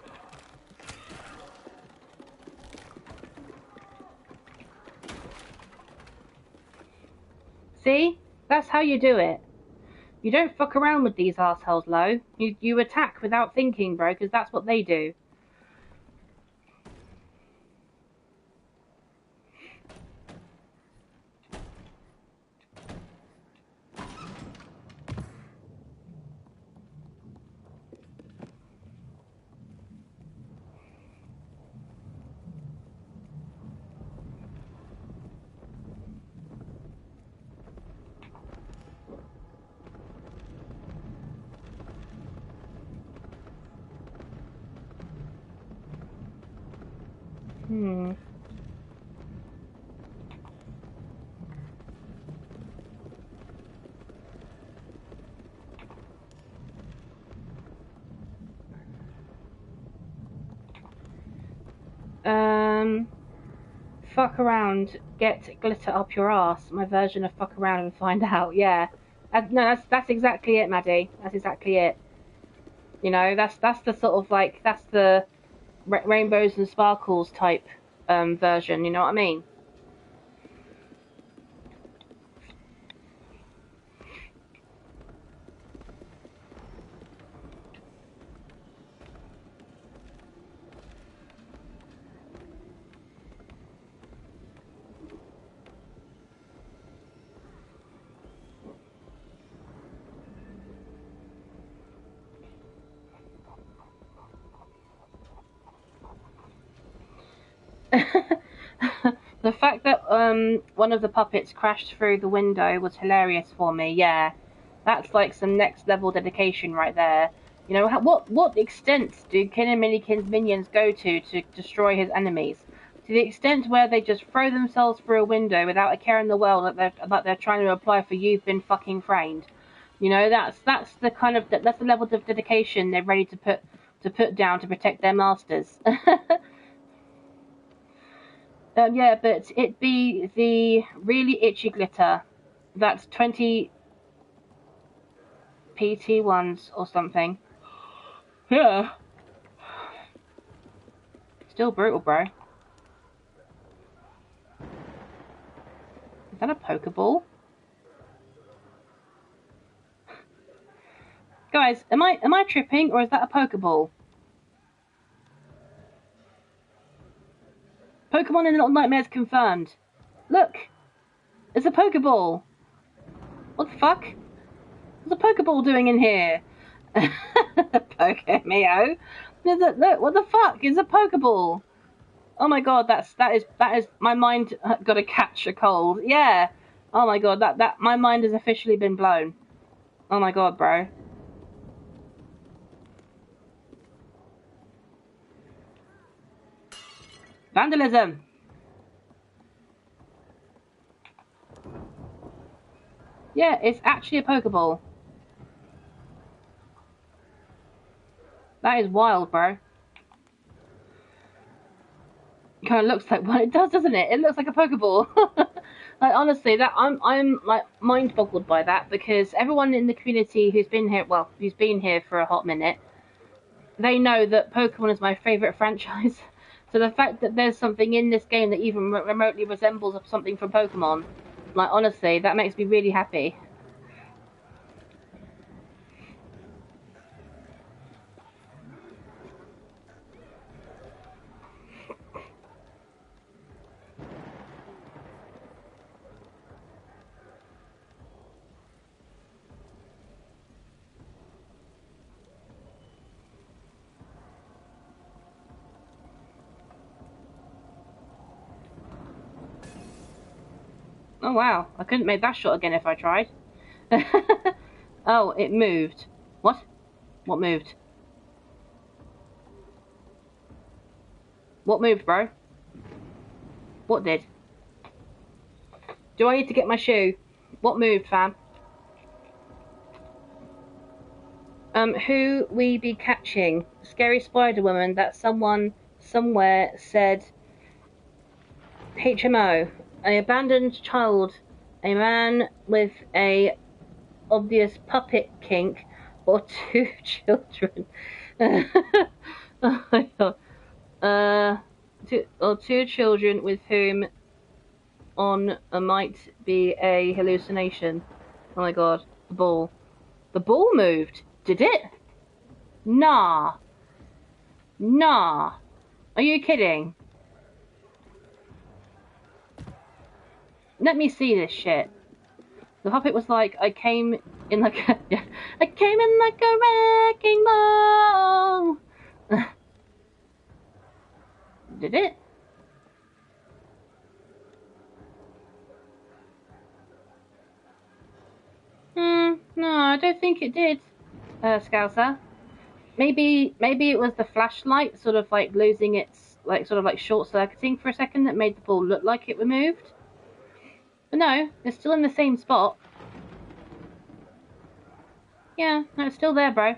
See? That's how you do it. You don't fuck around with these assholes, Lo. You attack without thinking, bro, because that's what they do. Hmm. Fuck around, get glitter up your ass. My version of fuck around and find out. Yeah. No, that's exactly it, Maddie. That's exactly it. You know, that's the sort of like that's the rainbows and sparkles type version. You know what I mean? The fact that one of the puppets crashed through the window was hilarious for me. Yeah, that's like some next level dedication right there. You know, what extent do Kin and Minikin's minions go to destroy his enemies? To the extent where they just throw themselves through a window without a care in the world that they're trying to apply for you've been fucking framed. You know, that's the kind of that's the level of dedication they're ready to put down to protect their masters. Yeah, but it be the really itchy glitter. That's 20 PT ones or something. Yeah. Still brutal, bro. Is that a Pokeball? Guys, am I tripping or is that a Pokeball? Pokemon in Little Nightmares confirmed. Look! It's a Pokeball! What the fuck? What's a Pokeball doing in here? Pokemio? Look, what the fuck is a Pokeball? Oh my god, that is my mind got to catch a cold. Yeah. Oh my god, that my mind has officially been blown. Oh my god, bro. Vandalism. Yeah, it's actually a Pokeball. That is wild, bro. Kind of looks like one. It does, doesn't it? It looks like a Pokeball. Like honestly, that I'm like mind boggled by that because everyone in the community who's been here for a hot minute, they know that Pokemon is my favorite franchise. So the fact that there's something in this game that even remotely resembles something from Pokemon, like honestly, that makes me really happy. Oh wow, I couldn't make that shot again if I tried. Oh, it moved. What? What moved? What moved, bro? What did? Do I need to get my shoe? What moved, fam? Who we be catching? Scary Spider Woman that someone somewhere said HMO, an abandoned child, a man with a obvious puppet kink, or two children. Oh my god. Two children with whom on might be a hallucination. Oh my god. The ball. The ball moved. Did it? Nah. Nah. Are you kidding? Let me see this shit. The puppet was like, I came in like a, yeah, I came in like a wrecking ball. Did it? No, I don't think it did, Scouser. Maybe it was the flashlight sort of like losing its, like sort of like short-circuiting for a second that made the ball look like it moved. But no, it's still in the same spot. Yeah, no, it's still there, bro.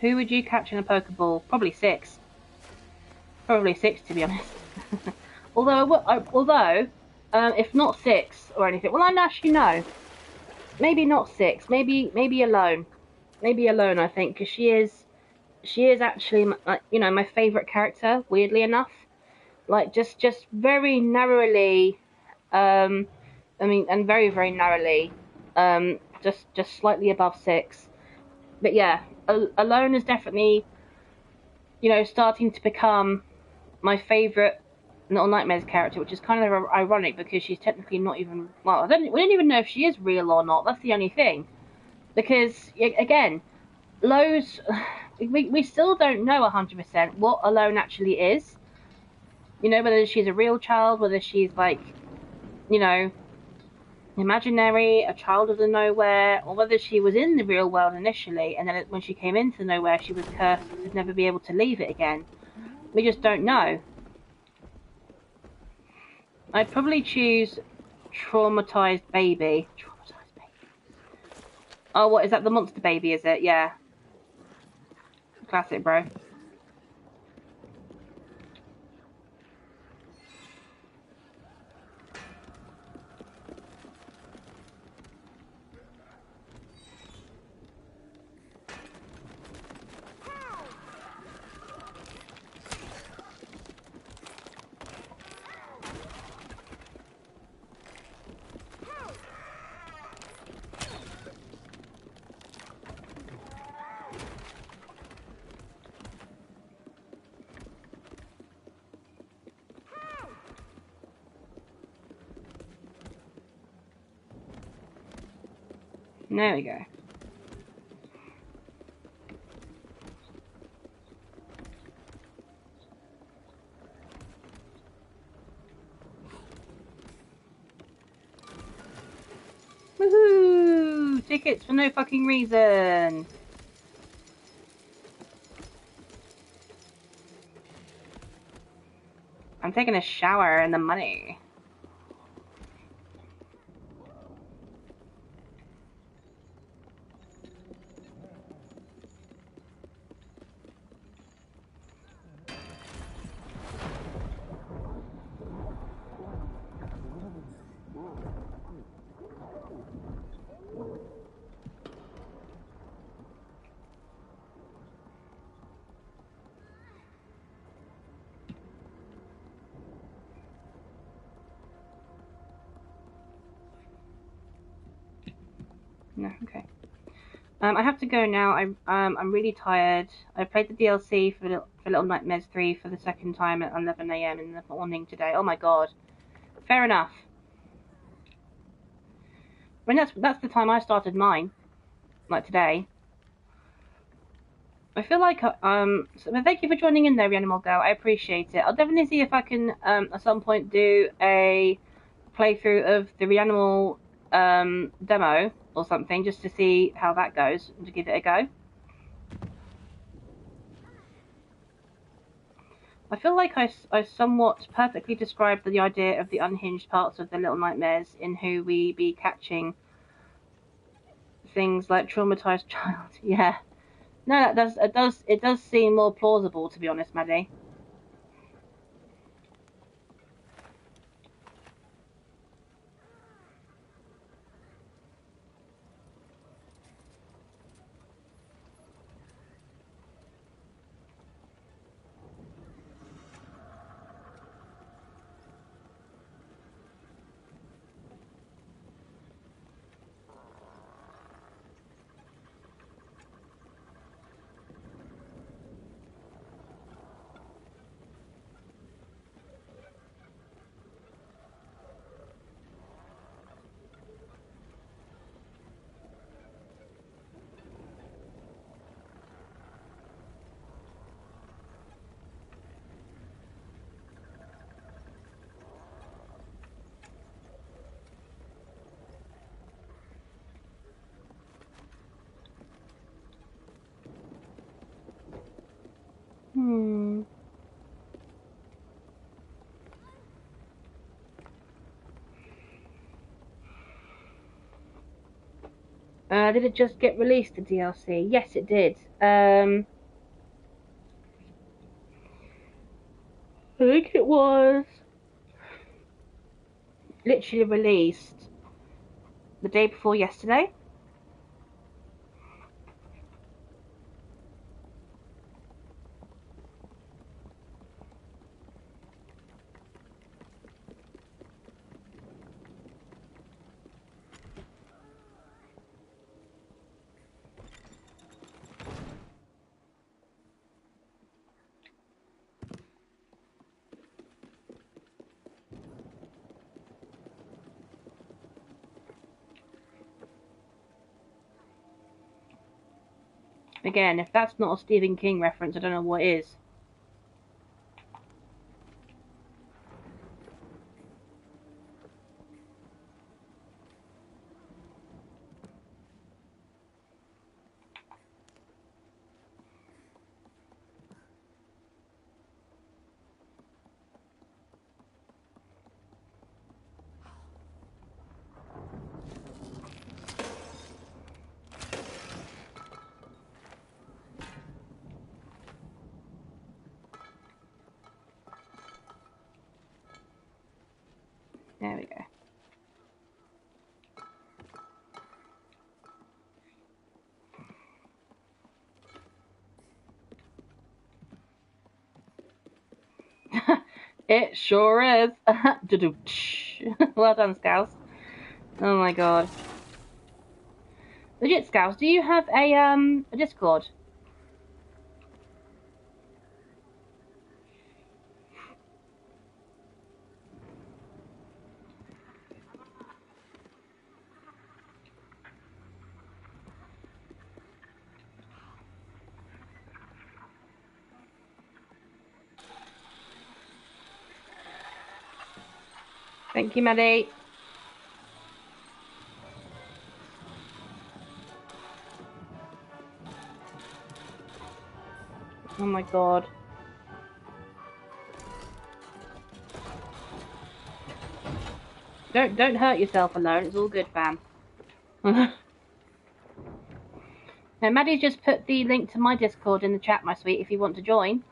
Who would you catch in a Pokeball? Probably 6. Probably 6, to be honest. although, if not 6 or anything, well, I actually no. Maybe not 6. Maybe alone. Maybe alone. I think because she is actually my favorite character. Weirdly enough, like just very narrowly. And very very narrowly. Just slightly above 6. But yeah, alone is definitely starting to become my favourite Little Nightmares character, which is kind of ironic because she's technically not even, well, we don't even know if she is real or not. That's the only thing. Because, again, Lowe's, we still don't know 100% what Alone actually is. Whether she's a real child, whether she's like, imaginary, a child of the nowhere, or whether she was in the real world initially, and then when she came into nowhere, she was cursed to never be able to leave it again. We just don't know. I'd probably choose Traumatized Baby. Traumatized Baby. Oh, what is that? The Monster Baby, is it? Yeah. Classic, bro. There we go. Woohoo! Tickets for no fucking reason. I'm taking a shower in the money. No, okay. I have to go now. I'm really tired. I played the DLC for Little Nightmares 3 for the second time at 11 a.m. in the morning today. Oh my god. Fair enough. I mean, that's the time I started mine. like today. I feel like so thank you for joining in there, Reanimal Girl. I appreciate it. I'll definitely see if I can at some point do a playthrough of the Reanimal demo or something, just to see how that goes and to give it a go. I feel like I somewhat perfectly described the idea of the unhinged parts of the Little Nightmares in who we be catching things like traumatized child. Yeah. No, it does seem more plausible, to be honest, Maddie. Hmm. Did it just get released, the DLC? Yes, it did. I think it was literally released the day before yesterday. Again, if that's not a Stephen King reference, I don't know what is. There we go. It sure is. Well done, Scouse. Oh my god. Legit, Scouse, do you have a Discord? Thank you, Maddie. Oh my god. Don't hurt yourself alone. It's all good, fam. Now, Maddie's just put the link to my Discord in the chat, my sweet, if you want to join.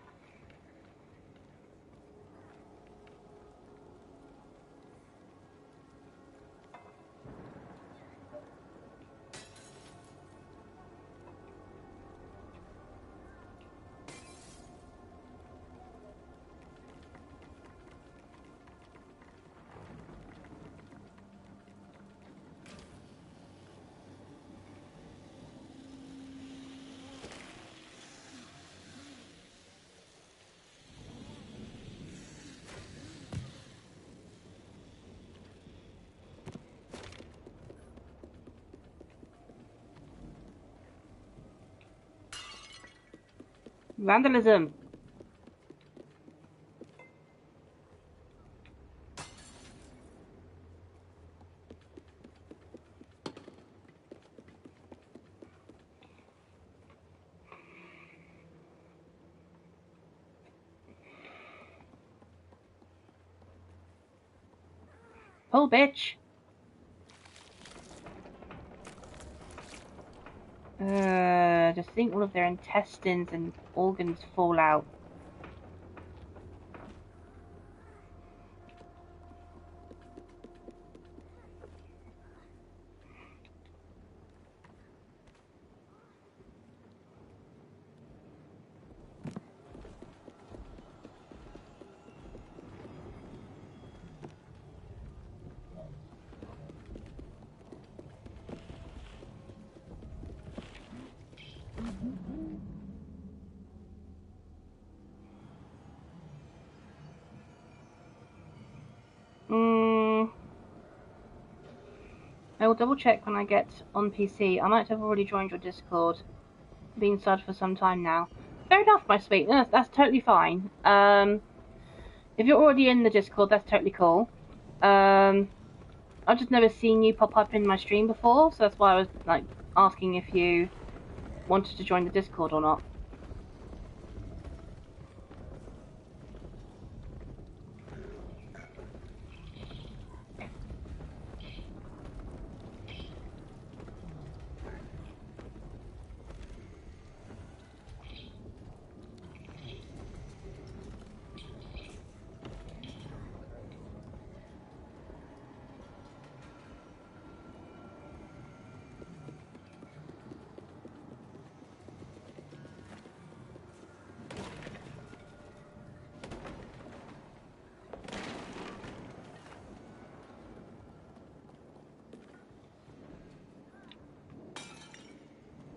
Vandalism. Oh, bitch. Just think all of their intestines and organs fall out. I will double check when I get on PC. I might have already joined your Discord. Been subbed for some time now. Fair enough, my sweet. No, that's totally fine. If you're already in the Discord, that's totally cool. I've just never seen you pop up in my stream before, so that's why I was like asking if you wanted to join the Discord or not.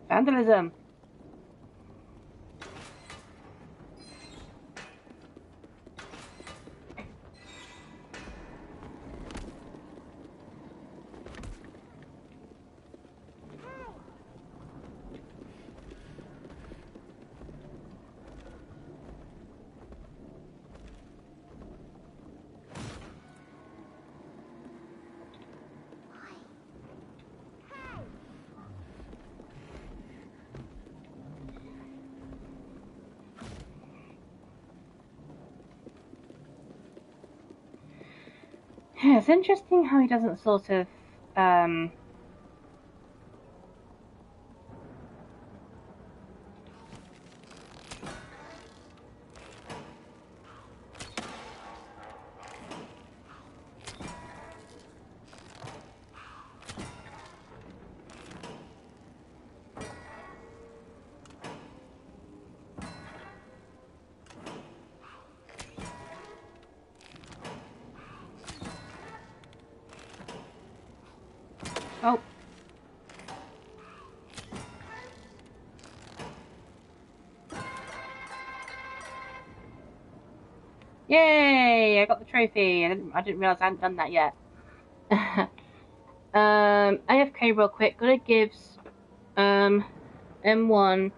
Vandalism. Yeah, it's interesting how he doesn't sort of oh. Yay! I got the trophy. I didn't realize I hadn't done that yet. AFK real quick. Gotta give M1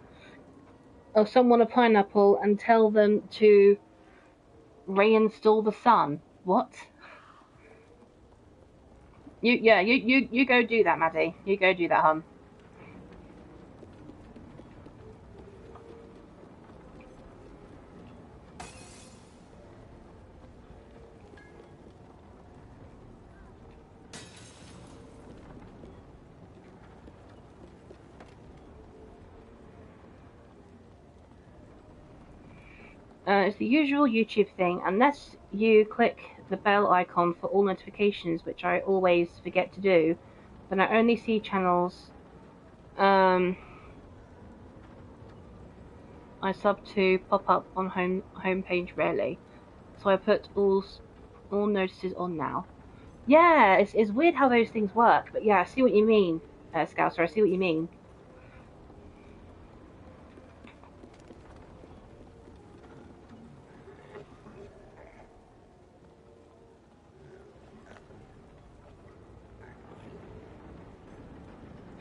or someone a pineapple and tell them to reinstall the sun. What? You go do that, Maddie. You go do that, hon. It's the usual YouTube thing, unless you click the bell icon for all notifications, which I always forget to do, then I only see channels I sub to pop up on homepage rarely. So I put all notices on now. Yeah, it's weird how those things work, but yeah, I see what you mean, Scouser. I see what you mean.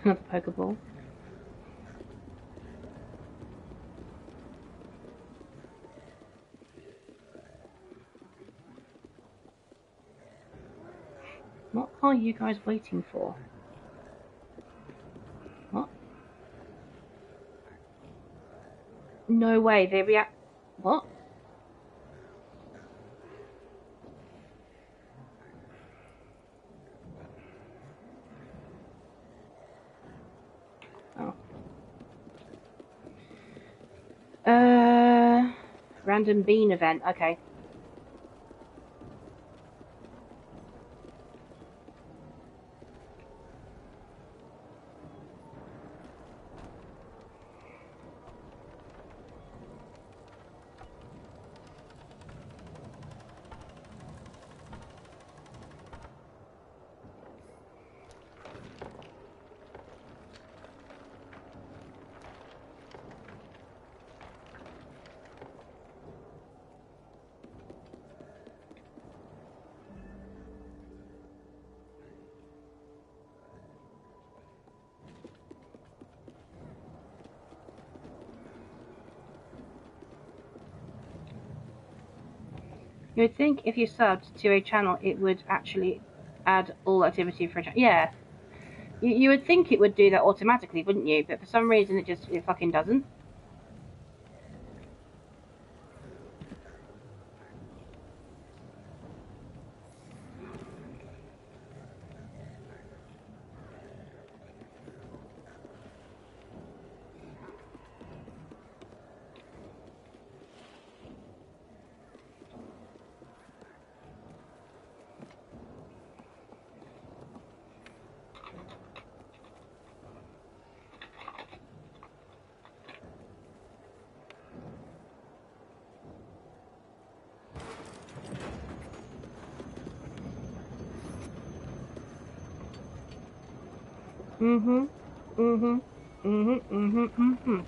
Another Pokeball. What are you guys waiting for? What? No way, they react. What? Oh. Random bean event, okay. You would think if you subbed to a channel, it would actually add all activity for a channel. Yeah. You would think it would do that automatically, wouldn't you? But for some reason, it fucking doesn't. Mm-hmm. Mm-hmm. Mm-hmm. Mm-hmm. Mm-hmm.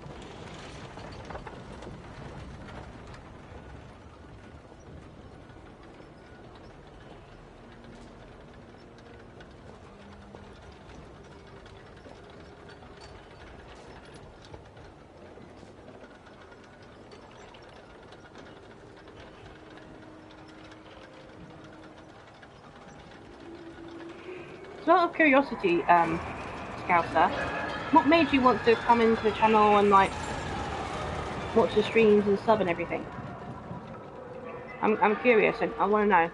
So out of curiosity, Scouser, what made you want to come into the channel and like watch the streams and sub and everything? I'm curious and I want to know.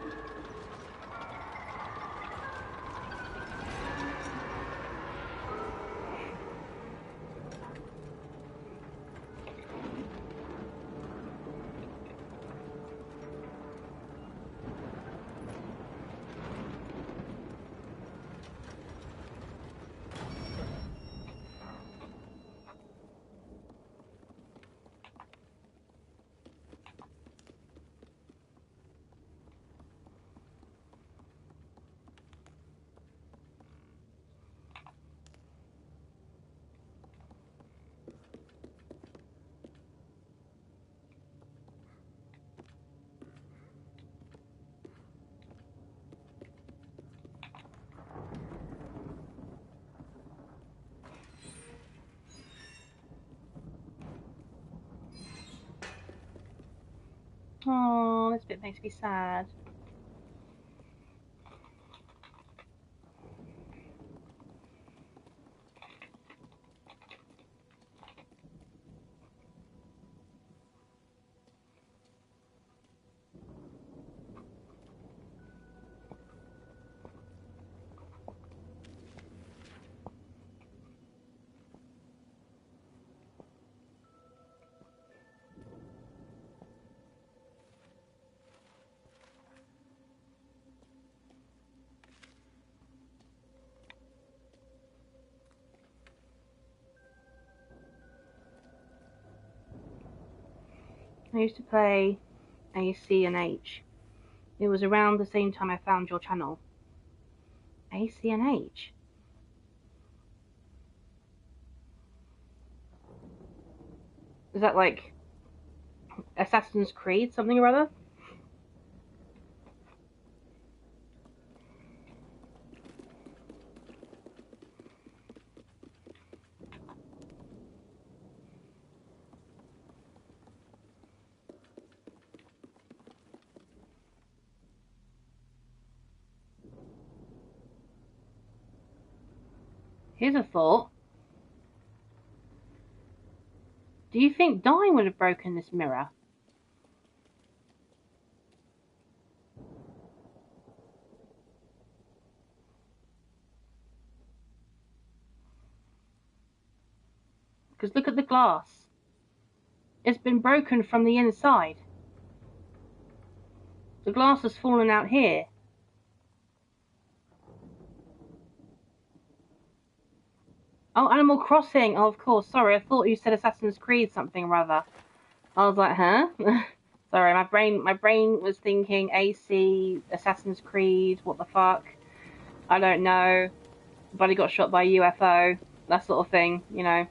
Oh, this bit makes me sad. I used to play AC and H. It was around the same time I found your channel. AC and H? Is that like Assassin's Creed, something or other? Here's a thought. Do you think dying would have broken this mirror? Because look at the glass. It's been broken from the inside. The glass has fallen out here. Oh, Animal Crossing. Oh, of course. Sorry, I thought you said Assassin's Creed something or other. I was like, huh? Sorry, my brain was thinking AC, Assassin's Creed, what the fuck? I don't know. Buddy got shot by a UFO, that sort of thing, you know.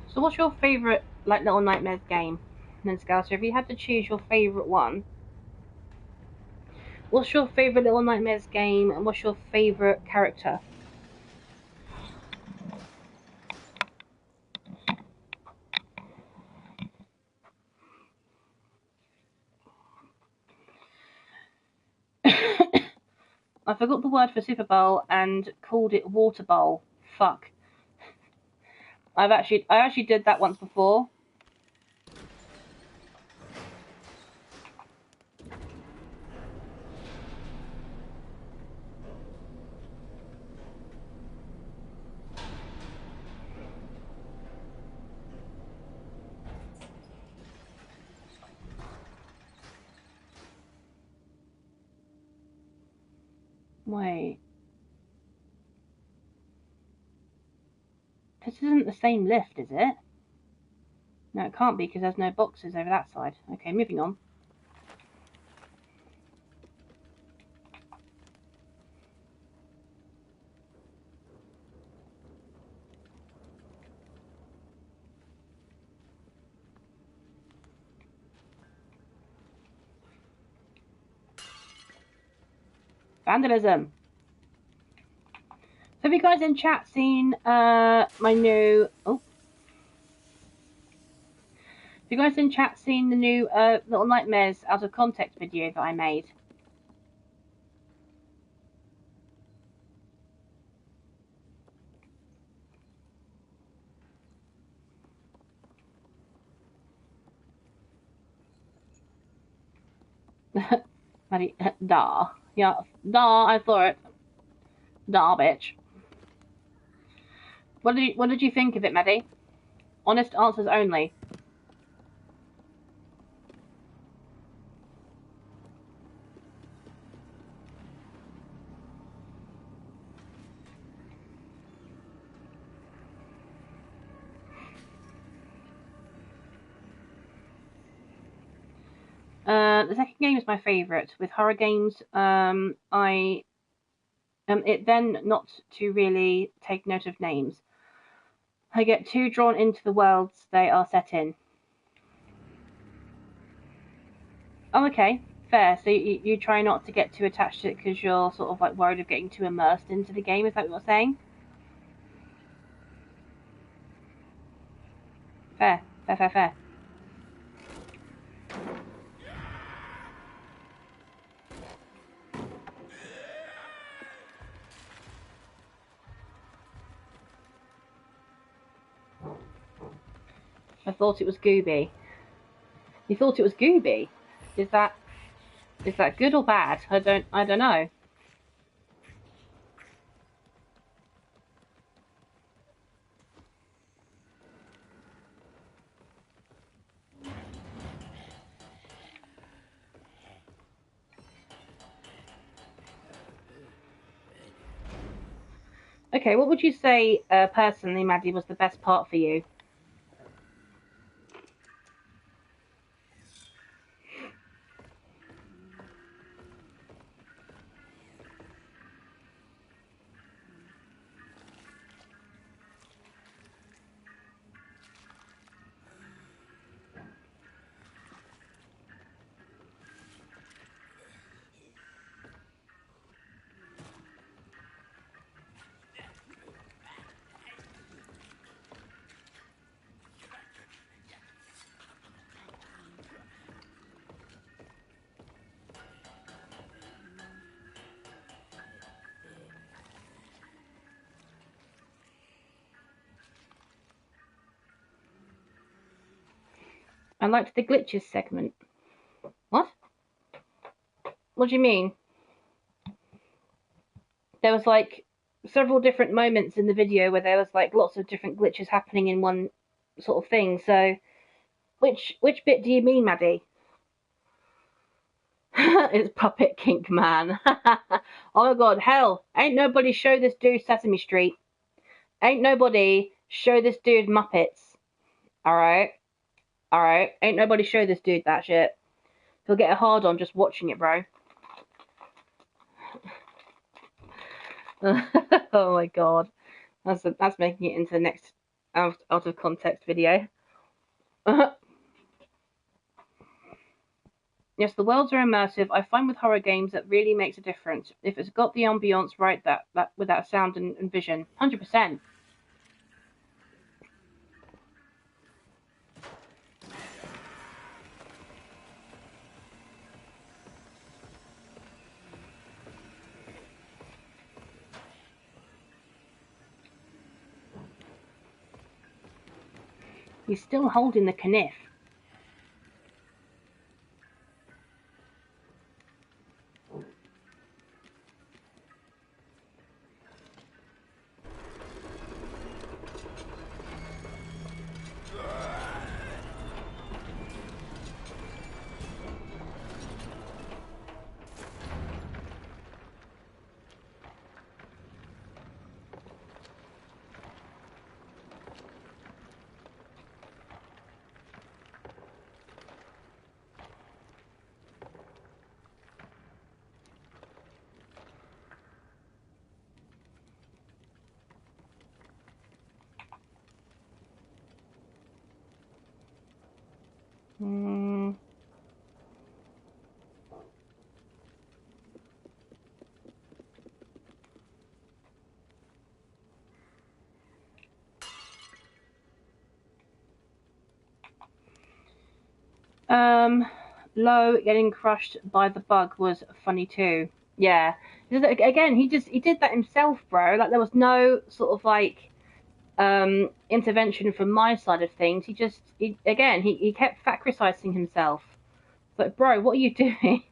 So what's your favourite, like, Little Nightmares game? And then Scouser, if you had to choose your favourite one, what's your favourite Little Nightmares game and what's your favourite character? I forgot the word for Super Bowl and called it Water Bowl. Fuck. I actually did that once before. Wait. This isn't the same lift, is it? No, it can't be because there's no boxes over that side. Okay, moving on. Vandalism. So have you guys in chat seen my new... Oh. Have you guys in chat seen the new Little Nightmares out of context video that I made? Da. Yeah, da, I saw it. Da, bitch. What did you think of it, Maddie? Honest answers only. The second game is my favourite. With horror games, it then not to really take note of names. I get too drawn into the worlds they are set in. Oh, okay, fair. So you try not to get too attached to it because you're sort of like worried of getting too immersed into the game. Is that what you're saying? Fair, fair, fair, fair. I thought it was Gooby. You thought it was Gooby? Is that good or bad? I don't know. Okay, what would you say, personally, Maddie, was the best part for you? I liked the glitches segment. What? What do you mean? There was like several different moments in the video where there was like lots of different glitches happening in one sort of thing. So, which bit do you mean, Maddie? It's Puppet Kink Man. Oh my god, hell, ain't nobody show this dude Sesame Street. Ain't nobody show this dude Muppets. Alright? Alright? Ain't nobody show this dude that shit. He'll get a hard on just watching it, bro. Oh my god. That's making it into the next out of context video. Yes, the worlds are immersive. I find with horror games that really makes a difference. If it's got the ambiance right, that with that sound and vision, 100%. He's still holding the kniff. Low getting crushed by the bug was funny too. Yeah. Again, he did that himself, bro. Like there was no sort of like intervention from my side of things. He kept sacrificing himself. But bro, what are you doing?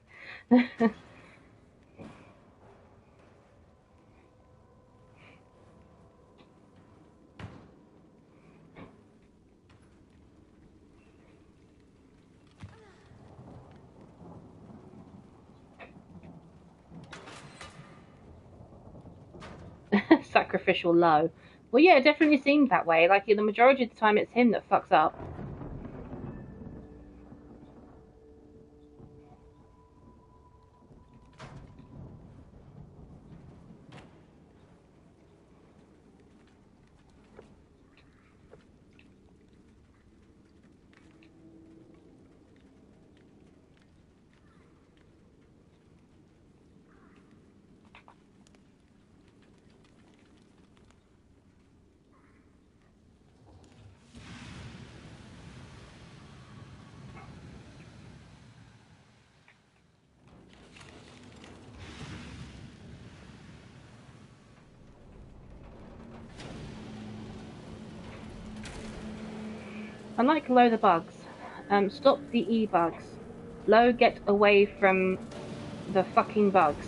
Sacrificial low. Well, yeah, it definitely seemed that way. Like the majority of the time, it's him that fucks up. Unlike Low the bugs, stop the e-bugs. Low, get away from the fucking bugs.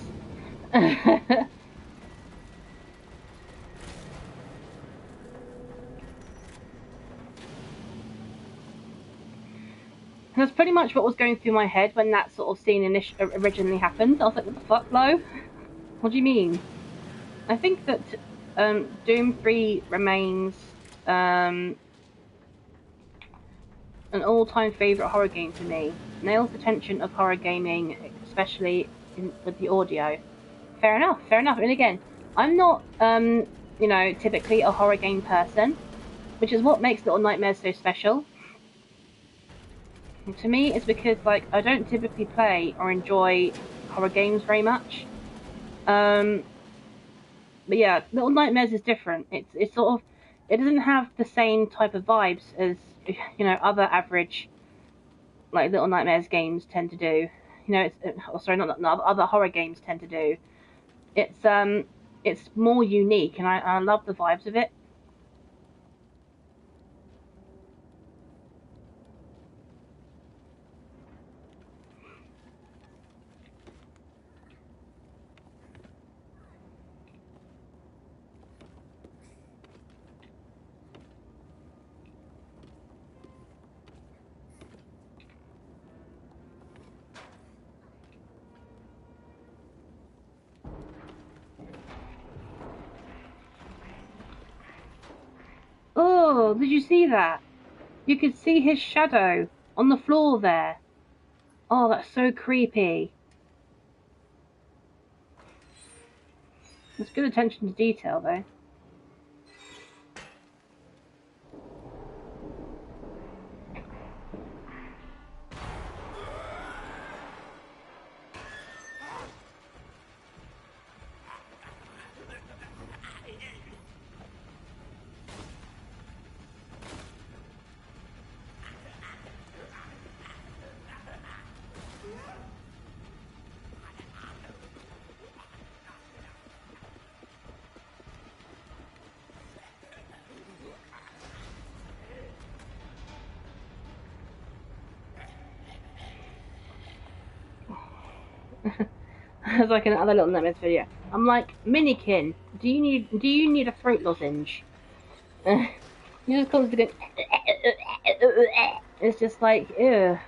That's pretty much what was going through my head when that sort of scene originally happened. I was like, what the fuck, Low? What do you mean? I think that Doom 3 remains an all-time favourite horror game for me. Nails the tension of horror gaming, especially with the audio. Fair enough, fair enough. And again, I'm not, typically a horror game person, which is what makes Little Nightmares so special. And to me, it's because I don't typically play or enjoy horror games very much. But yeah, Little Nightmares is different. It's sort of, it doesn't have the same type of vibes as other average Little Nightmares games tend to do. Not other horror games tend to do. It's more unique, and I love the vibes of it. Oh, did you see that? You could see his shadow on the floor there. Oh, that's so creepy. It's good attention to detail, though. It's like another Little Nightmares video. I'm like, Minikin, do you need a throat lozenge? You just constantly going. It's just like, ew.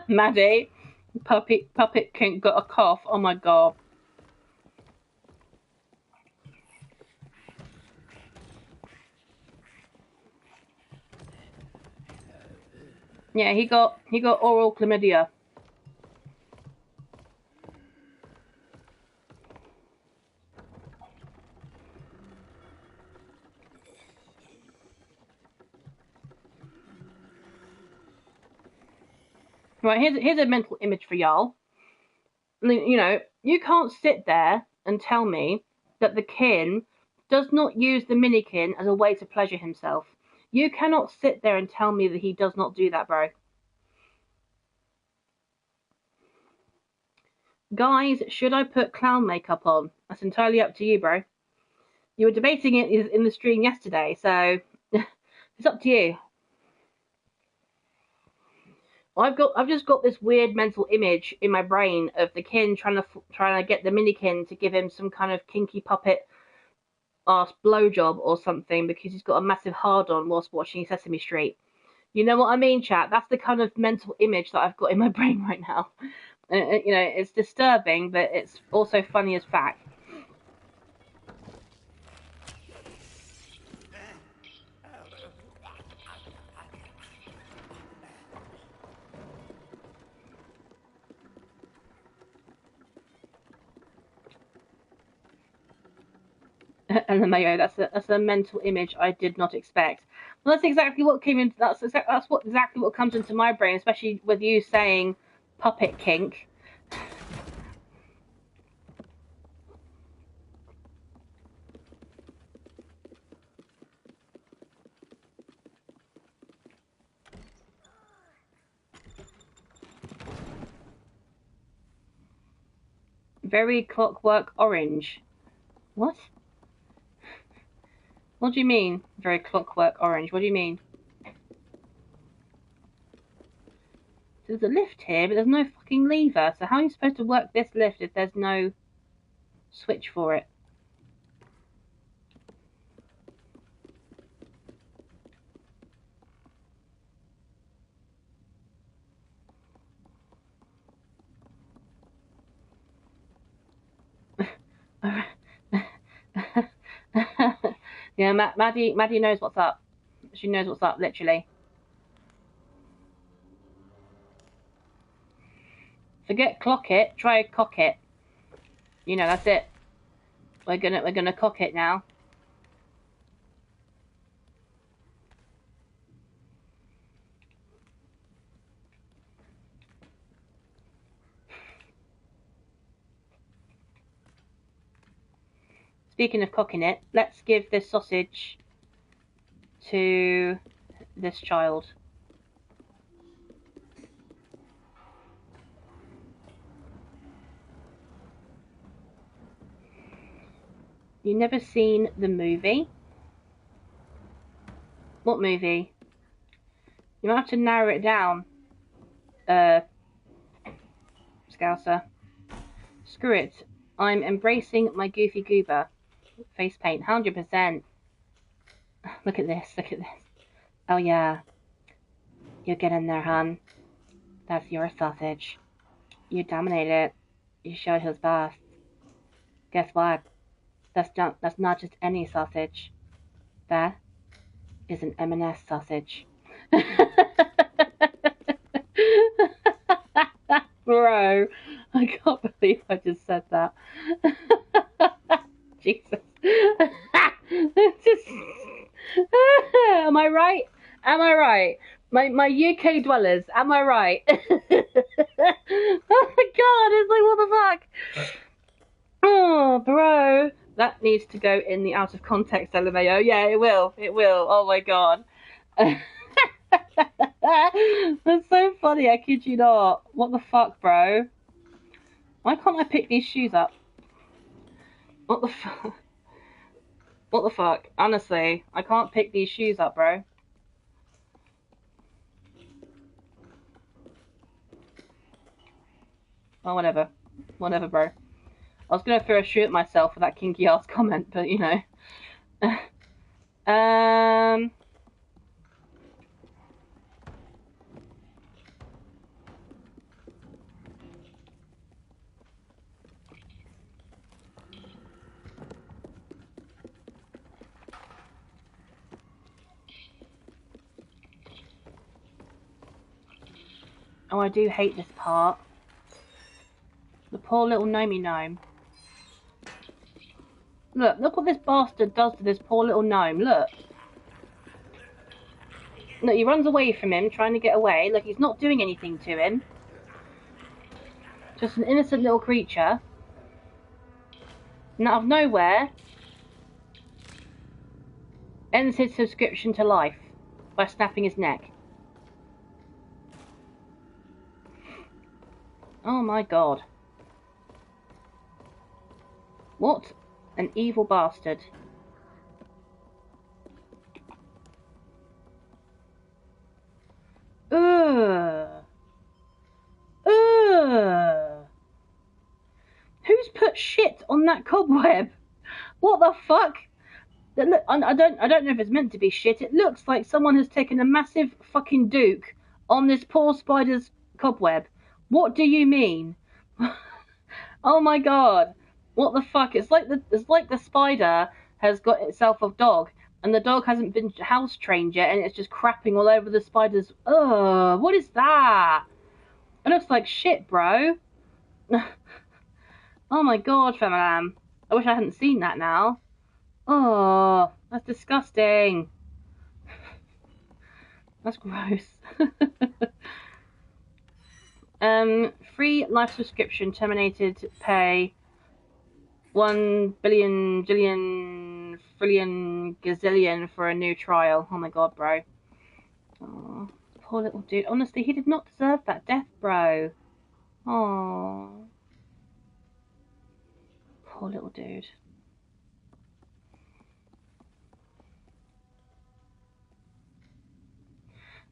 Maddie, puppet Kink got a cough. Oh my god. Yeah, he got oral chlamydia. Right, here's a mental image for y'all. You can't sit there and tell me that the kin does not use the minikin as a way to pleasure himself. You cannot sit there and tell me that he does not do that, bro. Guys, should I put clown makeup on? That's entirely up to you, bro. You were debating it in the stream yesterday, so it's up to you. I've just got this weird mental image in my brain of the kin trying to get the minikin to give him some kind of kinky puppet ass blowjob or something because he's got a massive hard on whilst watching Sesame Street. You know what I mean, chat? That's the kind of mental image that I've got in my brain right now. It's disturbing, but it's also funny as fact. And the mayo, that's a mental image I did not expect. Well, that's exactly what came in. That's exactly what comes into my brain, especially with you saying puppet kink. Very Clockwork Orange. What? What do you mean? Very Clockwork Orange. What do you mean? There's a lift here, but there's no fucking lever. So how are you supposed to work this lift if there's no switch for it? Yeah, Maddie knows what's up. She knows what's up, literally. Forget clock it, try cock it. You know, that's it. We're gonna cock it now. Speaking of cocking it, let's give this sausage to this child. You never seen the movie? What movie? You might have to narrow it down, Scouser. Screw it. I'm embracing my goofy goober. Face paint, 100%. Look at this, look at this. Oh yeah. You get in there, hun. That's your sausage. You dominate it. You showed who's boss. Guess what? That's not just any sausage. That is an M&S sausage. Bro, I can't believe I just said that. Jesus. Just... Am I right? Am I right? My UK dwellers, am I right? Oh my god, it's like, what the fuck? Oh, bro. That needs to go in the out of context LMAO. Yeah, it will. It will. Oh my god. That's so funny, I kid you not. What the fuck, bro? Why can't I pick these shoes up? What the fuck? What the fuck? Honestly, I can't pick these shoes up, bro. Oh, whatever. Whatever, bro. I was gonna throw a shoe at myself for that kinky ass comment, but you know. Oh, I do hate this part. The poor little gnomey gnome. Look what this bastard does to this poor little gnome. Look. Look, he runs away from him, trying to get away. Look, he's not doing anything to him. Just an innocent little creature. And out of nowhere, ends his subscription to life by snapping his neck. Oh my god. What an evil bastard. Ugh. Ugh. Who's put shit on that cobweb? What the fuck? Look, I don't know if it's meant to be shit. It looks like someone has taken a massive fucking duke on this poor spider's cobweb. What do you mean? Oh my god. What the fuck? It's like the spider has got itself a dog and the dog hasn't been house trained yet and it's just crapping all over the spider's. Ugh, what is that? It looks like shit, bro. Oh my god, Femalam. I wish I hadn't seen that now. Oh, that's disgusting. That's gross. Free life subscription terminated. Pay 1 billion, jillion, trillion, gazillion for a new trial. Oh my god, bro. Oh, poor little dude. Honestly, he did not deserve that death, bro. Oh, poor little dude.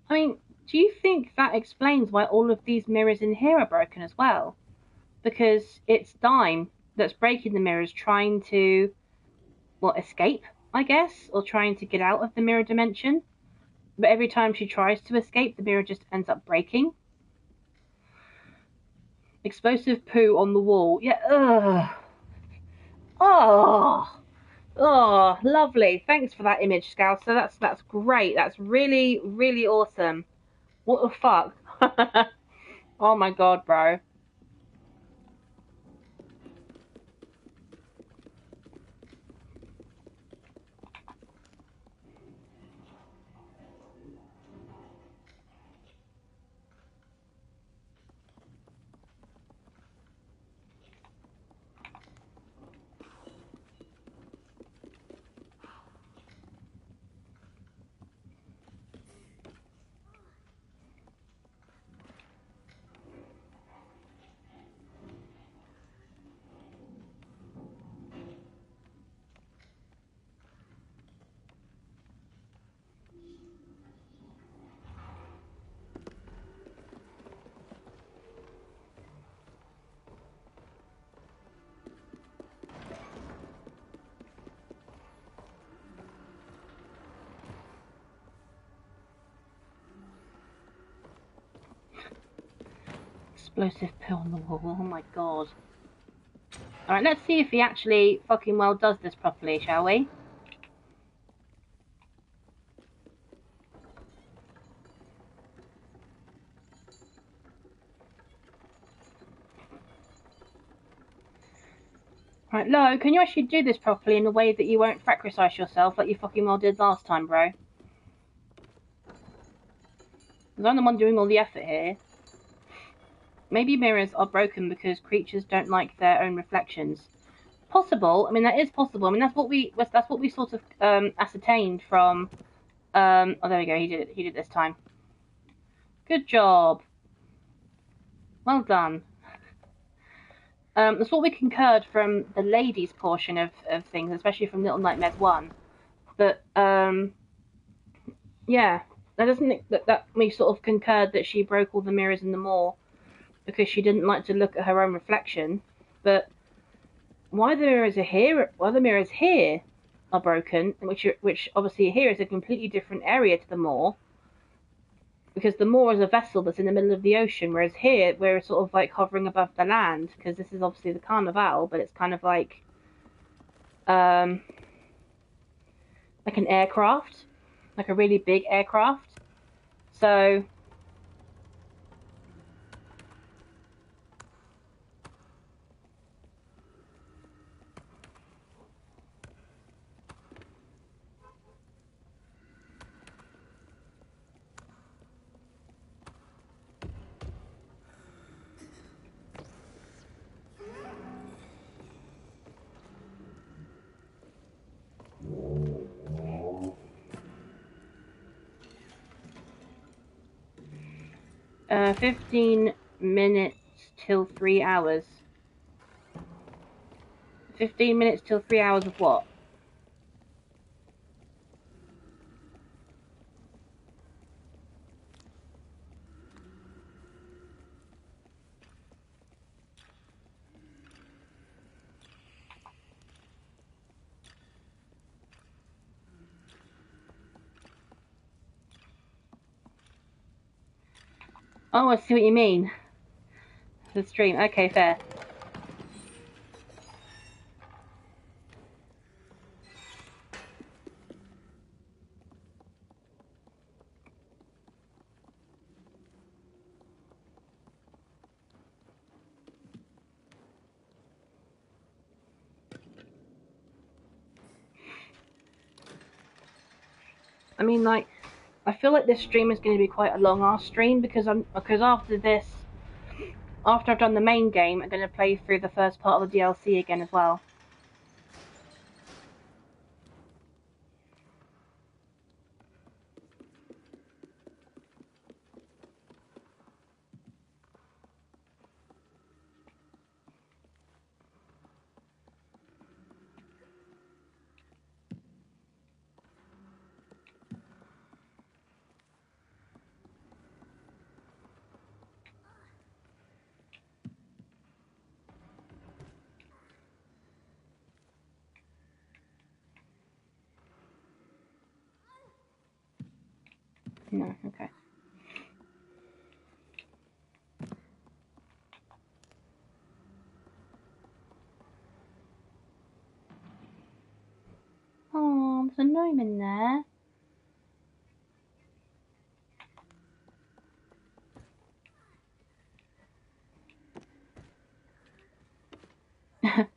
I mean, Do you think that explains why all of these mirrors in here are broken as well? Because it's Dime that's breaking the mirrors, trying to, well, escape, I guess, or trying to get out of the mirror dimension. But every time she tries to escape, the mirror just ends up breaking. Explosive poo on the wall. Yeah, ugh. Oh, oh, lovely. Thanks for that image, Scout. So that's great. That's really, really awesome. What the fuck? Oh my god, bro. Explosive poo on the wall. Oh my god. Alright, let's see if he actually fucking well does this properly, shall we? Right, Lo, can you actually do this properly in a way that you won't sacrifice yourself like you fucking well did last time, bro? Because I'm the one doing all the effort here. Maybe mirrors are broken because creatures don't like their own reflections. Possible. I mean, that is possible. I mean, that's what we sort of ascertained from. Oh, there we go. He did it. He did it this time. Good job. Well done. That's what we concurred from the ladies' portion of things, especially from Little Nightmares 1. But, yeah, that doesn't that we sort of concurred that she broke all the mirrors in the mall because she didn't like to look at her own reflection. But why the mirrors are here? Why the mirrors here are broken, which obviously here is a completely different area to the mall, because the moor is a vessel that's in the middle of the ocean, whereas here we're sort of like hovering above the land, because this is obviously the Carnival, but it's kind of like an aircraft, like a really big aircraft. So uh, 15 minutes till 3 hours. 15 minutes till 3 hours of what? Oh, I see what you mean. The stream. Okay, fair. I mean, like, I feel like this stream is going to be quite a long ass stream because after this, after I've done the main game, I'm going to play through the first part of the DLC again as well. No, okay. Oh, there's a gnome in there.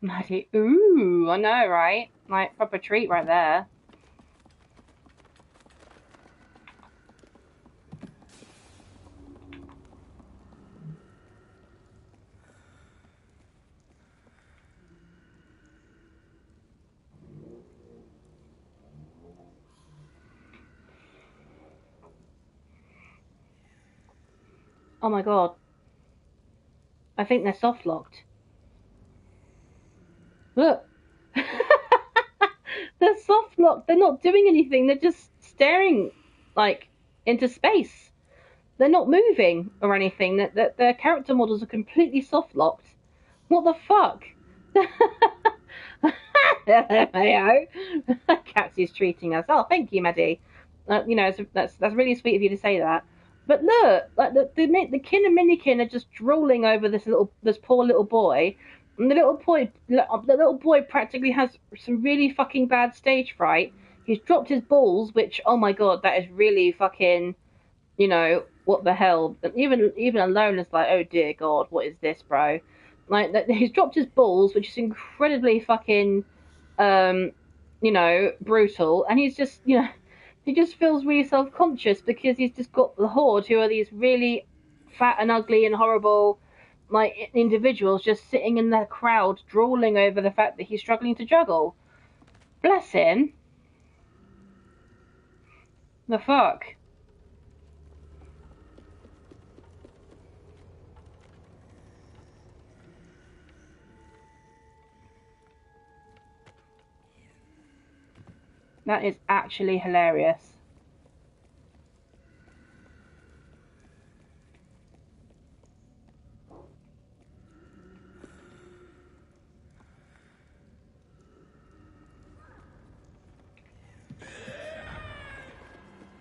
Maddie, ooh, I know, right? Like, proper treat right there. Oh my god. I think they're soft locked. Look. They're soft locked. They're not doing anything. They're just staring, like, into space. They're not moving or anything. Their character models are completely soft locked. What the fuck? Catsy's treating us. Oh, thank you, Maddie. You know, that's really sweet of you to say that. But look, like the kin and minikin are just drooling over this poor little boy, and the little boy practically has some really fucking bad stage fright. He's dropped his balls, which, oh my god, that is really fucking, you know, what the hell? Even alone is like, oh dear god, what is this, bro? Like, he's dropped his balls, which is incredibly fucking, um, you know, brutal, and he's just, you know, he just feels really self-conscious because he's just got the horde, who are these really fat and ugly and horrible, like, individuals just sitting in the crowd, drooling over the fact that he's struggling to juggle. Bless him. The fuck. That is actually hilarious.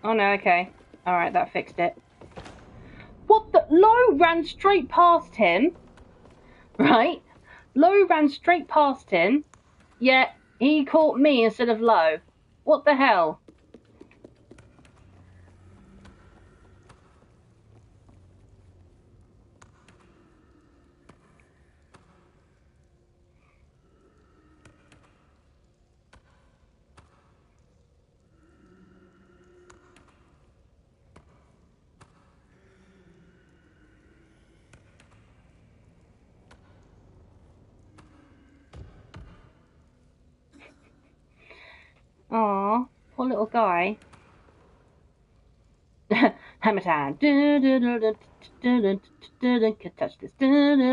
Oh no, okay. Alright, that fixed it. What the? Lo ran straight past him. Right? Lo ran straight past him, yet he caught me instead of Lo. What the hell? Aw, poor little guy. Hammer time. Can't touch this. Can't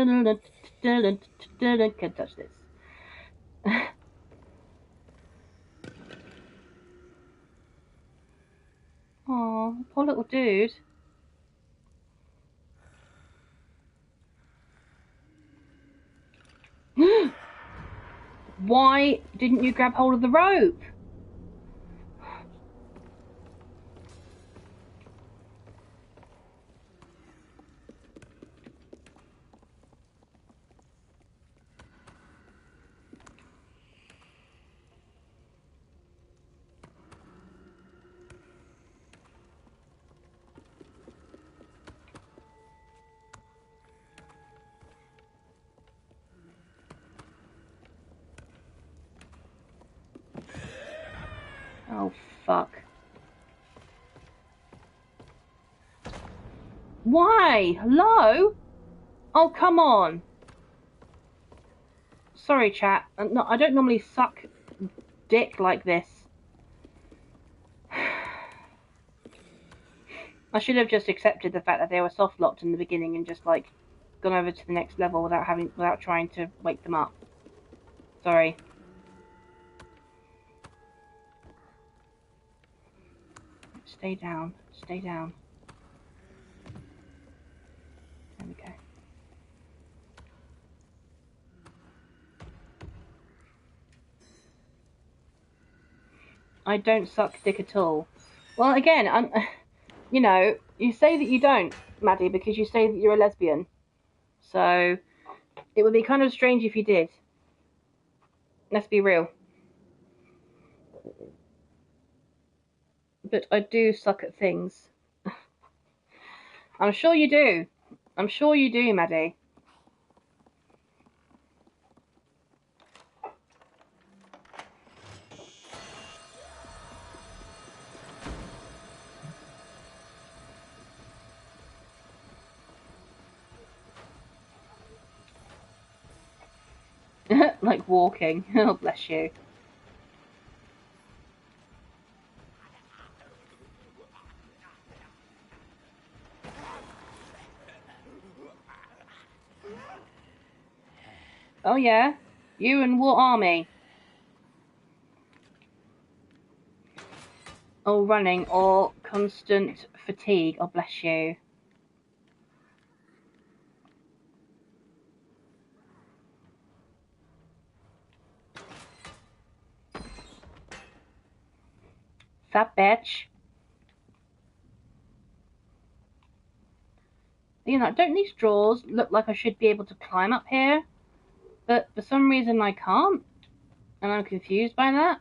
touch this. Aw, poor little dude. Why didn't you grab hold of the rope? Oh, fuck. Why? Hello? Oh, come on. Sorry, chat. No, I don't normally suck dick like this. I should have just accepted the fact that they were soft locked in the beginning and just, like, gone over to the next level without trying to wake them up. Sorry. Stay down. Stay down. There we go. I don't suck dick at all. Well, again, you know, you say that you don't, Maddie, because you say that you're a lesbian. So it would be kind of strange if you did. Let's be real. But I do suck at things. I'm sure you do. I'm sure you do, Maddie. Like walking. Oh, bless you. Oh, yeah? You and what army? Oh, running or constant fatigue. Oh, bless you. Fat bitch. You know, don't these drawers look like I should be able to climb up here? But for some reason I can't. And I'm confused by that.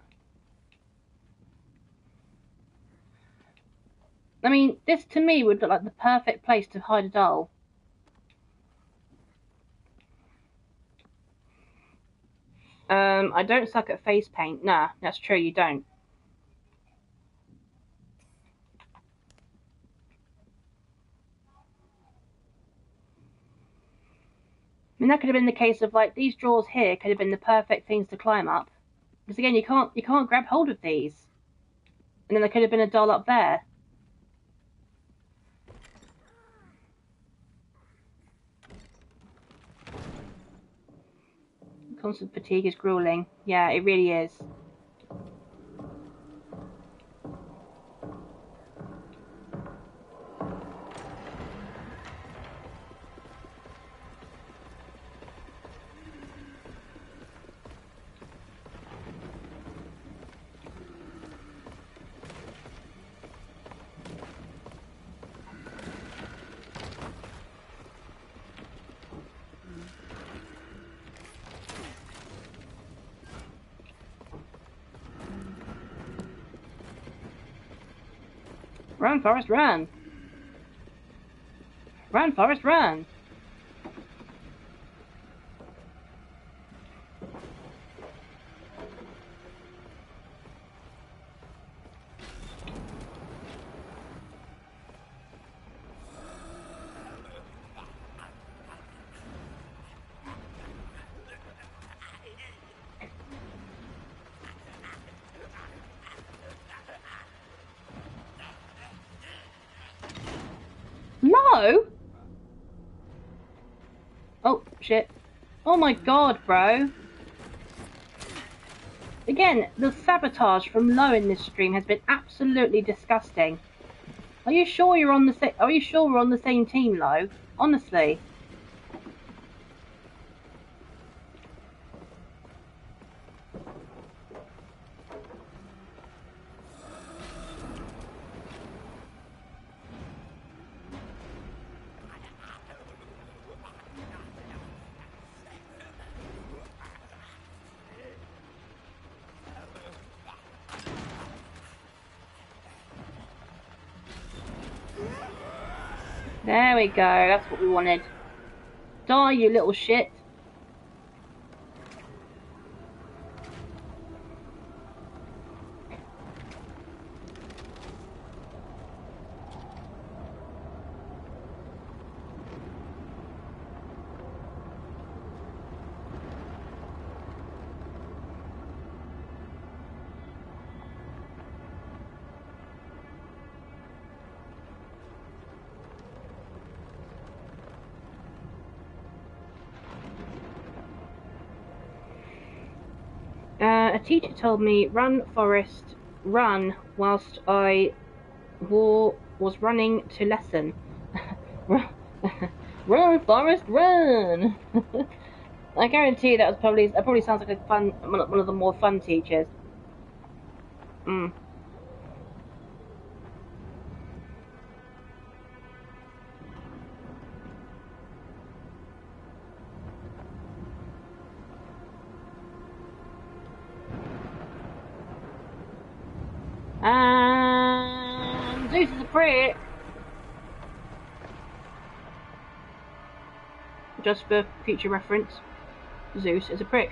I mean, this to me would look like the perfect place to hide a doll. I don't suck at face paint. Nah, that's true, you don't. I mean, that could have been the case of like these drawers here could have been the perfect things to climb up. Because again, you can't grab hold of these. And then there could have been a doll up there. Constant fatigue is grueling. Yeah, it really is. Run, Forrest, run! Run, Forrest, run! No! Oh, shit. Oh my god, bro. Again, the sabotage from Low in this stream has been absolutely disgusting. Are you sure you're on the Are you sure we're on the same team, Low? Honestly. There we go, that's what we wanted. Die, you little shit. A teacher told me, run, Forrest, run, whilst I was running to lesson. Run, Forrest, run! I guarantee that probably sounds like one of the more fun teachers. Zeus is a prick. Just for future reference, Zeus is a prick.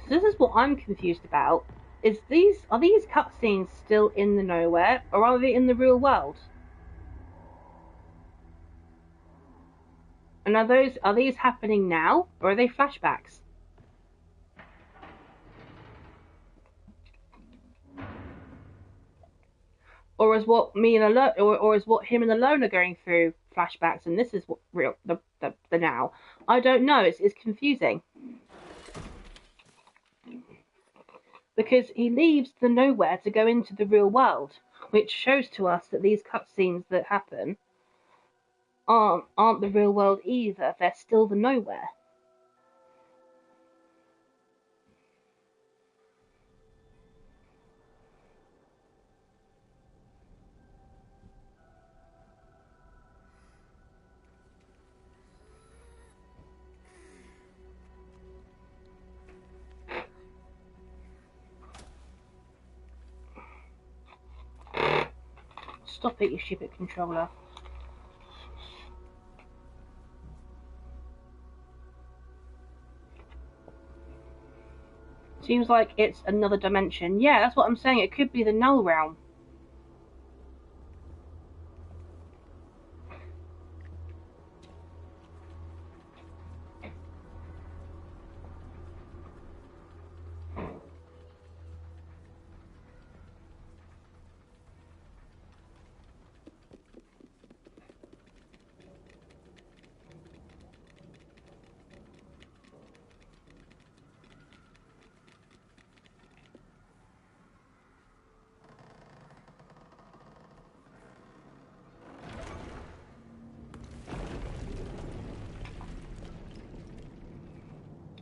This is what I'm confused about. Are these cutscenes still in the nowhere, or are they in the real world? And are these happening now, or are they flashbacks? Or is what me and Alone, or is what him and Alone are going through flashbacks, and this is what real the now? I don't know. It's confusing. Because he leaves the nowhere to go into the real world, which shows to us that these cutscenes that happen aren't the real world either. They're still the nowhere. Stop it, you stupid controller. Seems like it's another dimension. Yeah, that's what I'm saying. It could be the null realm.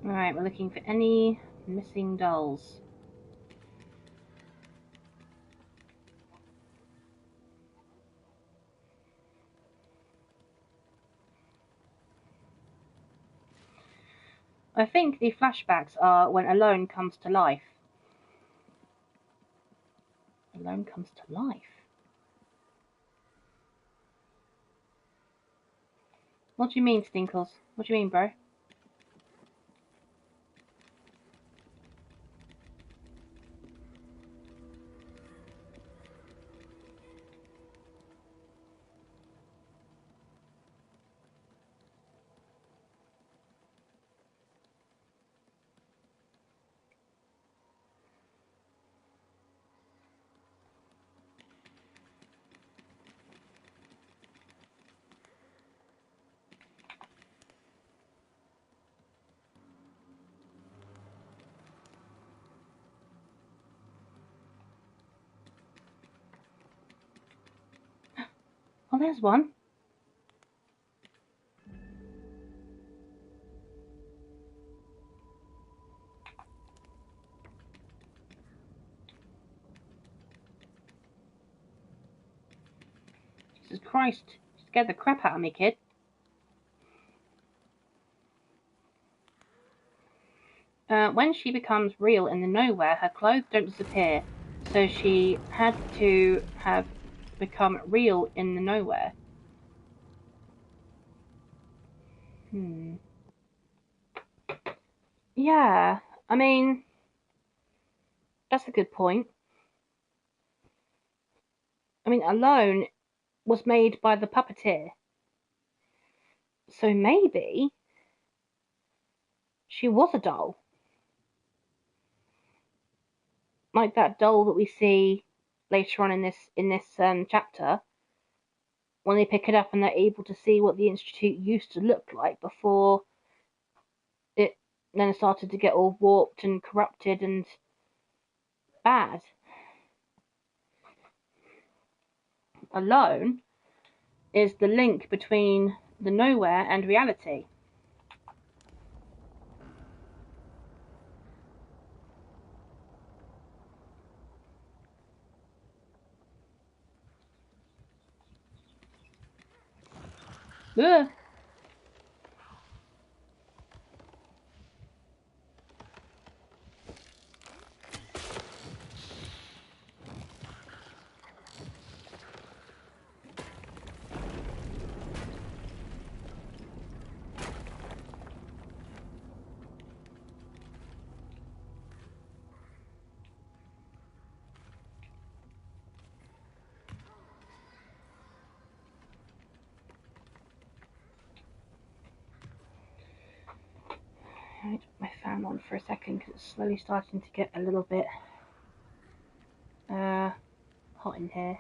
Alright, we're looking for any missing dolls. I think the flashbacks are when Alone comes to life. Alone comes to life? What do you mean, Stinkles? What do you mean, bro? Oh, there's one. Jesus Christ. You scared the crap out of me, kid. When she becomes real in the nowhere, her clothes don't disappear. So she had to have become real in the nowhere. Yeah, I mean, that's a good point. I mean, Alone was made by the puppeteer. So maybe she was a doll. Like that doll that we see later on in this chapter, when they pick it up and they're able to see what the Institute used to look like before it then started to get all warped and corrupted and bad. Alone is the link between the nowhere and reality. Ugh. Let me put my fan on for a second because it's slowly starting to get a little bit hot in here.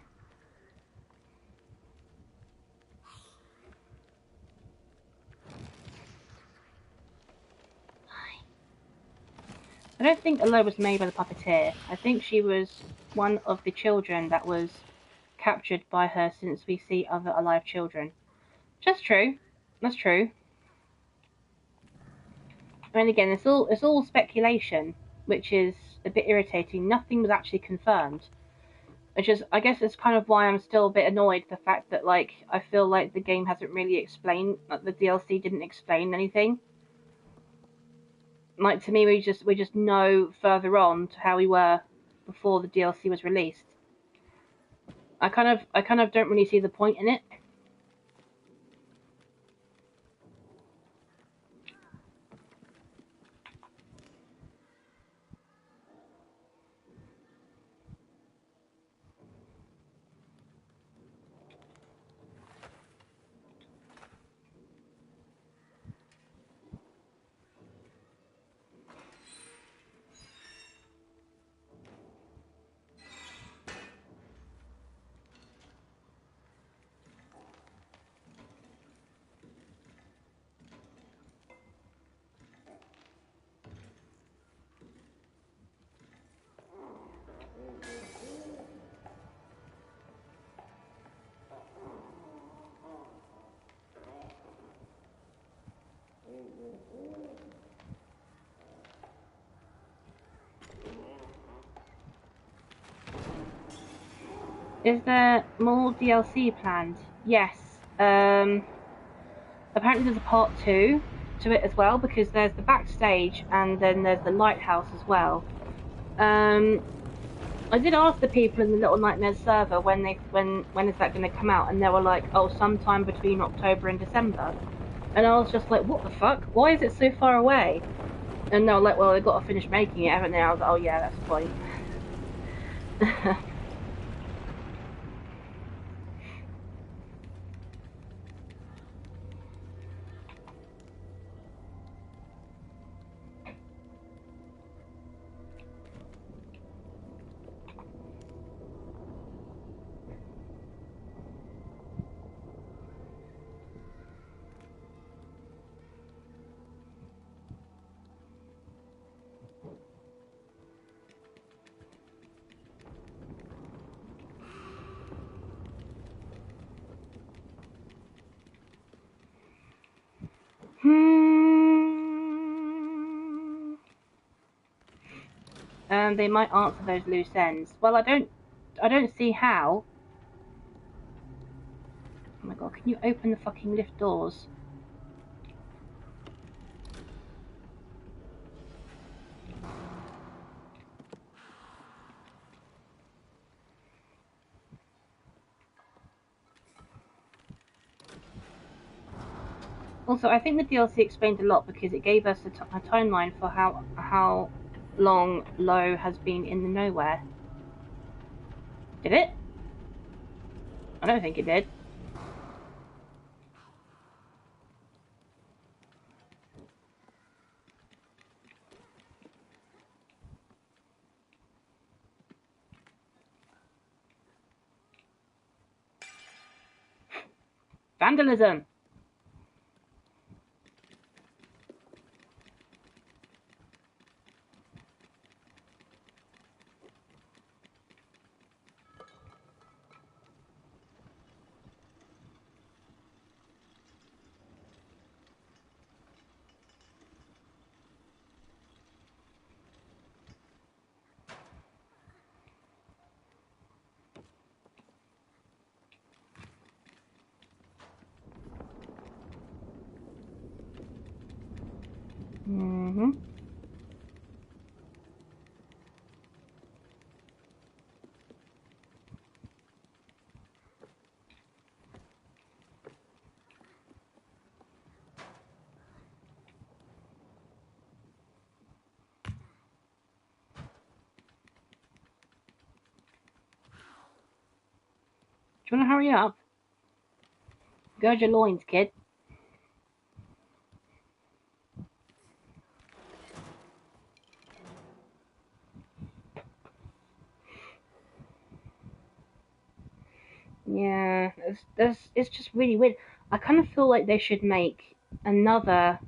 I don't think Alola was made by the puppeteer. I think she was one of the children that was captured by her, since we see other alive children. Just true. That's true. I mean, again, it's all speculation, which is a bit irritating. Nothing was actually confirmed. Which is, I guess, it's kind of why I'm still a bit annoyed. The fact that, like, I feel like the game hasn't really explained, like, the DLC didn't explain anything. Like, to me, we just know further on to how we were before the DLC was released. I kind of don't really see the point in it. Is there more DLC planned? Yes. Apparently there's a part 2 to it as well, because there's the backstage and then there's the lighthouse as well. I did ask the people in the Little Nightmares server when is that going to come out, and they were like, oh, sometime between October and December. And I was just like, what the fuck? Why is it so far away? And they were like, well, they've got to finish making it, haven't they? I was like, oh yeah, that's the point. They might answer those loose ends. Well, I don't see how. Oh my god, can you open the fucking lift doors? Also, I think the DLC explained a lot because it gave us a timeline for how long Lo has been in the nowhere. Did it? I don't think it did. Vandalism! you want to hurry up? Gird your loins, kid. Yeah, it's just really weird. I kind of feel like they should make another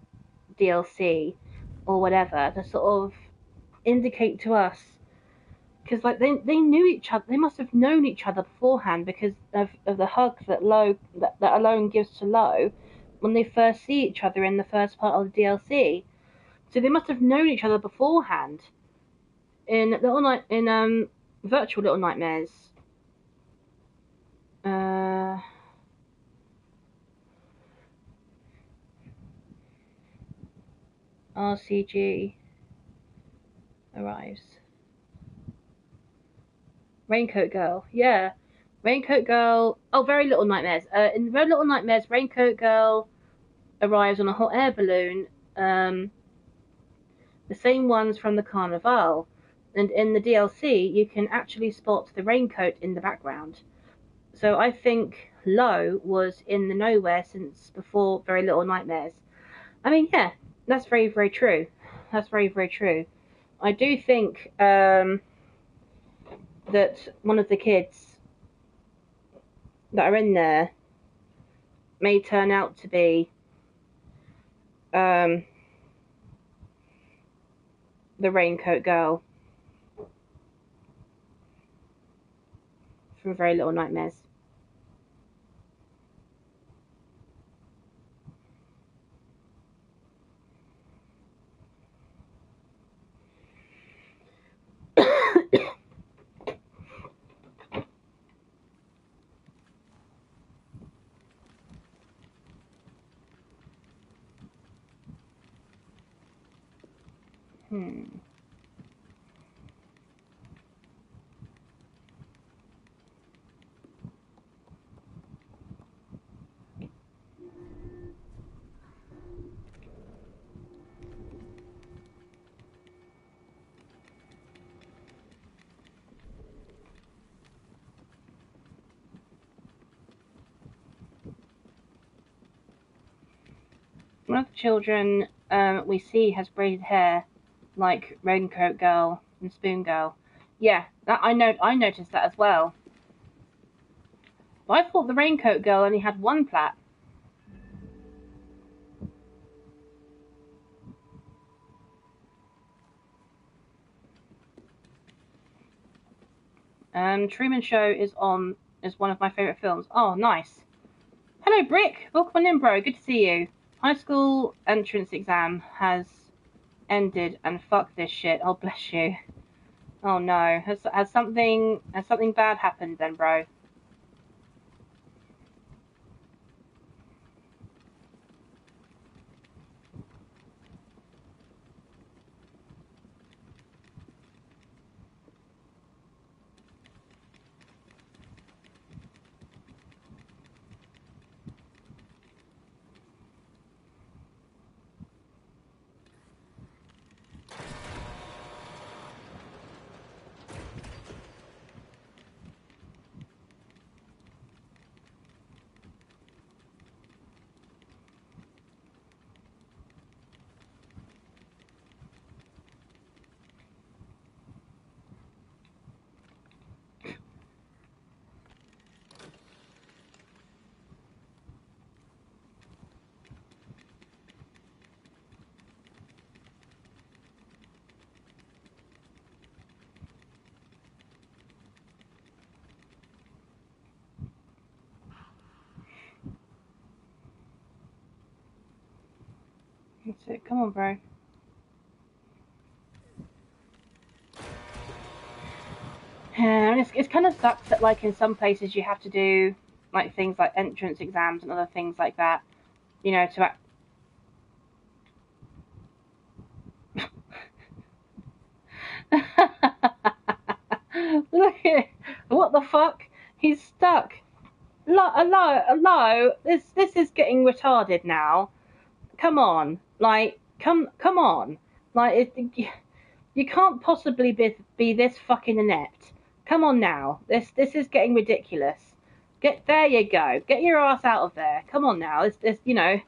DLC or whatever to sort of indicate to us, because like they knew each other. They must have known each other beforehand because of the hug that that Alone gives to Lo when they first see each other in the first part of the DLC. So they must have known each other beforehand in virtual Little Nightmares. Uh, RCG arrives. Raincoat Girl, yeah. Raincoat Girl. Oh, Very Little Nightmares. In Very Little Nightmares, Raincoat Girl arrives on a hot air balloon. The same ones from the Carnival. And in the DLC, you can actually spot the raincoat in the background. So I think Lo was in the nowhere since before Very Little Nightmares. I mean, yeah, that's very, very true. That's very, very true. I do think that one of the kids that are in there may turn out to be um, the Raincoat Girl from Very Little Nightmares. Hmm. One of the children we see has braided hair, like Raincoat Girl and Spoon Girl. Yeah, that I know. I noticed that as well. But I thought the Raincoat Girl only had one plait. Truman Show is one of my favorite films. Oh, nice. Hello, Brick. Welcome on in, bro. Good to see you. High school entrance exam has ended, and fuck this shit. Oh, bless you. Oh no. Has something bad happened then, bro? That's it. Come on, bro. It's kind of sucks that like in some places you have to do like things like entrance exams and other things like that. You know, to look at what the fuck? He's stuck. Hello. This is getting retarded now. Come on, like come on, like you can't possibly be this fucking inept. Come on now, this is getting ridiculous. There you go. Get your ass out of there. Come on now. It's you know,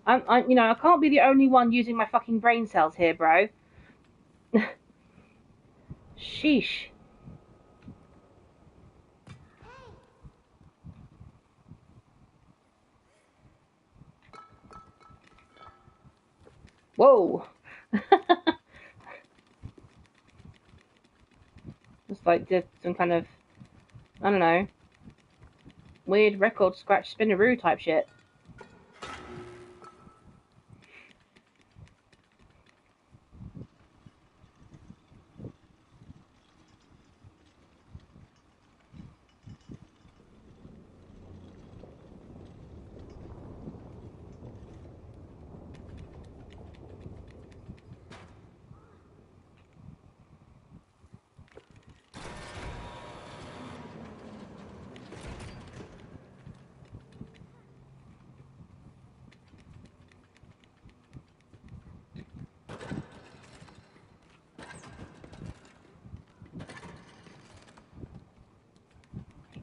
I can't be the only one using my fucking brain cells here, bro. Sheesh. Whoa. It's like did some kind of, I don't know, weird record scratch spinneroo type shit.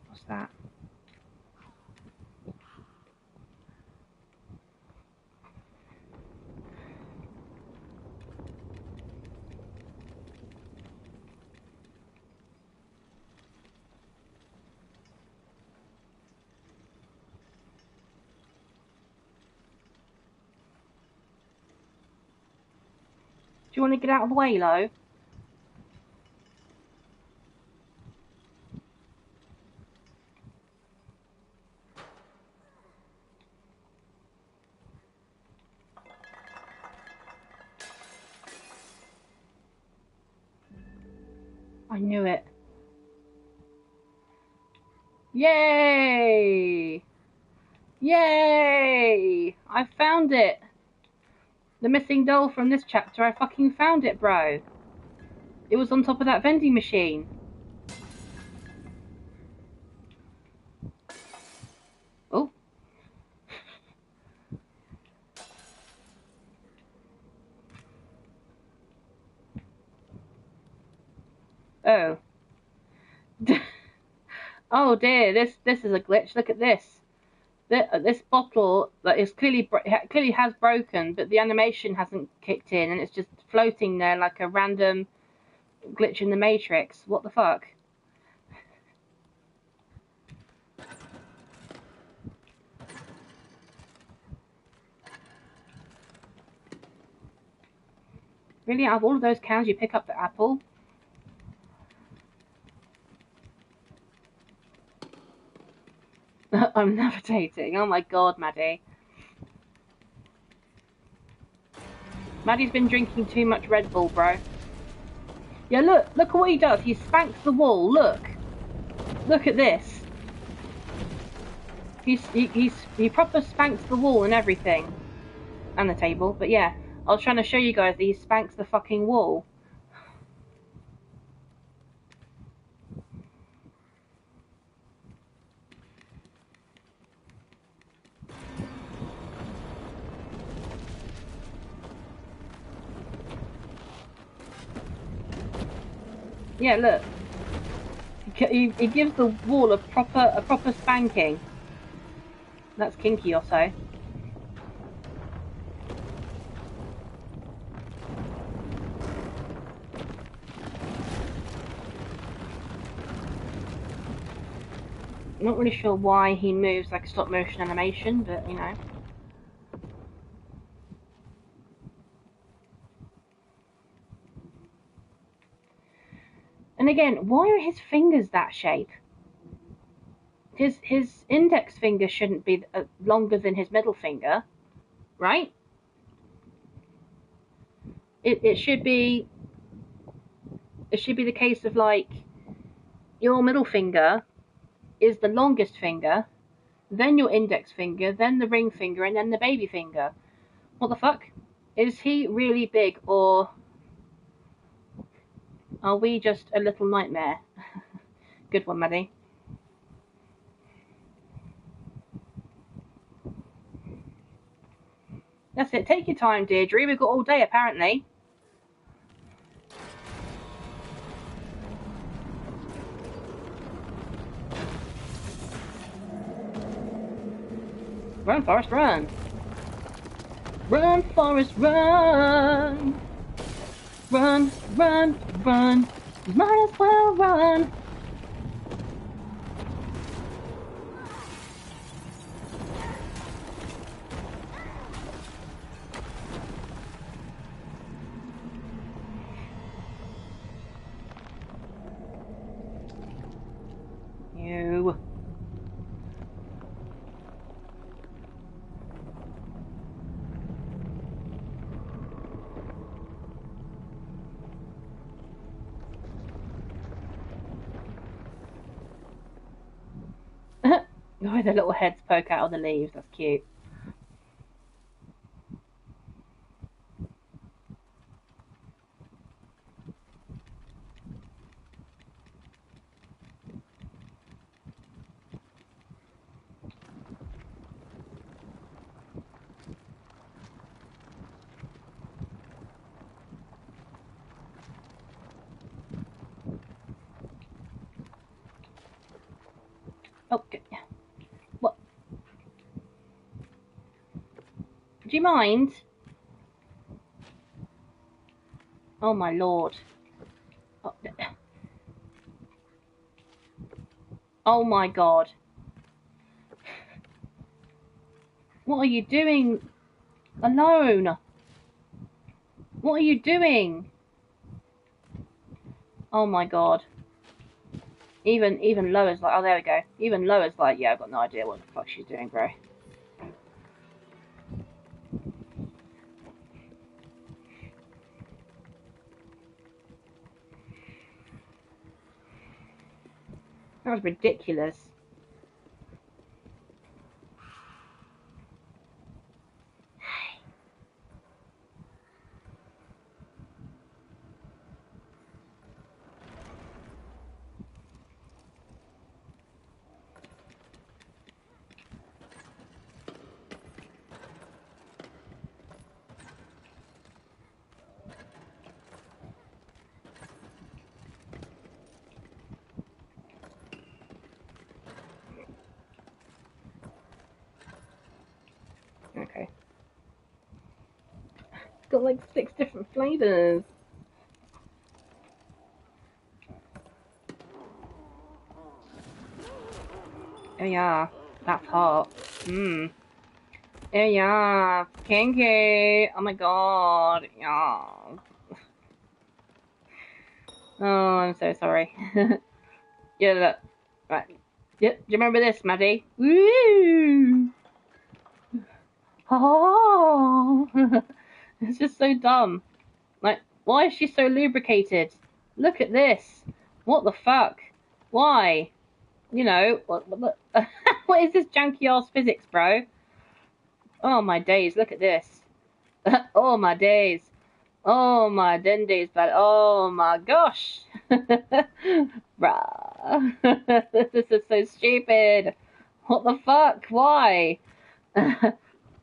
What's that? Do you want to get out of the way, Lo? I knew it. Yay! Yay! I found it! The missing doll from this chapter, I fucking found it, bro. It was on top of that vending machine. Oh. Oh. Oh dear, this is a glitch. Look at this. This bottle that is clearly has broken, but the animation hasn't kicked in, and it's just floating there like a random glitch in the Matrix. What the fuck? Really, out of all of those cans, you pick up the apple? I'm levitating. Oh my god, Maddie. Maddie's been drinking too much Red Bull, bro. Yeah, look at what he does. He spanks the wall. Look at this. He proper spanks the wall and everything, and the table. But yeah, I was trying to show you guys that he spanks the fucking wall. Yeah, look. He gives the wall a proper spanking. That's kinky or so. I'm not really sure why he moves like a stop motion animation, but you know. And again, why are his fingers that shape? His index finger shouldn't be longer than his middle finger, right? It should be the case of like your middle finger is the longest finger, then your index finger, then the ring finger, and then the baby finger. What the fuck? Is he really big, or are we just a little nightmare? Good one, Maddie. That's it. Take your time, Deirdre. We've got all day, apparently. Run, Forrest, run! Run, Forrest, run! Run, run, run! Might as well run! You. Oh, the little heads poke out of the leaves. That's cute. Okay. What? Do you mind? Oh my lord. Oh my god. What are you doing alone? What are you doing? Oh my god. Even Loa's like, oh there we go. Even Loa's like, yeah, I've got no idea what the fuck she's doing, bro. That was ridiculous. Okay. It's got like 6 different flavors. Oh yeah, that's hot. Mmm. Oh yeah, kinky. Oh my god. Yeah. Oh, I'm so sorry. Yeah, look. Right. Yeah, do you remember this, Maddie? Woo! Oh, it's just so dumb. Like, why is she so lubricated? Look at this. What the fuck? Why? You know, what what is this janky ass physics, bro? Oh my days, look at this. Oh my days. Oh my days, but oh my gosh. Bruh. This is so stupid. What the fuck? Why?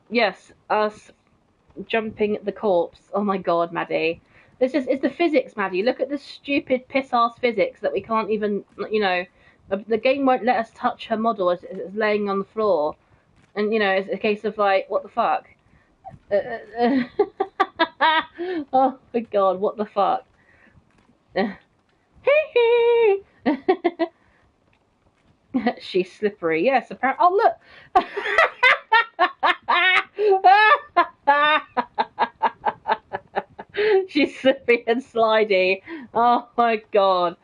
Yes, us jumping the corpse. Oh my god, Maddie. It's the physics, Maddie. Look at this stupid piss ass physics that we can't even, you know, the game won't let us touch her model as it's laying on the floor. And, you know, it's a case of like, what the fuck? Oh my god, what the fuck? She's slippery. Yes, apparently. Oh, look! She's slippery and slidey. Oh my god.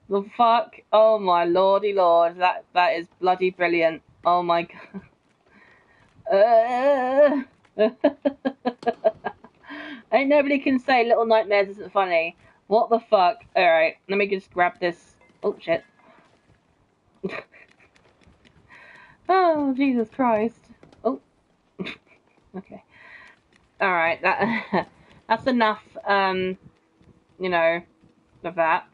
The fuck? Oh my lordy lord. That is bloody brilliant. Oh my god. Ain't nobody can say Little Nightmares isn't funny. What the fuck? Alright, let me just grab this. Oh shit. Oh, Jesus Christ. Oh. Okay. Alright, that's enough, you know, of that.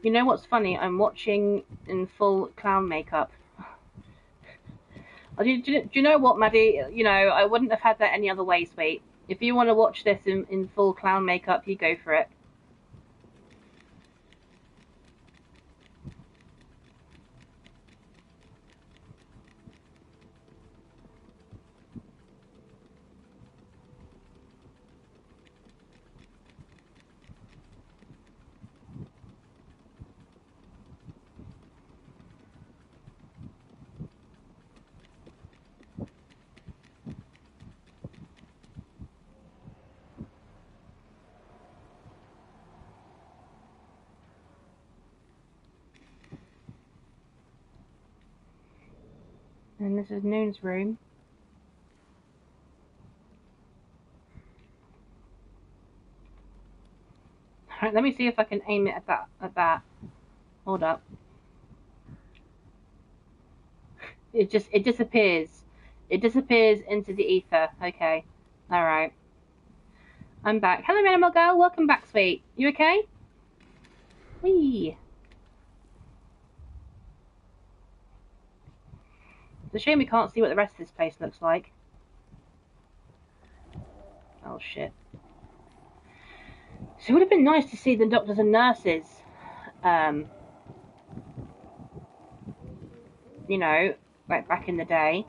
You know what's funny? I'm watching in full clown makeup. Do you know what, Maddie? You know, I wouldn't have had that any other way, sweet. If you want to watch this in full clown makeup, you go for it. And this is Noon's room. Right, let me see if I can aim it at that. Hold up. It disappears. It disappears into the ether. Okay. Alright. I'm back. Hello, animal girl. Welcome back, sweet. You okay? Whee. It's a shame we can't see what the rest of this place looks like. Oh, shit. So it would have been nice to see the doctors and nurses, you know, like back in the day.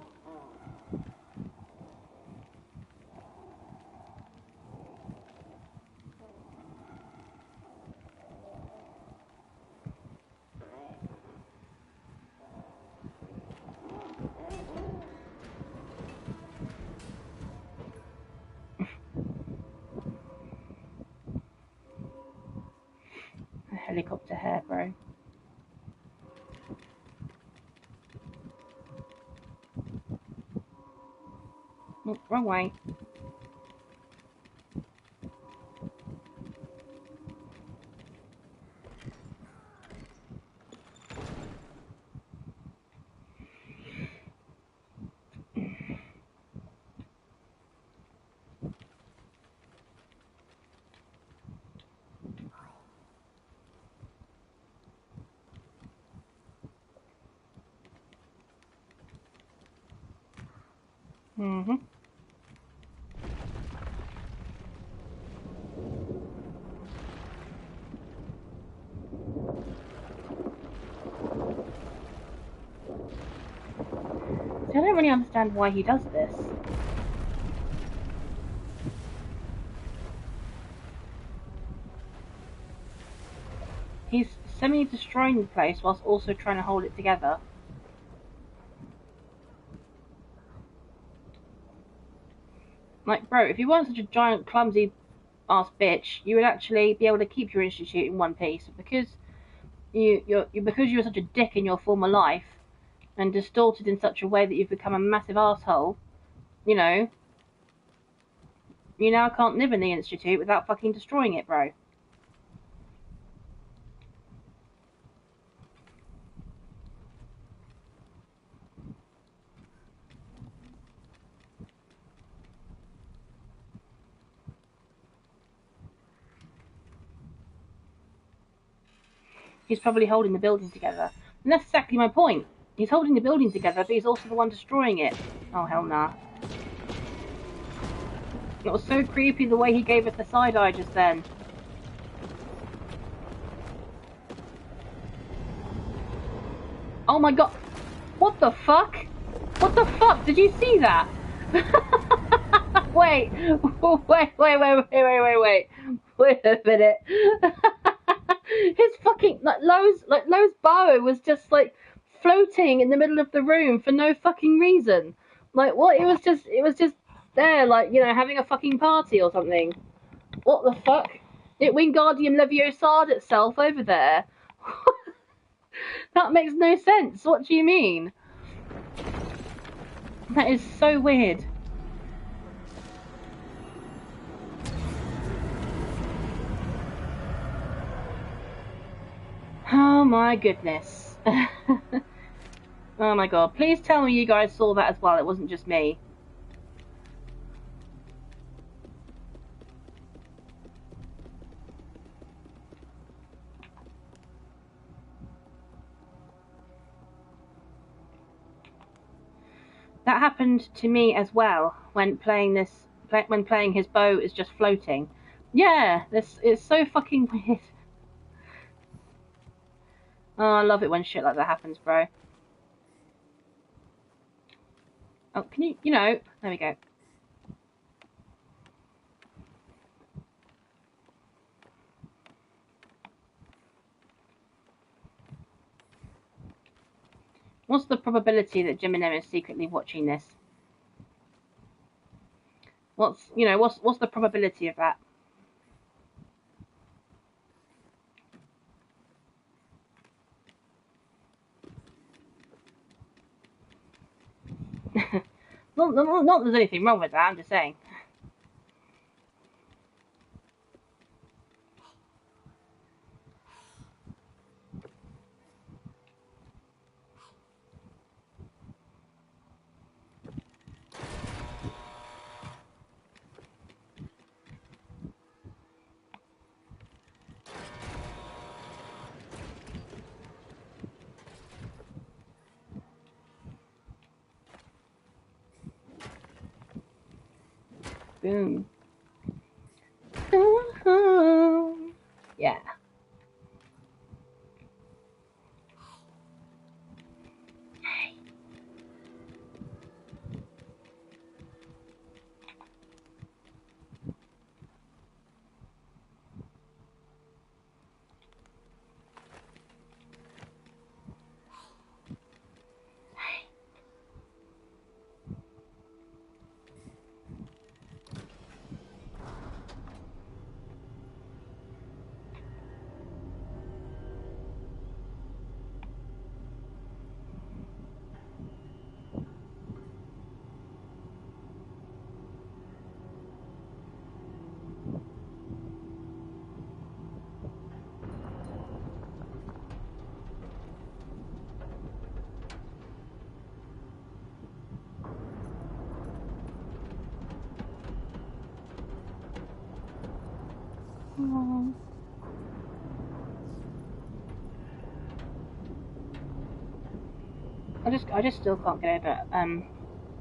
A helicopter hair, bro. Oh, wrong way. Mm-hmm. So I don't really understand why he does this. He's semi-destroying the place whilst also trying to hold it together. Like, bro, if you weren't such a giant, clumsy ass bitch, you would actually be able to keep your institute in one piece. Because because you were such a dick in your former life and distorted in such a way that you've become a massive asshole, you know, you now can't live in the institute without fucking destroying it, bro. He's probably holding the building together. And that's exactly my point. He's holding the building together, but he's also the one destroying it. Oh, hell nah. It was so creepy the way he gave us the side eye just then. Oh my god. What the fuck? What the fuck? Did you see that? Wait. Wait a minute. His fucking Lowe's bow was just like floating in the middle of the room for no fucking reason. Like what? It was just there, like, you know, having a fucking party or something. What the fuck? It Wingardium Leviosa itself over there. That makes no sense. What do you mean? That is so weird. Oh my goodness. Oh my god. Please tell me you guys saw that as well. It wasn't just me. That happened to me as well when playing his bow is just floating. Yeah, this is so fucking weird. Oh, I love it when shit like that happens, bro. Oh, can you know, there we go. What's the probability that Jim and Em is secretly watching this? What's the probability of that? not that there's anything wrong with that. I'm just saying. Boom. Yeah. Oh. I just still can't get over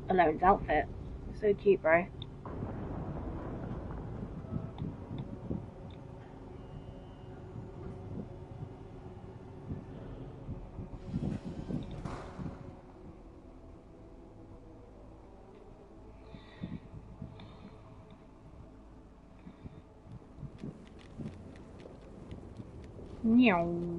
Alone's outfit. It's so cute, bro. Meow.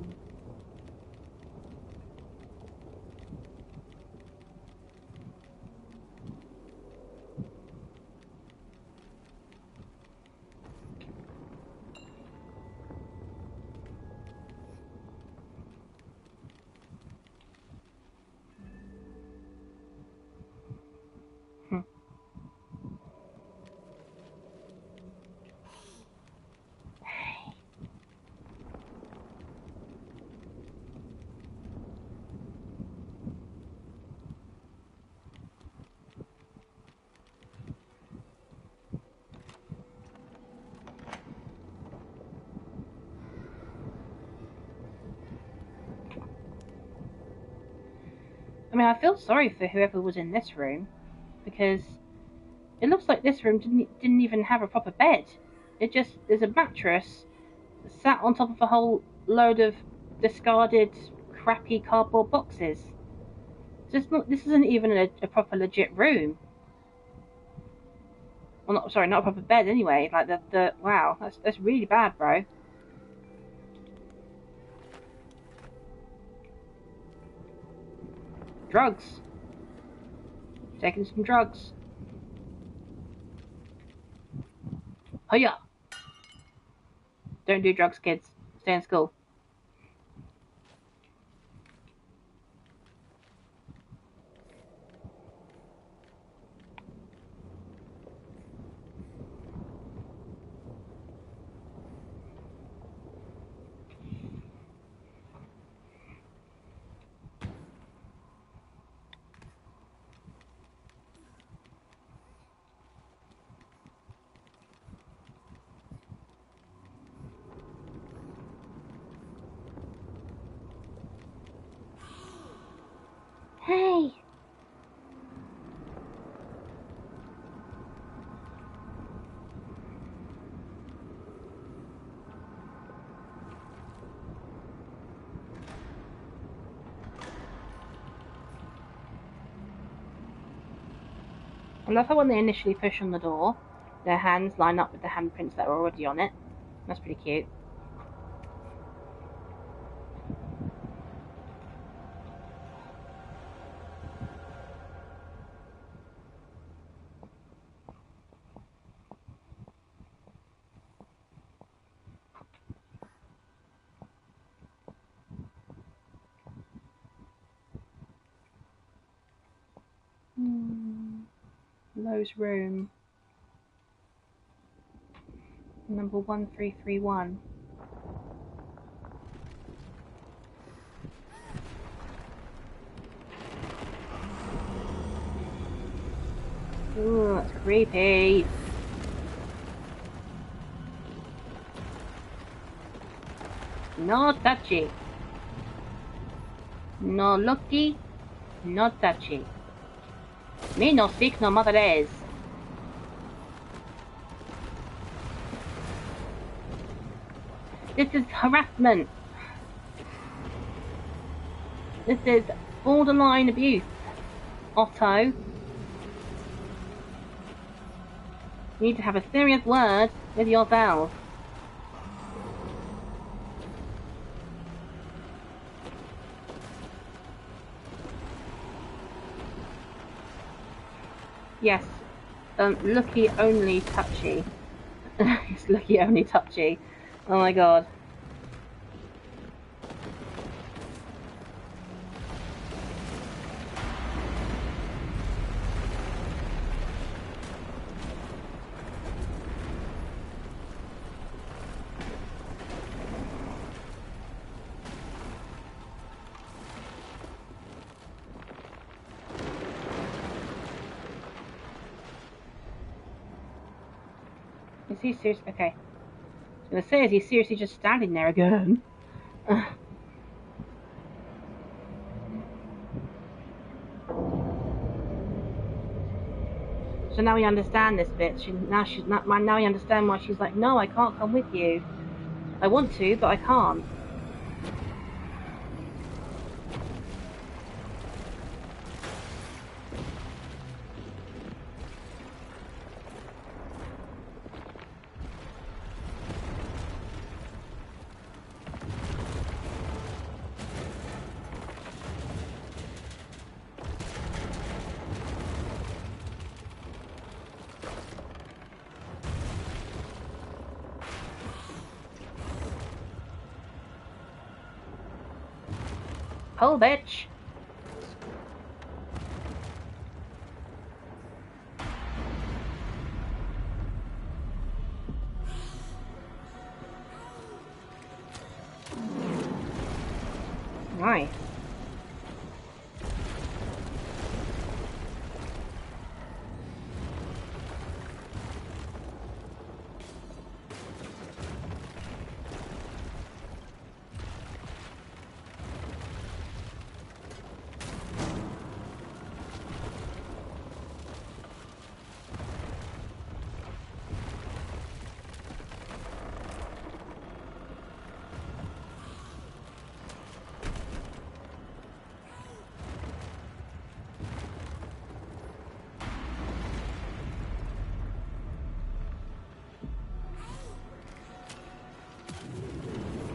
I mean, I feel sorry for whoever was in this room because it looks like this room didn't even have a proper bed. It just there's a mattress sat on top of a whole load of discarded, crappy cardboard boxes. This isn't even a proper legit room. Well, not a proper bed anyway. Like the wow, that's really bad, bro. Drugs. Taking some drugs. Hiya! Don't do drugs, kids. Stay in school. Hey! I love how when they initially push on the door, their hands line up with the handprints that are already on it. That's pretty cute. Lowe's room. Number 1331. Ooh, that's creepy. No touchy. No looky. No touchy. Me no speak no madres. This is harassment. This is borderline abuse. Otto. You need to have a serious word with yourself. Yes. Looky only touchy. It's looky only touchy. Oh my god. Is he serious? Okay. I was gonna say, is he seriously just standing there again? So now we understand this bit. Now we understand why she's like, no, I can't come with you. I want to, but I can't. Oh, bitch! Nice.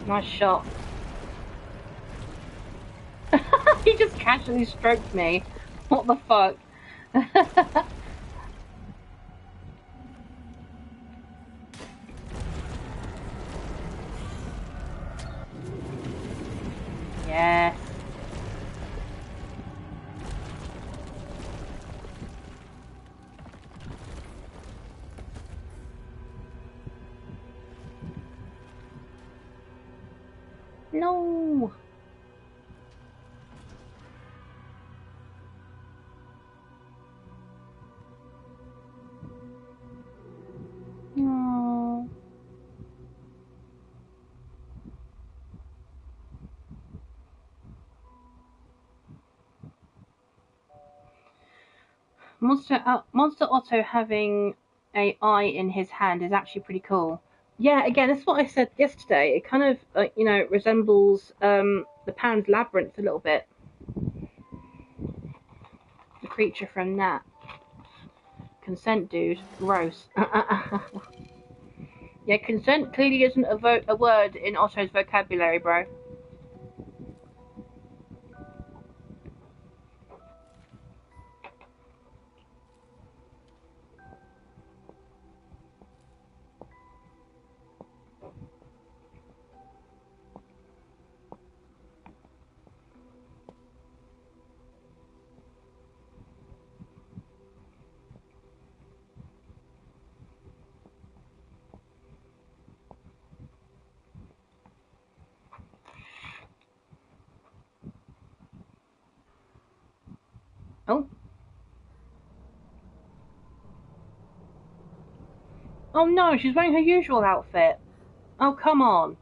Nice shot. He just casually stroked me. What the fuck? Yes. No. No. Monster Otto having a eye in his hand is actually pretty cool. Yeah, again, that's what I said yesterday. It kind of, resembles the Pan's Labyrinth a little bit. The creature from that. Consent, dude. Gross. Yeah, consent clearly isn't a word in Otto's vocabulary, bro. Oh. Oh no, she's wearing her usual outfit. Oh, come on.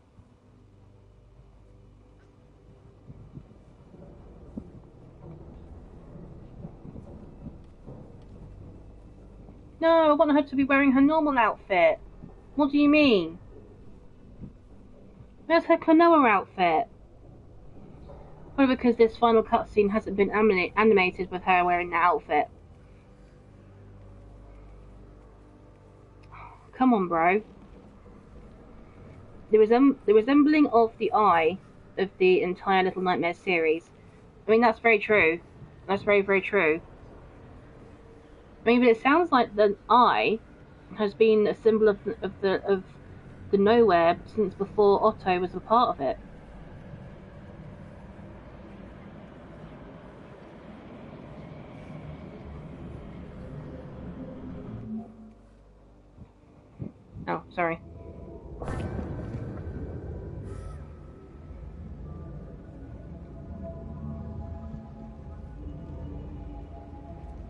No, I want her to be wearing her normal outfit. What do you mean? Where's her Klonoa outfit? Probably because this final cutscene hasn't been animated with her wearing the outfit. Come on, bro. The resembling of the eye of the entire Little Nightmares series. I mean, that's very true. That's very, very true. I mean, but it sounds like the eye has been a symbol of the nowhere since before Otto was a part of it. Oh, sorry.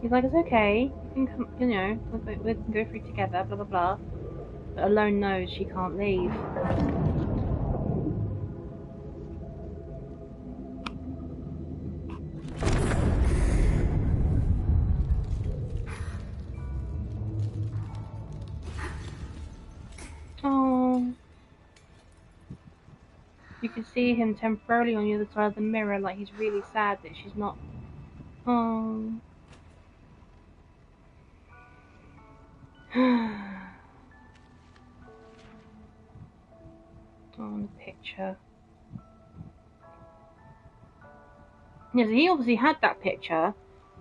He's like, it's okay. You can come, you know, we can go through together. Blah blah blah. But Alone knows she can't leave. Oh. You can see him temporarily on the other side of the mirror, like he's really sad that she's not. Oh. On the picture. Yes, he obviously had that picture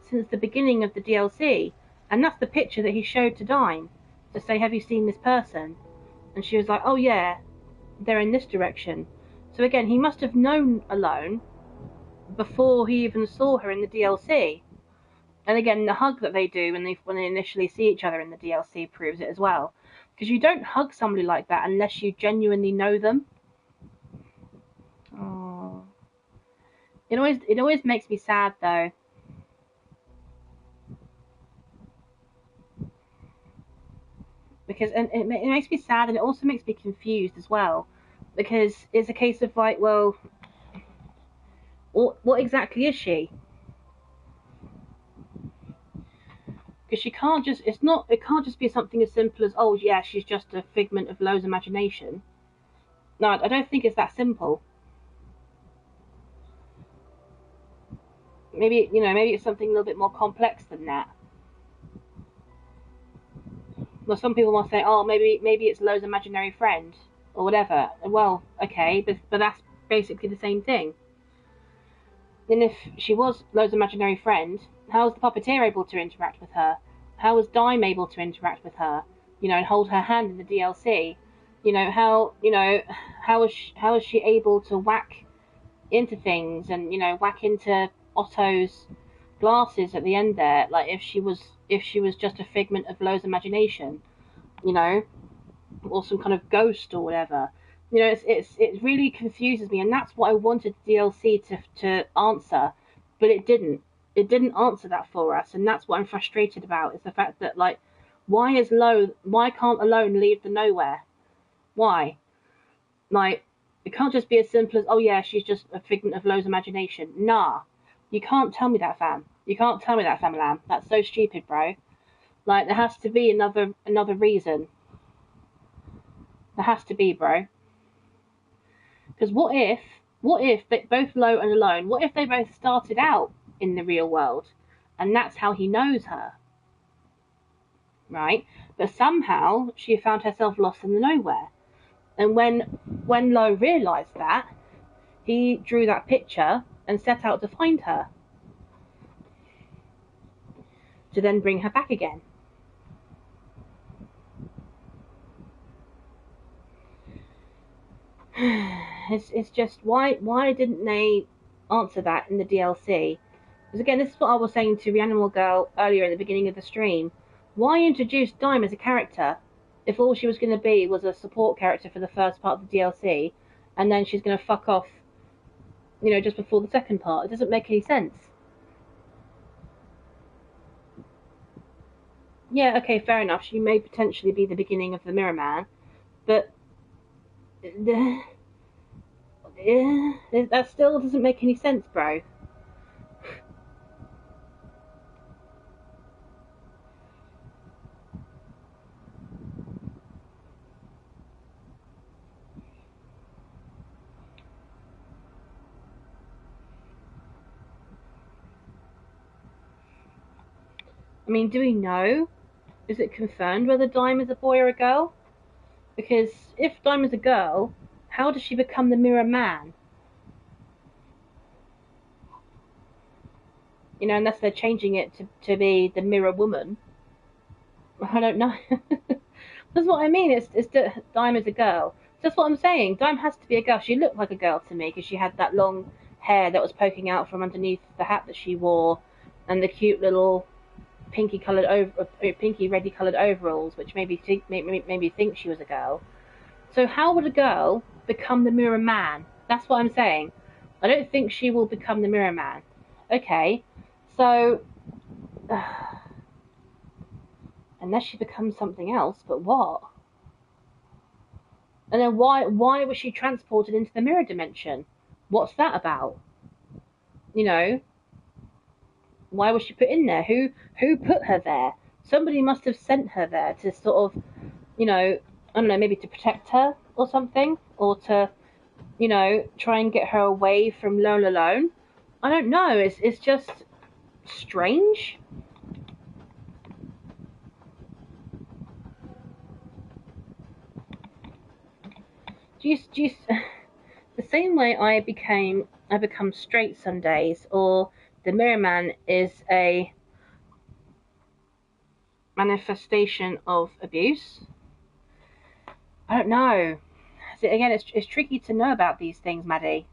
since the beginning of the DLC, and that's the picture that he showed to Dime to say, "Have you seen this person?" And she was like, "Oh yeah, they're in this direction." So again, he must have known Alone before he even saw her in the DLC. And again, the hug that they do when they initially see each other in the DLC proves it as well. Because you don't hug somebody like that unless you genuinely know them. Oh. It always makes me sad though. Because it makes me sad, and it also makes me confused as well. Because it's a case of like, well, what exactly is she? Because she can't just it can't just be something as simple as, oh yeah, she's just a figment of Lo's imagination. No, I don't think it's that simple. Maybe it's something a little bit more complex than that. Well, some people might say, oh, maybe it's Lo's imaginary friend or whatever. Well, okay, but that's basically the same thing. Then if she was Lo's imaginary friend, how was the puppeteer able to interact with her? How was Dime able to interact with her? And hold her hand in the DLC. How is she able to whack into things and whack into Otto's glasses at the end there? Like if she was just a figment of Lo's imagination, or some kind of ghost or whatever. It really confuses me, and that's what I wanted DLC to answer, but it didn't. It didn't answer that for us, and that's what I'm frustrated about. Is the fact that why can't Alone leave the nowhere? Why? Like, it can't just be as simple as, oh yeah, she's just a figment of Lo's imagination. Nah, you can't tell me that, fam. You can't tell me that, fam lamb. That's so stupid, bro. Like, there has to be another reason. There has to be, bro. Because what if both Lo and Alone, what if they both started out in the real world, and that's how he knows her? right? But somehow she found herself lost in the nowhere. And when Lo realised that, he drew that picture and set out to find her, to then bring her back again. It's just, why didn't they answer that in the DLC? Because again, this is what I was saying to Reanimal Girl earlier at the beginning of the stream. Why introduce Dime as a character if all she was going to be was a support character for the first part of the DLC, and then she's going to fuck off, just before the second part? It doesn't make any sense. Yeah, okay, fair enough. She may potentially be the beginning of the Mirror Man, but that still doesn't make any sense, bro. I mean, do we know? Is it confirmed whether Dime is a boy or a girl? Because if Dime is a girl, how does she become the Mirror Man? Unless they're changing it to be the Mirror Woman. I don't know. That's what I mean. It's Dime is a girl. That's what I'm saying. Dime has to be a girl. She looked like a girl to me because she had that long hair that was poking out from underneath the hat that she wore, and the cute little pinky reddy coloured overalls, which made me think she was a girl. So how would a girl become the Mirror Man? That's what I'm saying. I don't think she will become the Mirror Man. Okay, so unless she becomes something else, but what? And then why was she transported into the mirror dimension? What's that about? Why was she put in there? Who put her there? Somebody must have sent her there to sort of, I don't know, maybe to protect her or something, or to, try and get her away from Lola Lone. I don't know. It's just strange. Do you the same way I become straight Sundays, or the Mirror Man is a manifestation of abuse? I don't know. Again, it's tricky to know about these things, Maddie.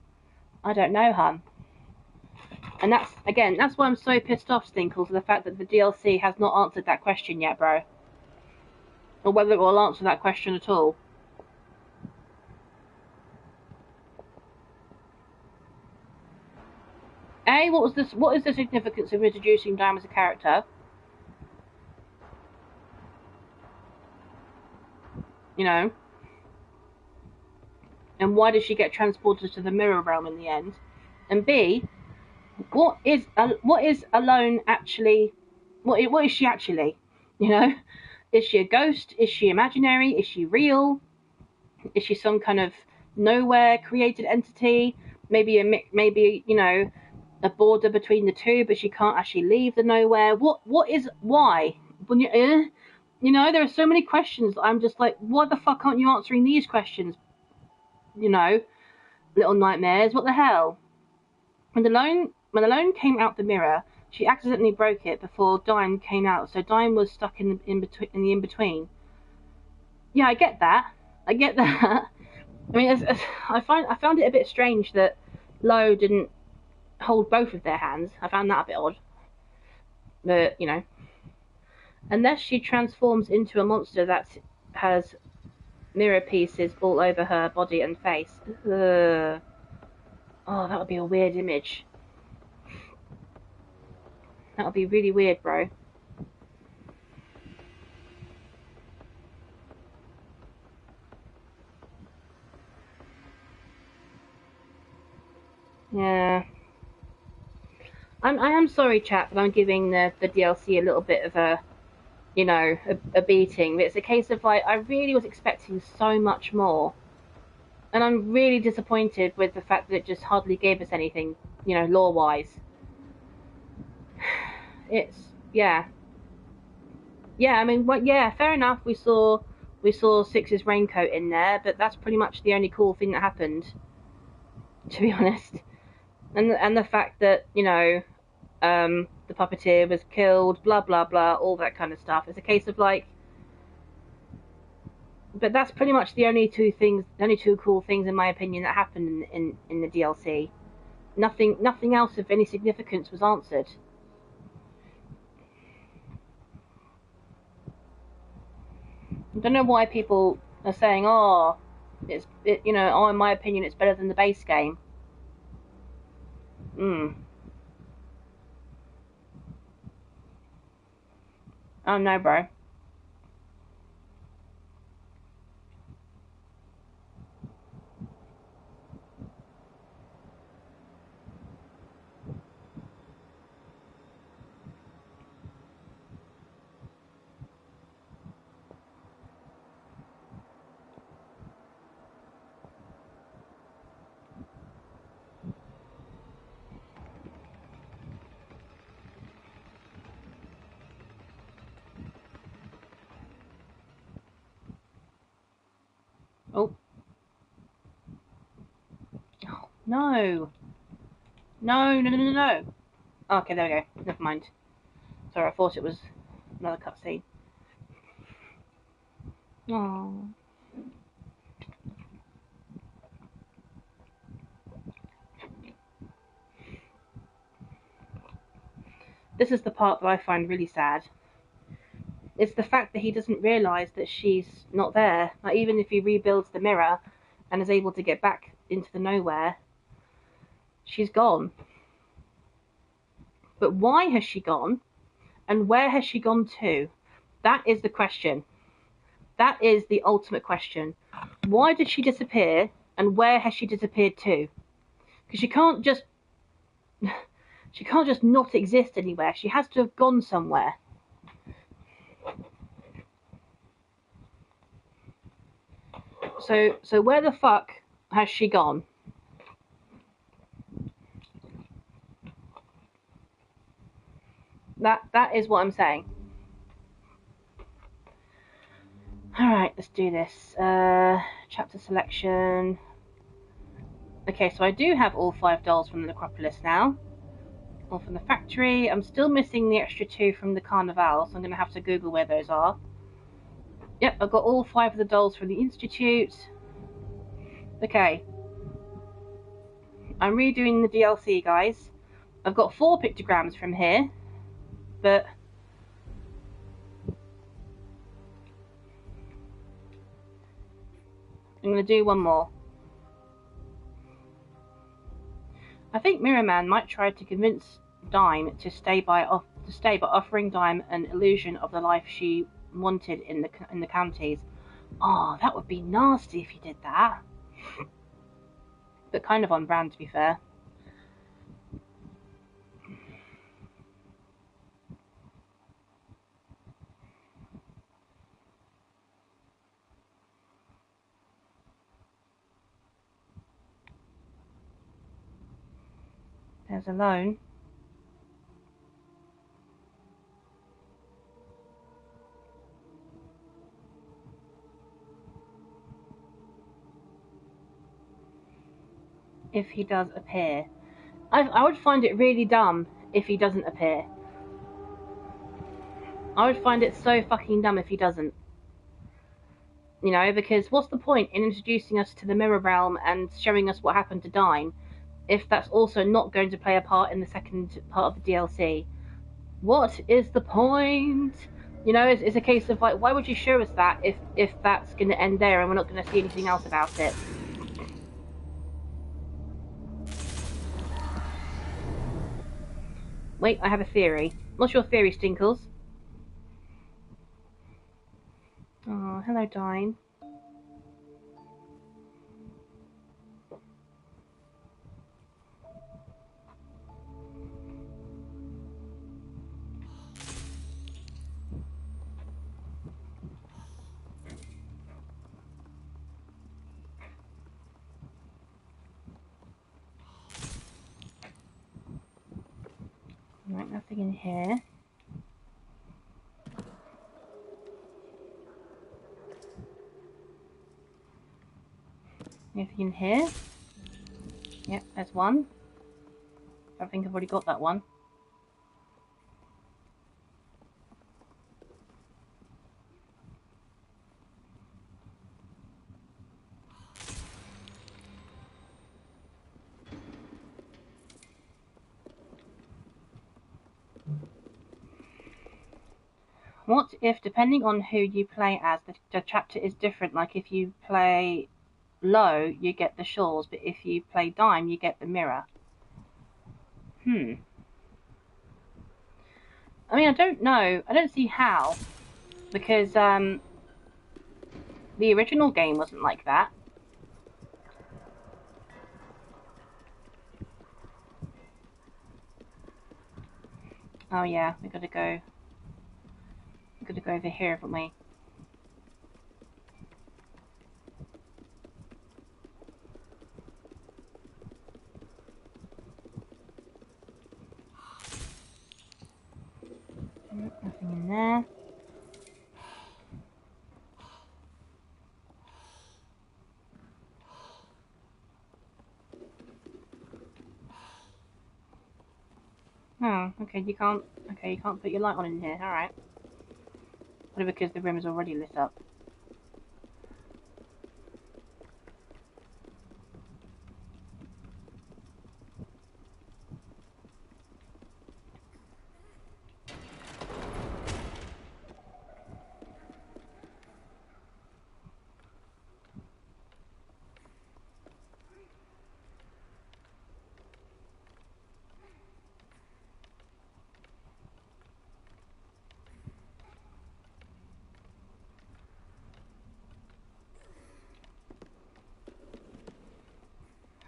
I don't know, hun. And that's why I'm so pissed off, Stinkles, the fact that the DLC has not answered that question yet, bro. Or whether it will answer that question at all. What is the significance of introducing Dime as a character? And why does she get transported to the mirror realm in the end? And B, what is Alone actually? What is she actually? Is she a ghost? Is she imaginary? Is she real? Is she some kind of nowhere created entity? Maybe a border between the two, but she can't actually leave the nowhere. What is why? When there are so many questions. I'm just like, why the fuck aren't you answering these questions? Little nightmares. What the hell? When Alone came out the mirror, she accidentally broke it before Dime came out. So Dime was stuck in the in between. Yeah, I get that. I mean, I found it a bit strange that Lo didn't hold both of their hands. I found that a bit odd. But unless she transforms into a monster that has mirror pieces all over her body and face. Oh, that would be a weird image. That would be really weird, bro. Yeah. I am sorry, chat, that I'm giving the DLC a little bit of a beating. It's a case of like, I really was expecting so much more, and I'm really disappointed with the fact that it just hardly gave us anything, lore-wise. Yeah. Yeah, I mean, what? Yeah, fair enough. We saw Six's raincoat in there, but that's pretty much the only cool thing that happened, to be honest. And the fact that the puppeteer was killed, blah blah blah, all that kind of stuff. It's a case of like, but that's pretty much the only two cool things in my opinion that happened in the DLC. Nothing else of any significance was answered. I don't know why people are saying, "Oh, oh, in my opinion, it's better than the base game." Hmm. Oh no, bro. Oh, no, no, no, no, no, no. Okay, there we go. Never mind. Sorry, I thought it was another cutscene. Oh. This is the part that I find really sad. It's the fact that he doesn't realise that she's not there. Like, even if he rebuilds the mirror and is able to get back into the nowhere, she's gone. But why has she gone? And where has she gone to? That is the question. That is the ultimate question. Why did she disappear? And where has she disappeared to? Because she can't just not exist anywhere. She has to have gone somewhere. So where the fuck has she gone? That is what I'm saying. Alright, let's do this. Chapter selection. Okay, so I do have all 5 dolls from the Necropolis now. All from the factory. I'm still missing the extra 2 from the Carnival, so I'm going to have to Google where those are. Yep, I've got all 5 of the dolls from the Institute. Okay. I'm redoing the DLC, guys. I've got 4 pictograms from here, but I'm going to do one more. I think Mirror Man might try to convince Dime to stay by offering Dime an illusion of the life she wanted in the counties. Oh, that would be nasty if he did that. But kind of on brand, to be fair. There's a loan. If he does appear. I would find it really dumb if he doesn't appear. I would find it so fucking dumb if he doesn't. Because what's the point in introducing us to the Mirror Realm and showing us what happened to Dime if that's also not going to play a part in the second part of the DLC? What is the point? It's a case of like, why would you show us that if that's going to end there and we're not going to see anything else about it? Wait, I have a theory. What's your theory, Stinkles? Oh, hello, Dime. Right, nothing in here. Anything in here? Yep, there's one. I think I've already got that one. What if, depending on who you play as, the chapter is different? Like if you play low, you get the shawls, but if you play dime, you get the mirror. I mean, I don't know. I don't see how, because the original game wasn't like that. Oh yeah, we gotta go. We gotta go over here, haven't we? Nothing in there. Oh, okay, you can't. Okay, you can't put your light on in here. All right. Probably because the room is already lit up.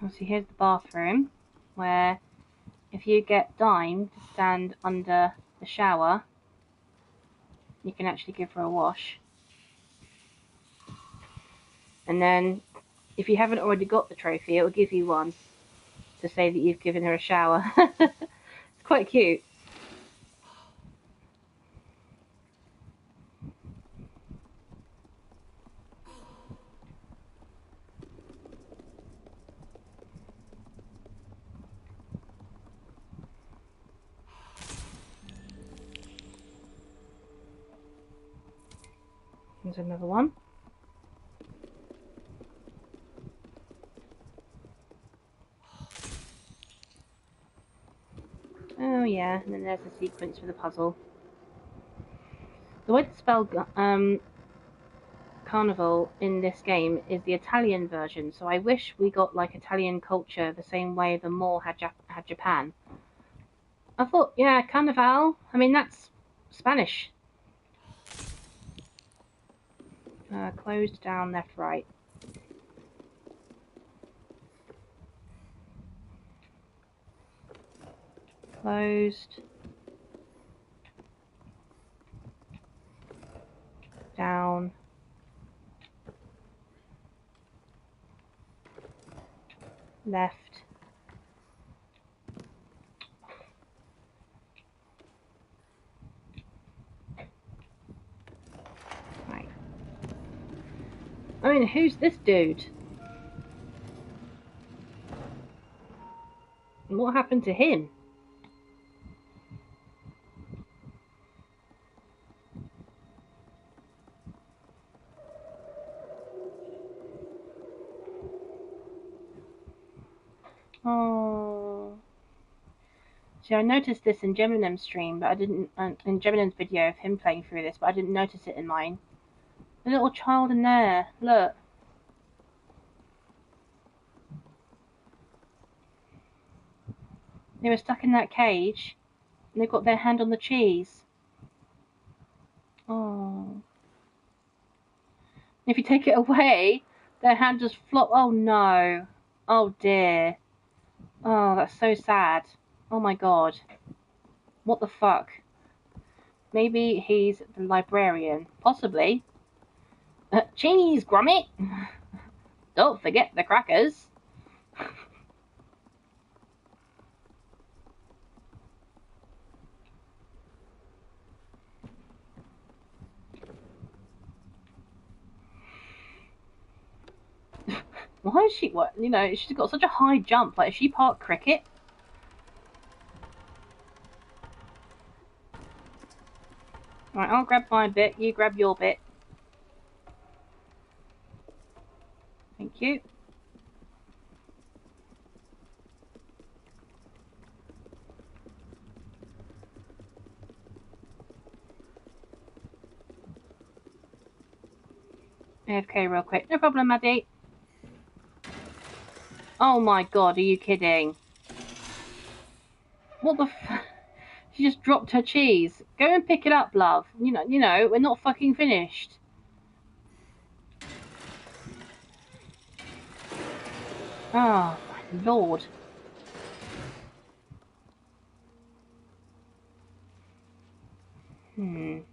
So here's the bathroom, where if you get Dime to stand under the shower, you can actually give her a wash. And then, if you haven't already got the trophy, it will give you one to say that you've given her a shower. It's quite cute. There's another one. Oh yeah, and then there's the sequence for the puzzle. The way to spell Carnival in this game is the Italian version, so I wish we got like Italian culture the same way the Moor had Japan. I thought, yeah, Carnival, I mean that's Spanish. Closed, down, left, right. Closed. Down. Left. Right. I mean, who's this dude? What happened to him? Oh. See, I noticed this in Gemini's stream, but I didn't. In Gemini's video of him playing through this, but I didn't notice it in mine. A little child in there. Look. They were stuck in that cage, and they've got their hand on the cheese. Oh. If you take it away, their hand just flop. Oh no. Oh dear. Oh, that's so sad. Oh my god. What the fuck? Maybe he's the librarian. Possibly. Cheese, Gromit! Don't forget the crackers. Why is she, what, you know, she's got such a high jump. Like, is she part cricket? Right, I'll grab my bit, you grab your bit. Thank you. AFK real quick. No problem, Maddie. Oh my god, are you kidding? What the f... She just dropped her cheese. Go and pick it up, love. You know, we're not fucking finished. Oh, my lord. Again,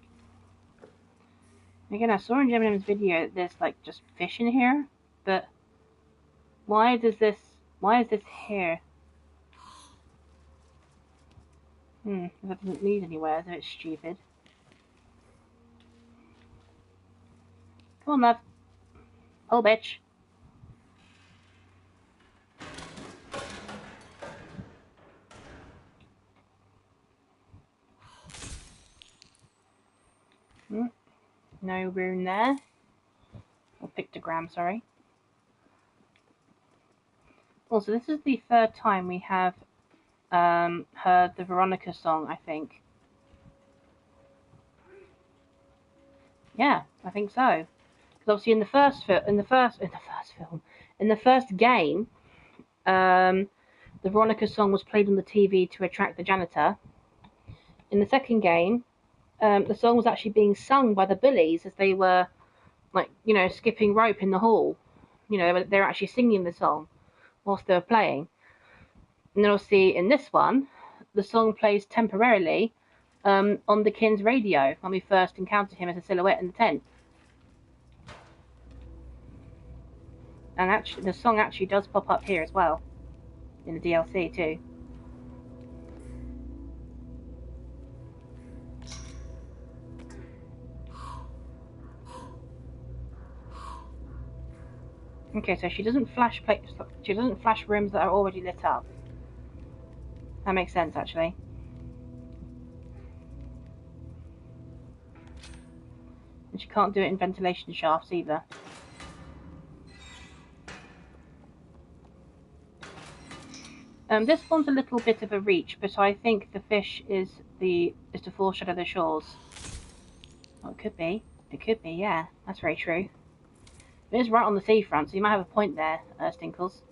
I saw in Gemini's video that there's, like, just fish in here, but why is this here? That doesn't lead anywhere, so it's stupid. Come on, love. Oh, bitch. No rune there. Or pictogram, sorry. Also, this is the third time we have heard the Veronica song, I think. Yeah, I think so. Because obviously in the first game, the Veronica song was played on the TV to attract the janitor. In the second game, the song was actually being sung by the bullies as they were, like, you know, skipping rope in the hall. You know, they were actually singing the song whilst they were playing. And then obviously in this one, the song plays temporarily on the Kin's radio when we first encounter him as a silhouette in the tent. And actually, the song actually does pop up here as well, in the DLC too. Okay, so she doesn't flash rooms that are already lit up. That makes sense, actually. And she can't do it in ventilation shafts either. This one's a little bit of a reach, but I think the fish is to foreshadow the shores. Well, it could be. It could be, yeah. That's very true. It is right on the seafront, so you might have a point there, Stinkles.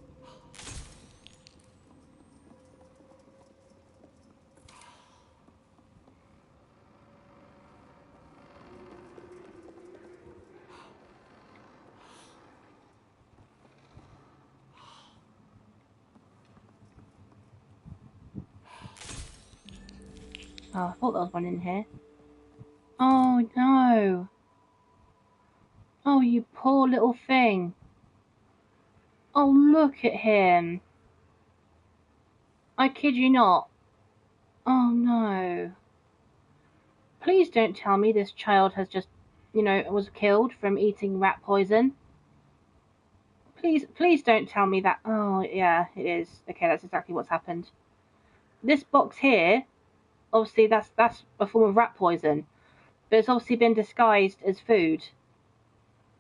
Oh, I thought there was one in here. Oh, no. Oh, you poor little thing. Oh, look at him. I kid you not. Oh, no. Please don't tell me this child has just, you know, was killed from eating rat poison. Please don't tell me that. Oh, yeah, it is. Okay, that's exactly what's happened. This box here, obviously that's a form of rat poison, but it's obviously been disguised as food,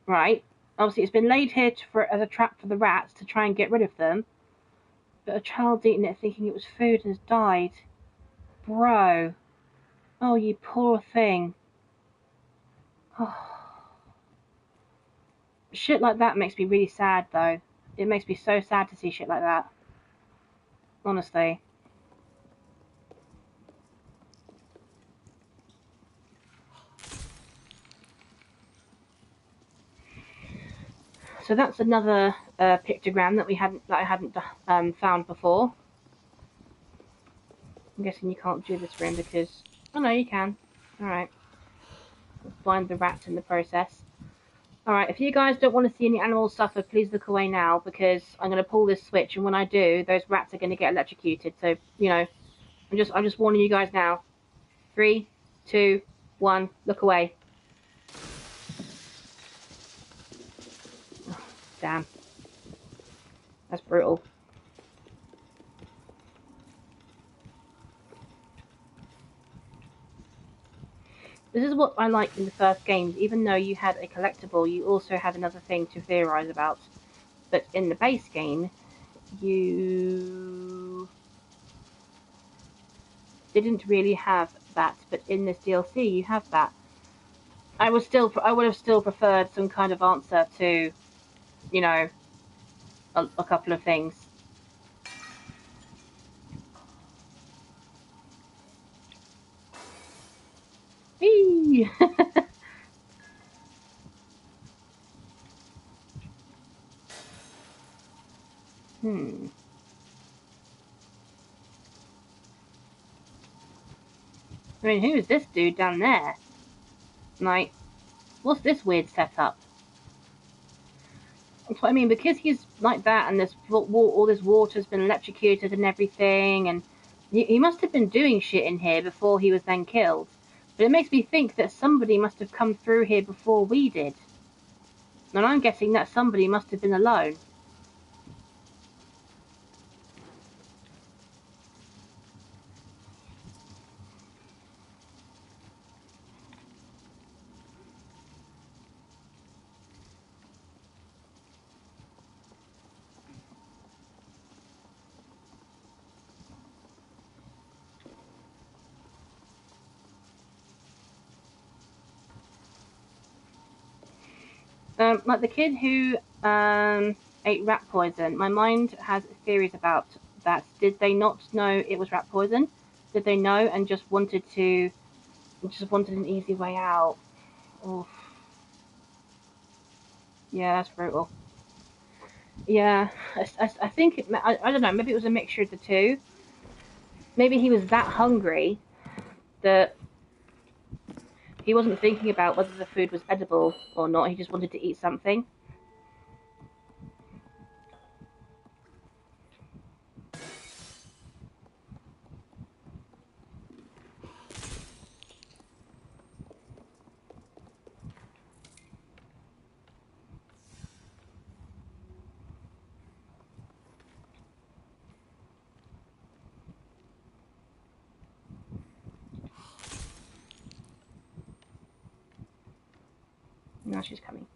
right? Obviously it's been laid here as a trap for the rats to try and get rid of them, but a child's eaten it thinking it was food and has died. Bro. Oh, you poor thing. Oh. Shit like that makes me really sad, though. It makes me so sad to see shit like that. Honestly. So that's another pictogram that I hadn't found before. I'm guessing you can't do this room because... Oh no, you can. Alright. Find the rats in the process. Alright, if you guys don't want to see any animals suffer, please look away now, because I'm going to pull this switch, and when I do, those rats are going to get electrocuted. So, you know, I'm just warning you guys now. 3, 2, 1, look away. Oh, damn. That's brutal. This is what I liked in the first games. Even though you had a collectible, you also had another thing to theorize about. But in the base game, you didn't really have that. But in this DLC, you have that. I would have still preferred some kind of answer to, you know, a couple of things. Whee! Hmm. I mean, who is this dude down there? Like, what's this weird setup? That's what I mean, because he's like that, and all this water's been electrocuted and everything, and he must have been doing shit in here before he was then killed. But it makes me think that somebody must have come through here before we did. And I'm guessing that somebody must have been alone. Like the kid who ate rat poison, my mind has theories about that. Did they not know it was rat poison? Did they know and just wanted an easy way out? Oof. Yeah, that's brutal. Yeah, I think I don't know. Maybe it was a mixture of the two. Maybe he was that hungry that he wasn't thinking about whether the food was edible or not. He just wanted to eat something. Now she's coming.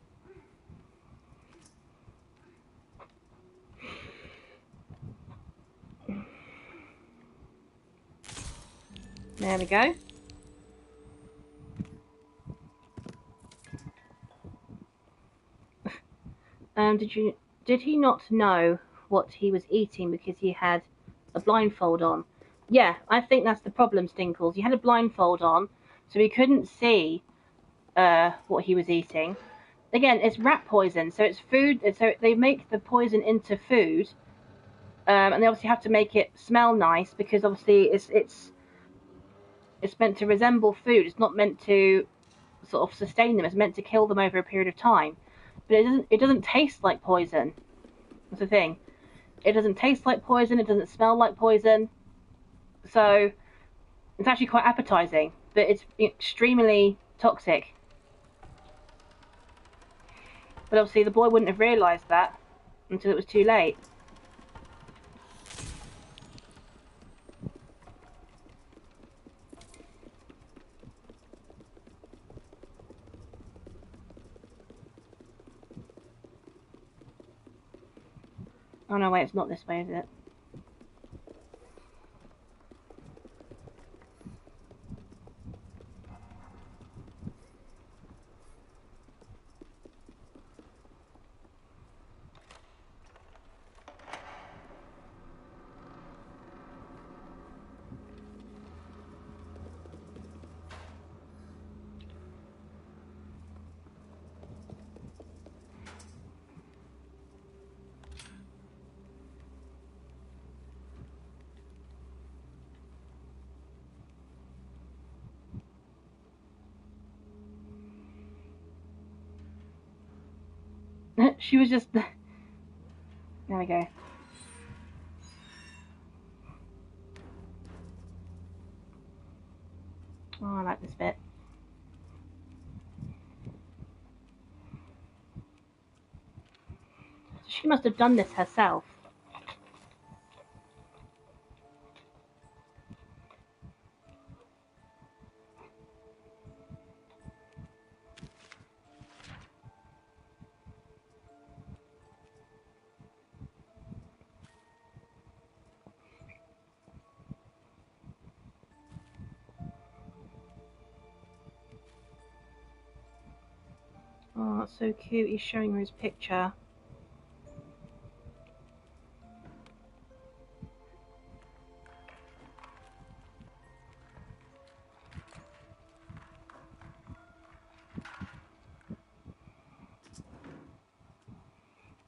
There we go. Did he not know what he was eating because he had a blindfold on? Yeah, I think that's the problem, Stinkles. He had a blindfold on, so he couldn't see what he was eating. Again, it's rat poison, so it's food. So they make the poison into food, and they obviously have to make it smell nice because obviously it's meant to resemble food. It's not meant to sort of sustain them. It's meant to kill them over a period of time. But it doesn't taste like poison. That's the thing. It doesn't taste like poison. It doesn't smell like poison. So it's actually quite appetizing, but it's extremely toxic. But obviously the boy wouldn't have realised that until it was too late. Oh no, wait, it's not this way, is it? She was just... There we go. Oh, I like this bit. She must have done this herself. so cute. He's showing her his picture.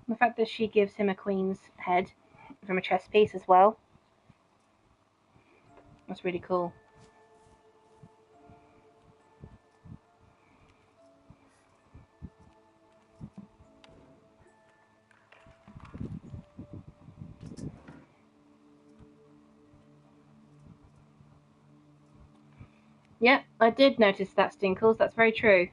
The fact that she gives him a queen's head from a chess piece as well. That's really cool. Yeah, I did notice that, Stinkles. That's very true.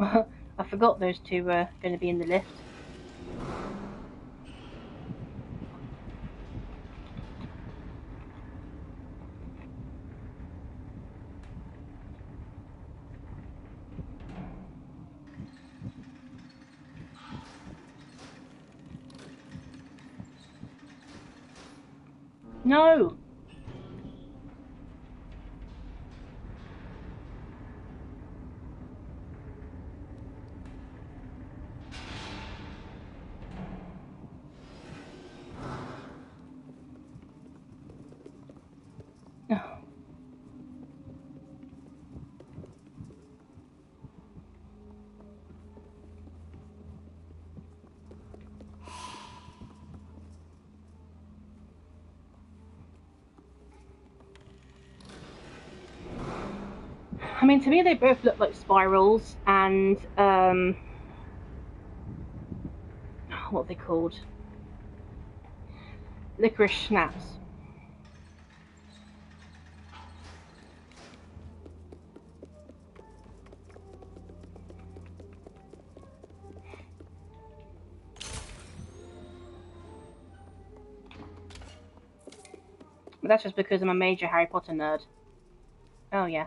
I forgot those two were going to be in the lift. No! I mean, to me, they both look like spirals and, what are they called? Licorice snaps. But that's just because I'm a major Harry Potter nerd. Oh, yeah.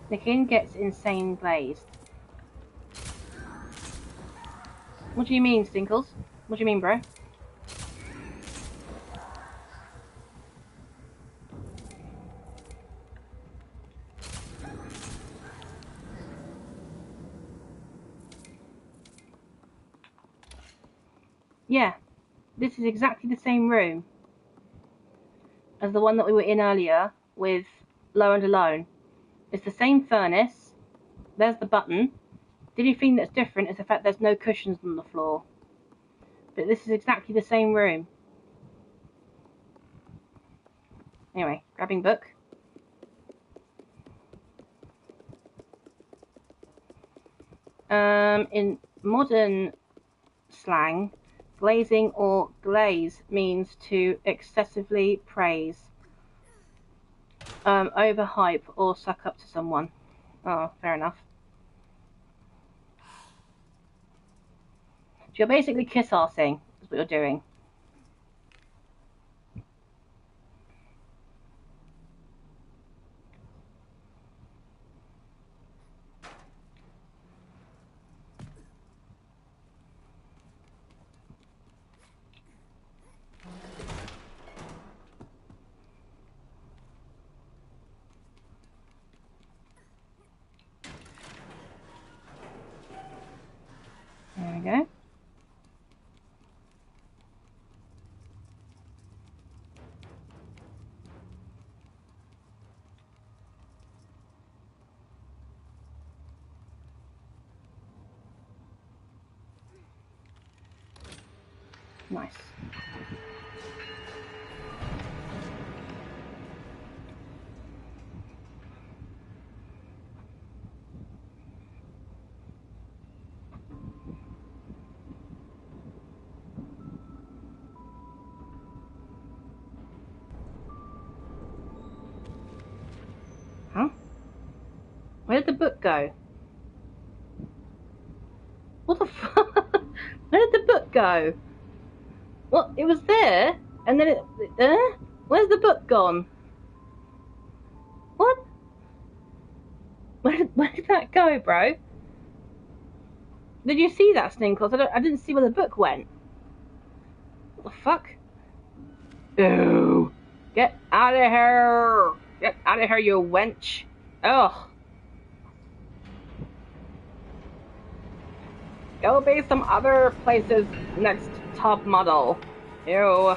The king gets insane glazed. What do you mean, Stinkles? What do you mean, bro? Yeah, this is exactly the same room as the one that we were in earlier with Low and Alone. It's the same furnace. There's the button. The only thing that's different is the fact there's no cushions on the floor. But this is exactly the same room. Anyway, grabbing book. In modern slang, glazing or glaze means to excessively praise, overhype, or suck up to someone. Oh, fair enough. So you're basically kiss-arsing, is what you're doing. There we go. Nice. Huh? Where did the book go? What the fuck? Where did the book go? What? It was there, and then it. Where's the book gone? What? Where did that go, bro? Did you see that, Sninkles? I didn't see where the book went. What the fuck? Ew. Get out of here! Get out of here, you wench! Ugh. Go be some other places next top model. Ew.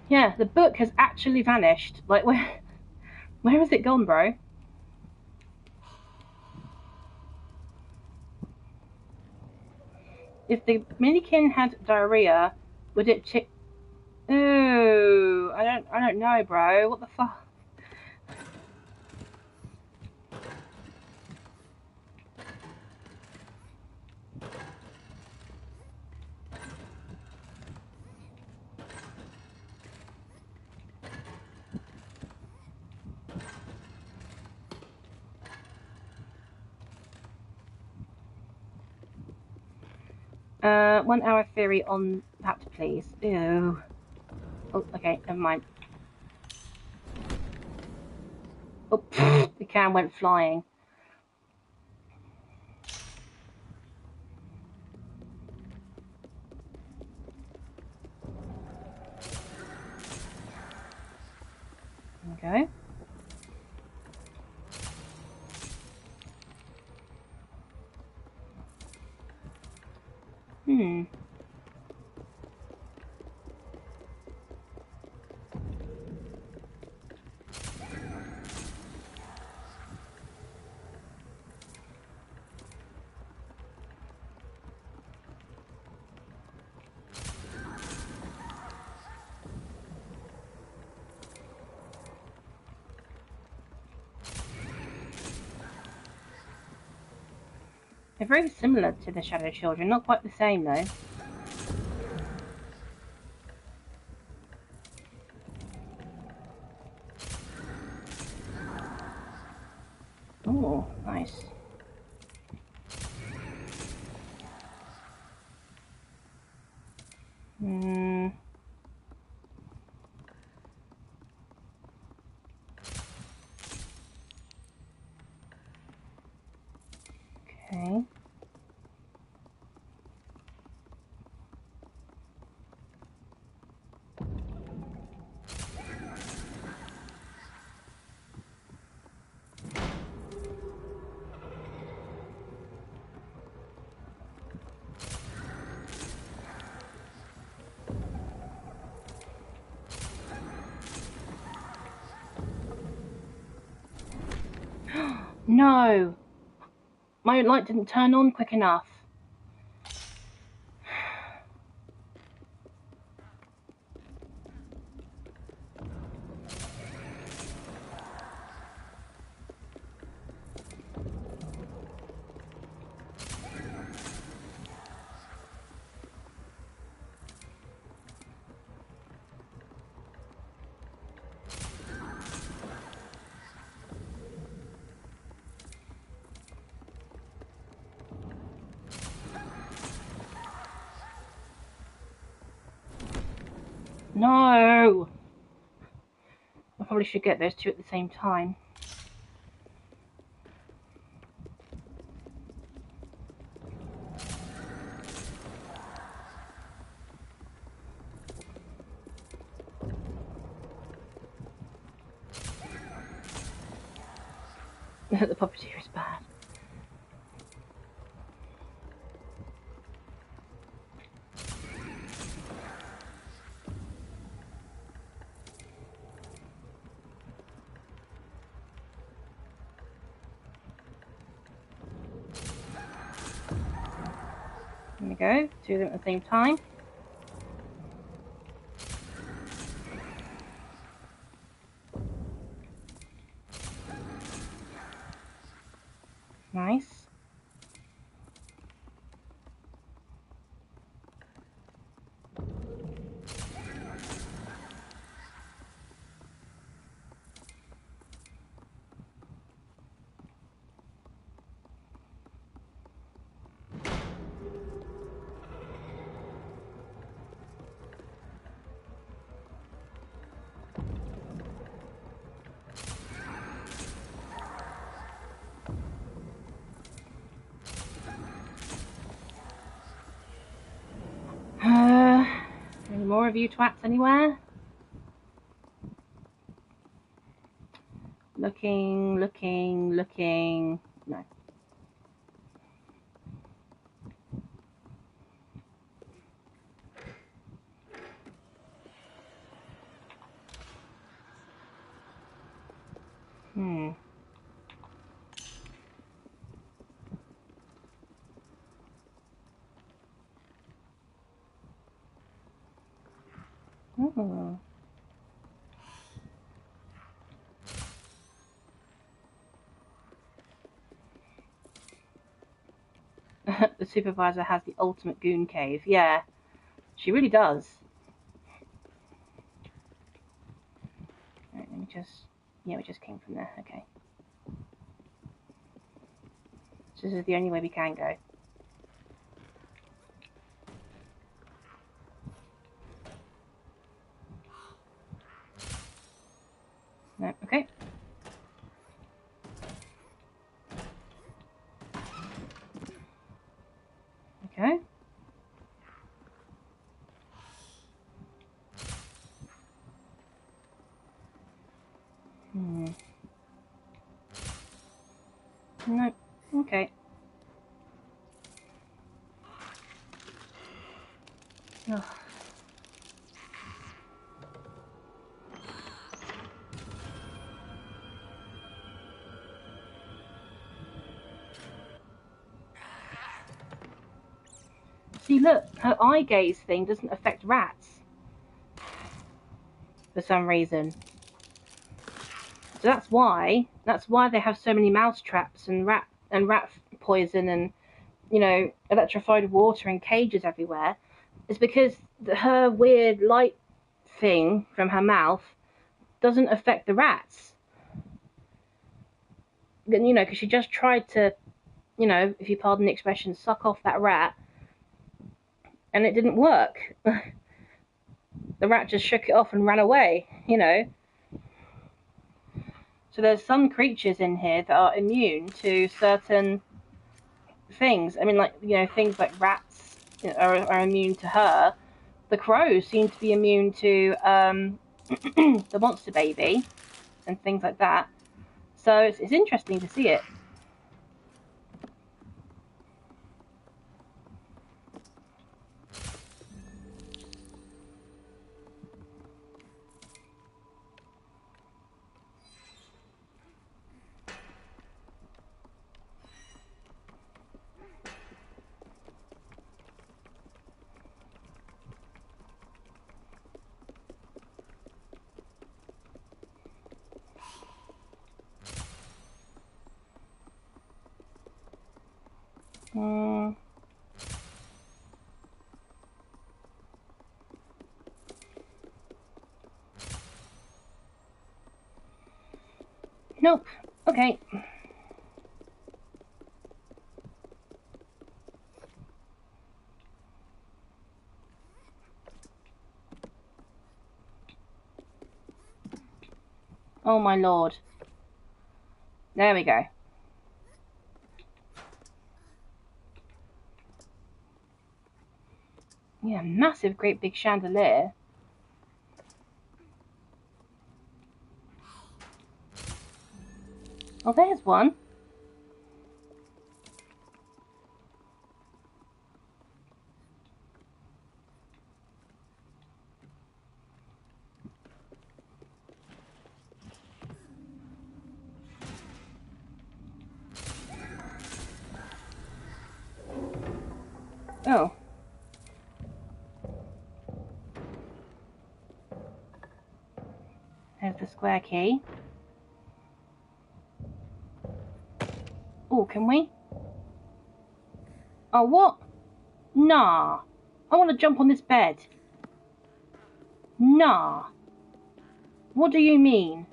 Yeah, the book has actually vanished. Like, where has it gone, bro? If the minikin had diarrhea, would it Ooh, I don't know, bro. What the fuck? One hour theory on that, please. Ew. Oh, okay, never mind. Oh, the can went flying. Okay. Hmm. They're very similar to the Shadow Children, not quite the same though. Oh, nice. Hmm. Okay. No! My light didn't turn on quick enough. No! I probably should get those two at the same time. The puppeteer is bad. There we go. 2 of them at the same time. Nice. Any more of you twats anywhere? Looking. No. Oh. The supervisor has the ultimate goon cave. Yeah, she really does. Right, let me just... Yeah, we just came from there. Okay. So this is the only way we can go. No, okay. Okay. No. Okay. Ugh. See, look, her eye gaze thing doesn't affect rats for some reason. So that's why they have so many mouse traps and rat poison and, you know, electrified water and cages everywhere. It's because her weird light thing from her mouth doesn't affect the rats. You know, because she just tried to, you know, if you pardon the expression, suck off that rat, and it didn't work. The rat just shook it off and ran away, you know. So there's some creatures in here that are immune to certain things. I mean, like, you know, things like rats are immune to her. The crows seem to be immune to the monster baby and things like that. So it's interesting to see it. Nope. Okay. Oh my lord. There we go. Yeah, massive, great big chandelier. Oh, there's one. Oh, There's the square key. Oh, can we? Oh, what? Nah. I want to jump on this bed. Nah. What do you mean?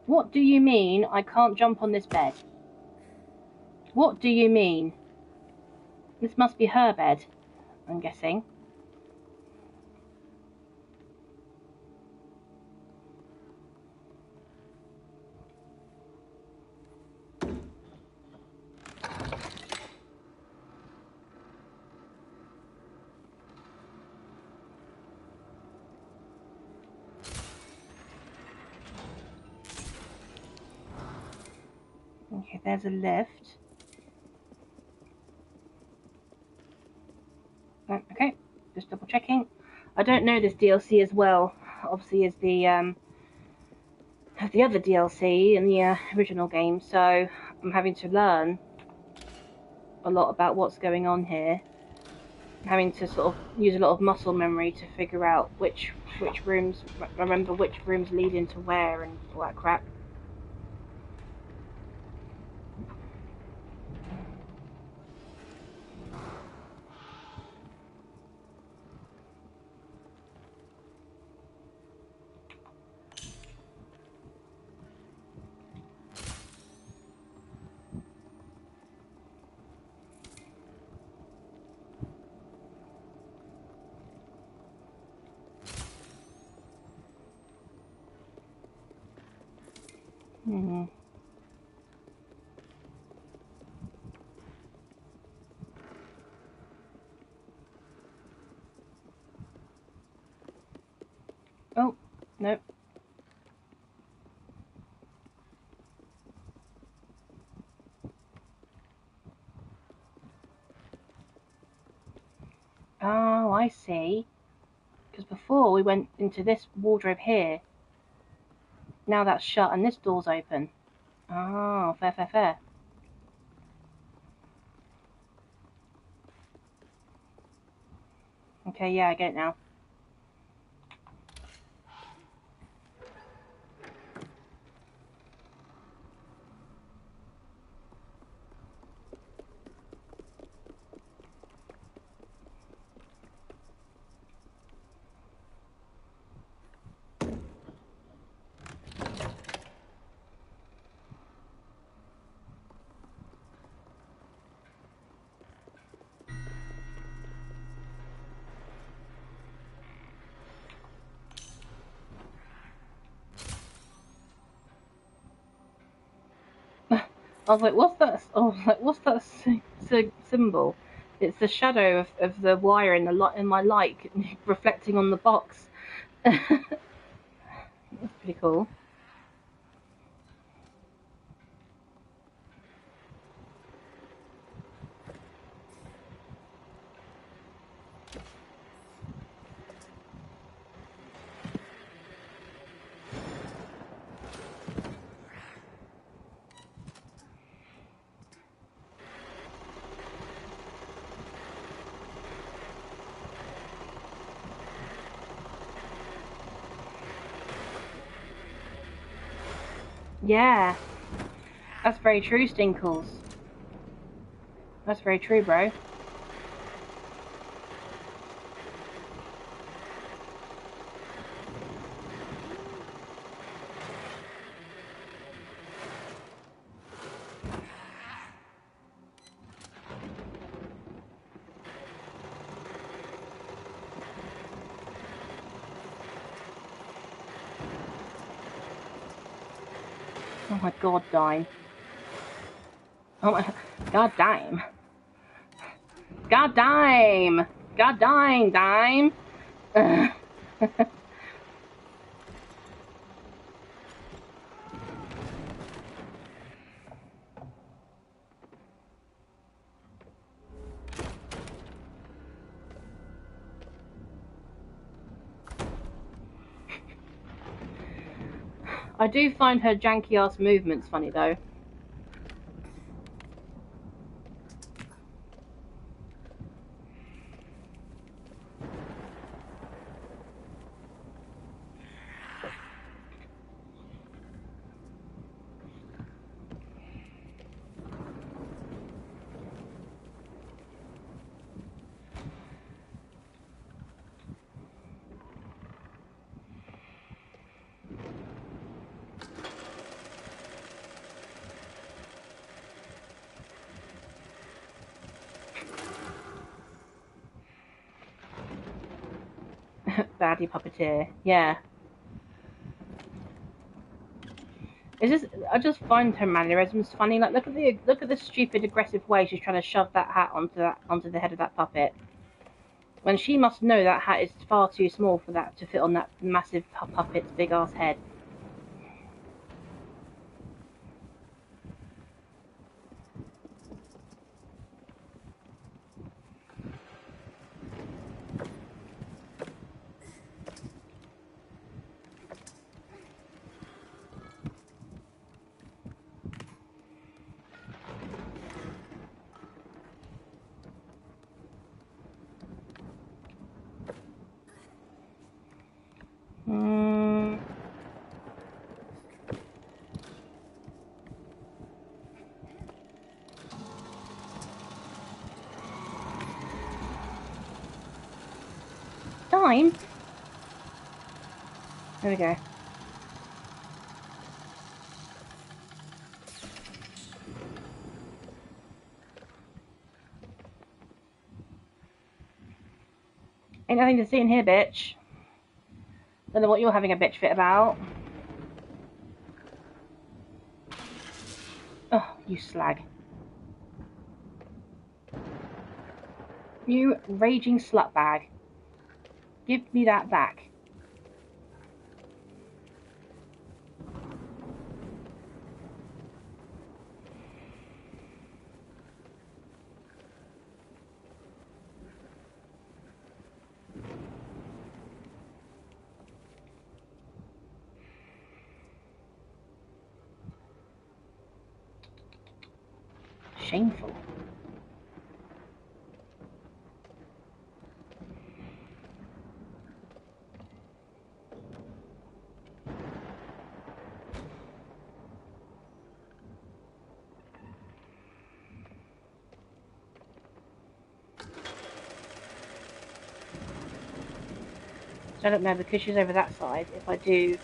What do you mean I can't jump on this bed? What do you mean? This must be her bed, I'm guessing. Okay, there's a lift. Okay, just double checking. I don't know this DLC as well, obviously, as the other DLC in the original game, so I'm having to learn a lot about what's going on here. I'm having to sort of use a lot of muscle memory to figure out which rooms, remember which rooms lead into where and all that crap. Hmm. Oh, no. Oh, I see. Because before we went into this wardrobe here. Now that's shut and this door's open. Oh, fair, fair, fair. Okay, yeah, I get it now. I was like, what's that? Oh, like, what's that symbol? It's the shadow of the wire in the light in my light reflecting on the box. That's pretty cool. Yeah, that's very true, Stinkles. That's very true, bro. Oh my god, dime. Oh my god, dime. God dime. God dime. I do find her janky ass movements funny though. Baddie puppeteer. Yeah. I just find her mannerisms funny. Like, look at the stupid, aggressive way she's trying to shove that hat onto the head of that puppet. When she must know that hat is far too small for that to fit on that massive puppet's big ass head. Time? There we go. Ain't nothing to see in here, bitch. Don't know what you're having a bitch fit about. Oh, you slag. You raging slut bag. Give me that back. Shameful. So I don't know, because she's over that side, if I do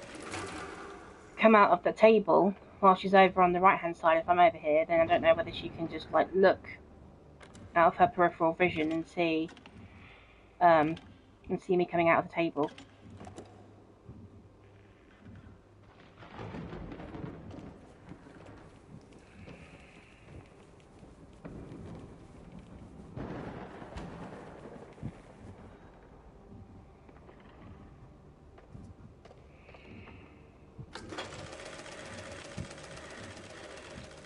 come out of the table while she's over on the right hand side, if I'm over here, then I don't know whether she can just like look out of her peripheral vision and see me coming out of the table.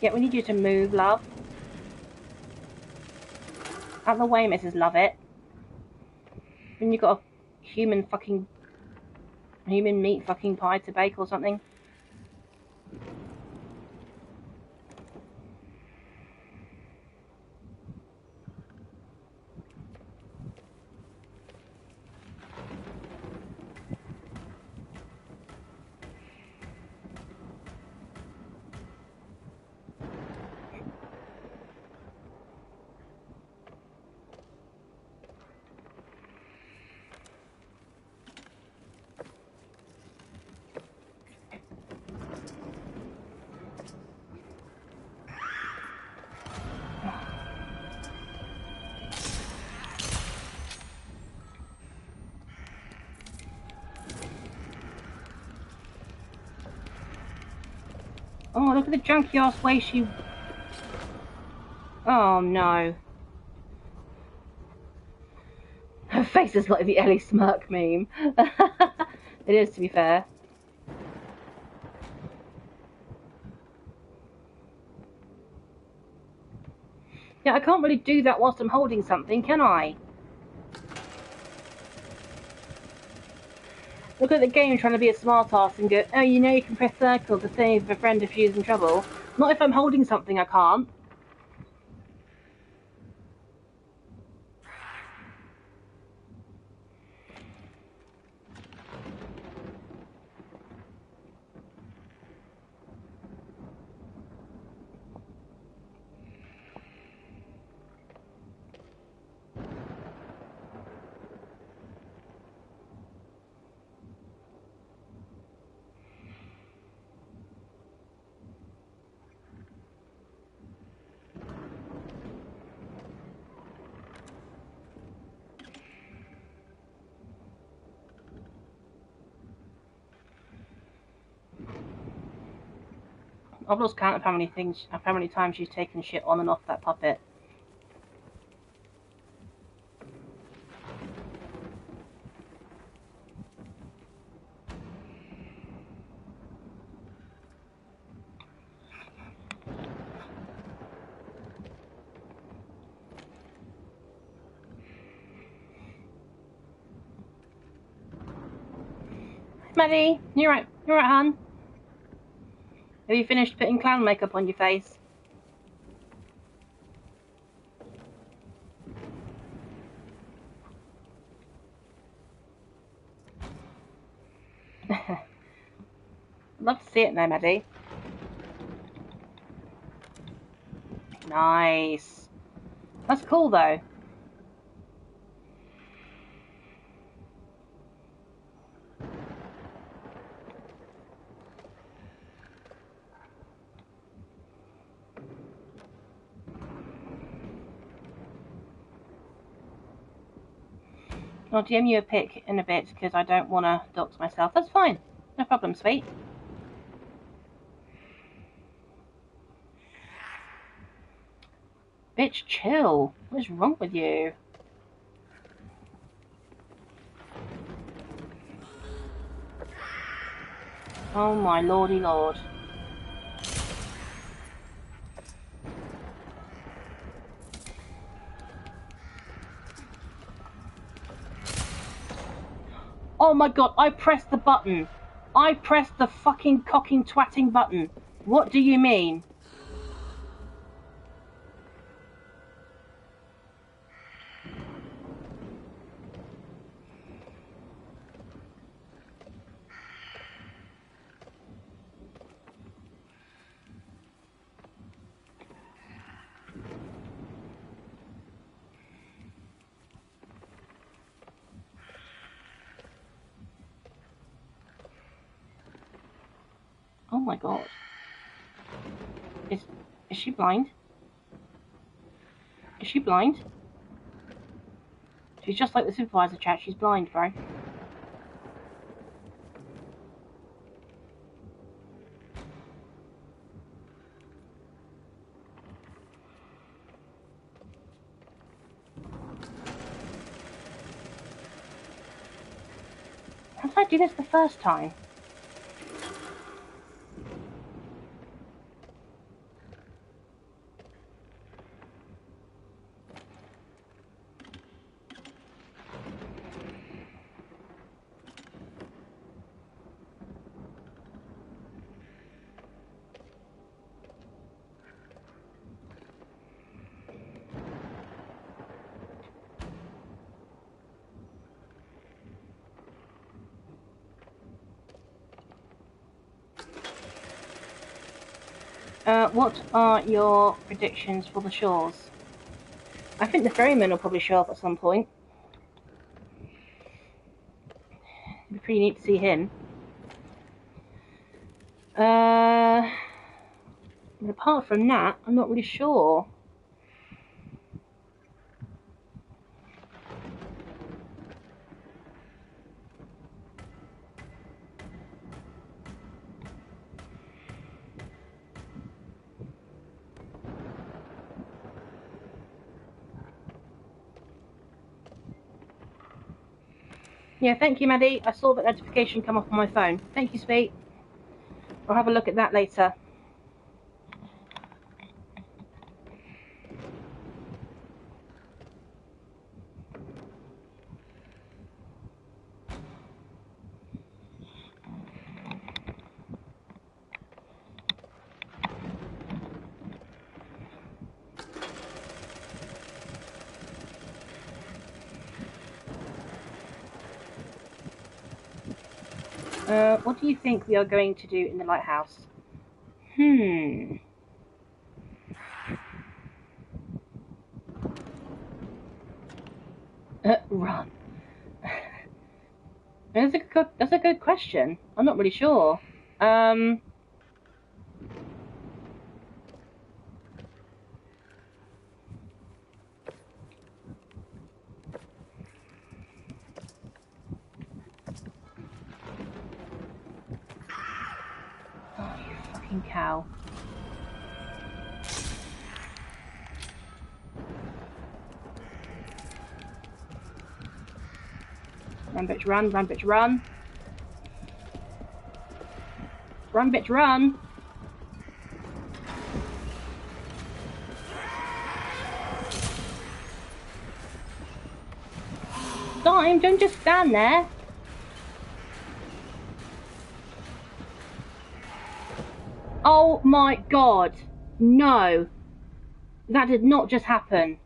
Yeah, we need you to move, love. Out of the way, Mrs. Lovett. When you got a human meat fucking pie to bake or something. Oh, look at the junky ass way she... Oh no. Her face is like the Ellie smirk meme. It is, to be fair. Yeah, I can't really do that whilst I'm holding something, can I? Look at the game trying to be a smartass and go, oh, you know you can press circle to save a friend if she's in trouble. Not if I'm holding something, I can't. I've lost count of how many times she's taken shit on and off that puppet. Maddie, you're right, hon. Have you finished putting clown makeup on your face? Love to see it now, Maddie. Nice. That's cool though. I'll DM you a pic in a bit because I don't want to dox myself. That's fine. No problem, sweet. Bitch, chill. What is wrong with you? Oh my lordy lord. Oh my god, I pressed the button. I pressed the fucking cocking twatting button. What do you mean? Oh my god. Is she blind? Is she blind? She's just like the supervisor chat, she's blind, bro. How did I do this the first time? What are your predictions for the shores? I think the ferryman will probably show up at some point. It'd be pretty neat to see him. But apart from that, I'm not really sure. Yeah, thank you, Maddie. I saw that notification come up on my phone. Thank you, sweet. I'll have a look at that later. What do you think we are going to do in the lighthouse? Run. That's a good question. I'm not really sure. Oh, you fucking cow. Run, bitch, run. Run, bitch, run. Run, bitch, run. Dime, don't just stand there. Oh my god. No. That did not just happen.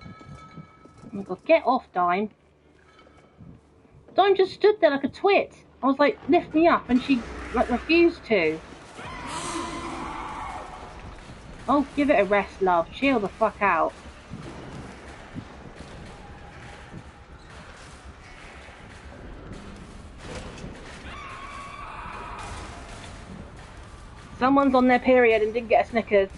Oh my god, get off, Dime. Dime just stood there like a twit. I was like, lift me up, and she like refused to. Oh, give it a rest, love. Chill the fuck out. Someone's on their period and didn't get a Snickers.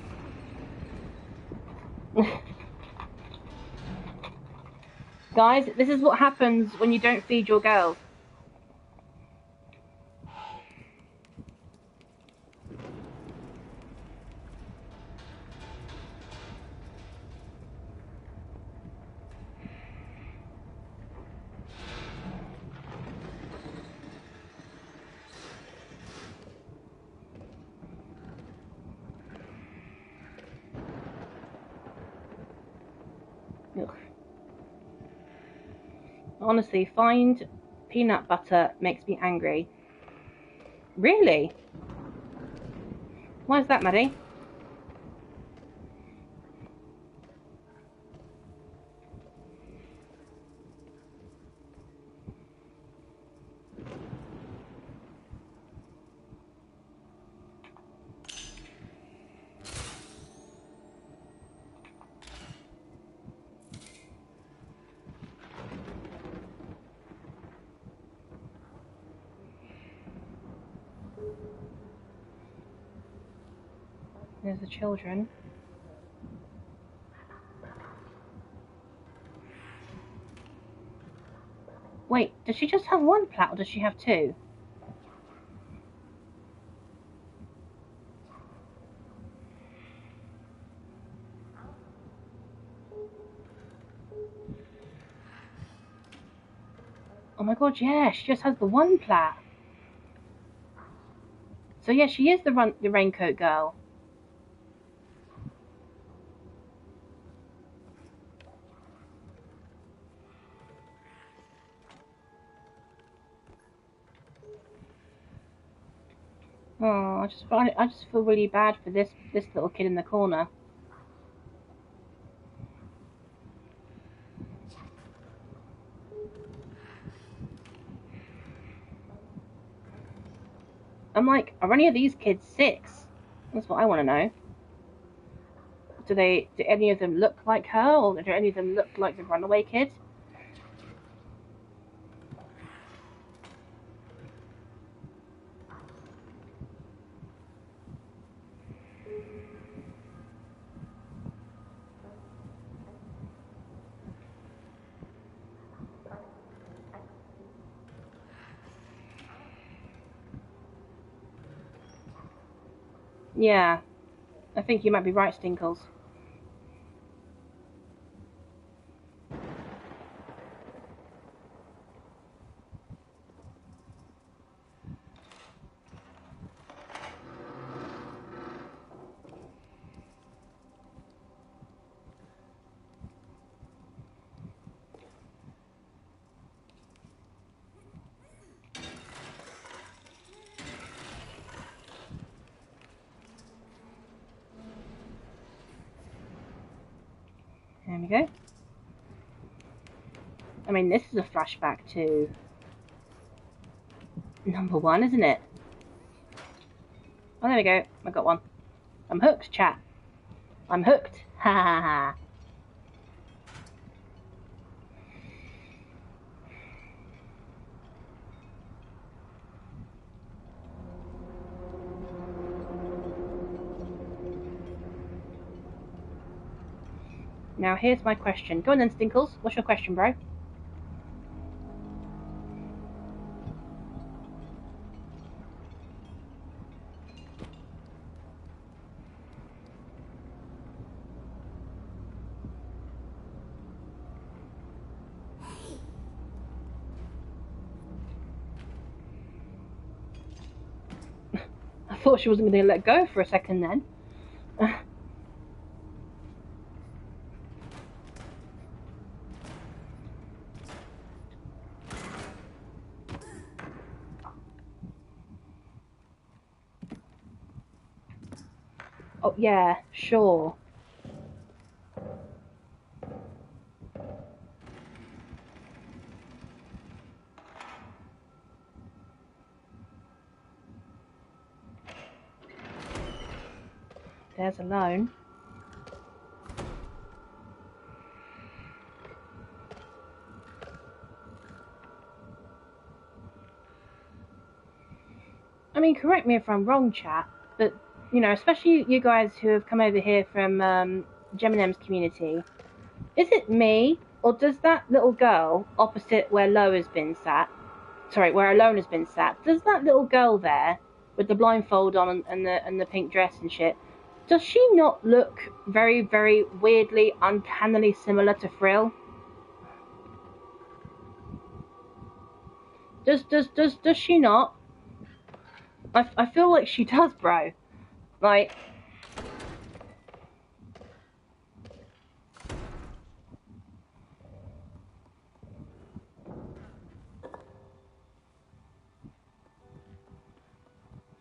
Guys, this is what happens when you don't feed your girls. Ugh. Honestly, find peanut butter makes me angry. Really? Why is that, Maddie? There's the children. Wait, does she just have one plat or does she have two? Oh my god, yeah, she just has the one plat. So yeah, she is the raincoat girl. Oh, I just feel really bad for this little kid in the corner. I'm like, are any of these kids 6? That's what I want to know. Do any of them look like her, or do any of them look like the runaway kid? Yeah, I think you might be right, Stinkles. There we go. I mean, this is a flashback to number 1, isn't it? Oh, there we go. I got one. I'm hooked, chat. I'm hooked. Ha ha ha. Now, here's my question. Go on then, Stinkles. What's your question, bro? thought she wasn't going to let go for a second then. Oh, yeah, sure. There's alone. I mean, correct me if I'm wrong, chat, but, you know, especially you guys who have come over here from Geminem's community, is it me, or does that little girl opposite where Lo has been sat, sorry, where Alone has been sat, does that little girl there, with the blindfold on and the pink dress and shit, does she not look very, very weirdly, uncannily similar to Frill? Does she not? I feel like she does, bro. Like,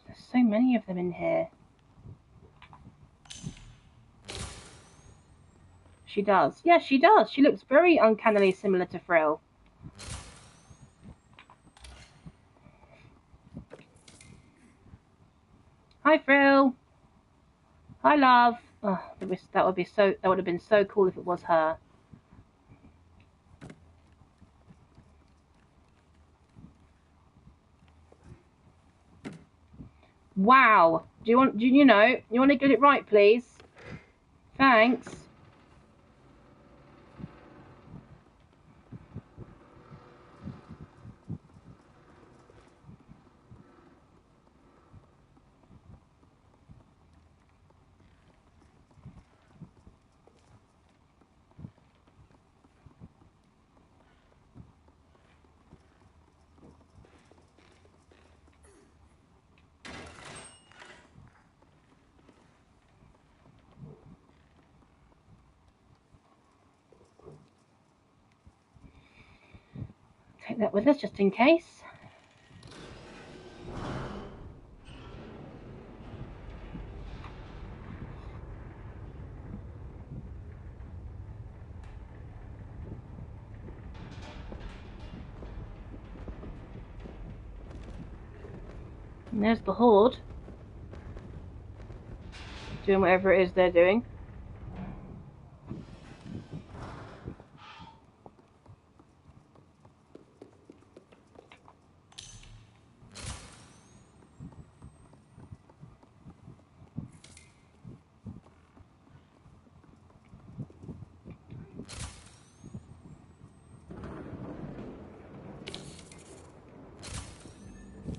there's so many of them in here. She does. Yeah, she does. She looks very uncannily similar to Frill. Hi, Frill. Hi, love. Oh, that would have been so cool if it was her. Wow. Do you want to get it right, please? Thanks. Take that with us just in case. And there's the Horde. Doing whatever it is they're doing.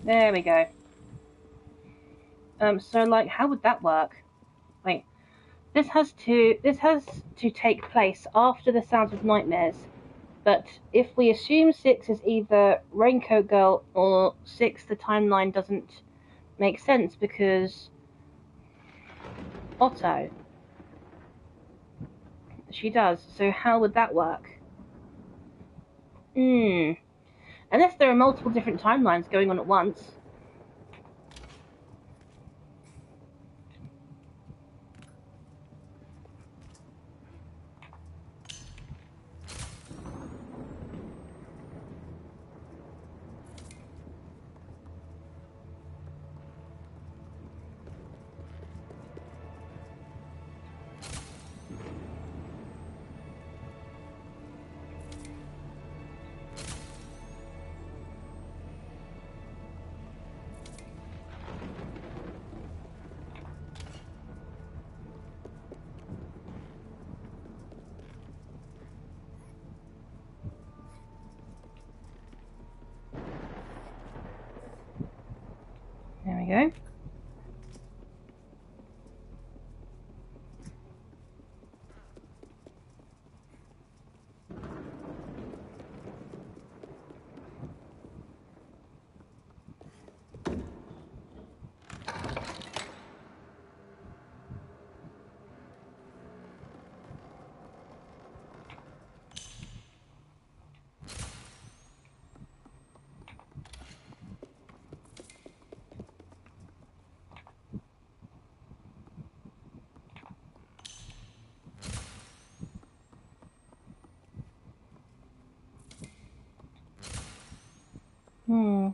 There we go. So like, how would that work? Wait, this has to take place after the Sounds of Nightmares. But if we assume 6 is either Raincoat Girl or 6, the timeline doesn't make sense because Otto. She does. So how would that work? Unless there are multiple different timelines going on at once. There we go. Hmm.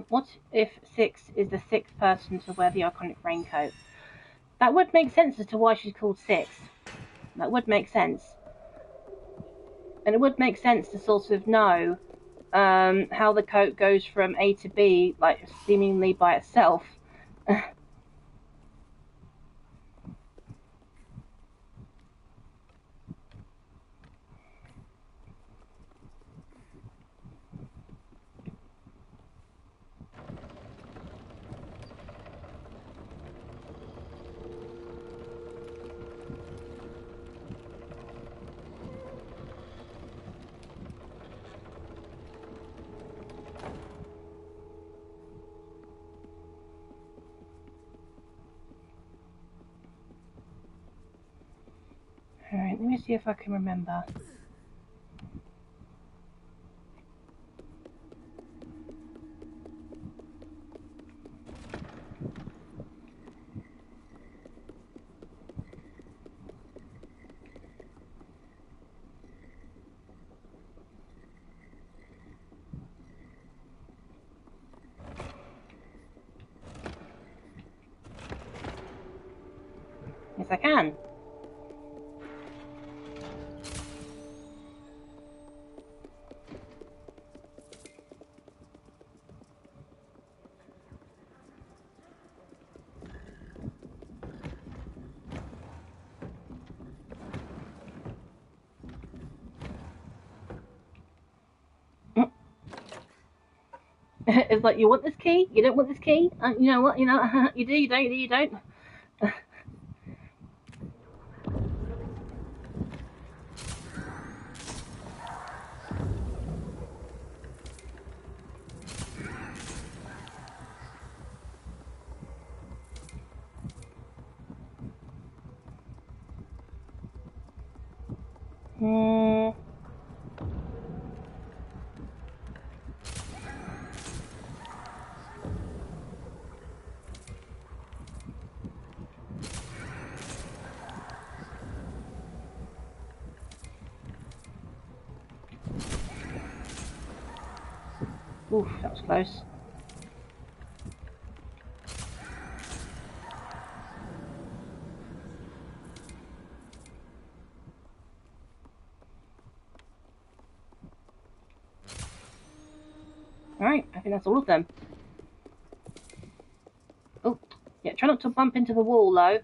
What if 6 is the 6th person to wear the iconic raincoat? That would make sense as to why she's called 6. That would make sense. And it would make sense to sort of know how the coat goes from A to B, like seemingly by itself. Alright, let me see if I can remember. Yes, I can. It's like, you want this key? You don't want this key? You know what? You know, you do, you don't, you don't. Hmm. Oof, that was close. Alright, I think that's all of them. Oh, yeah, try not to bump into the wall, though.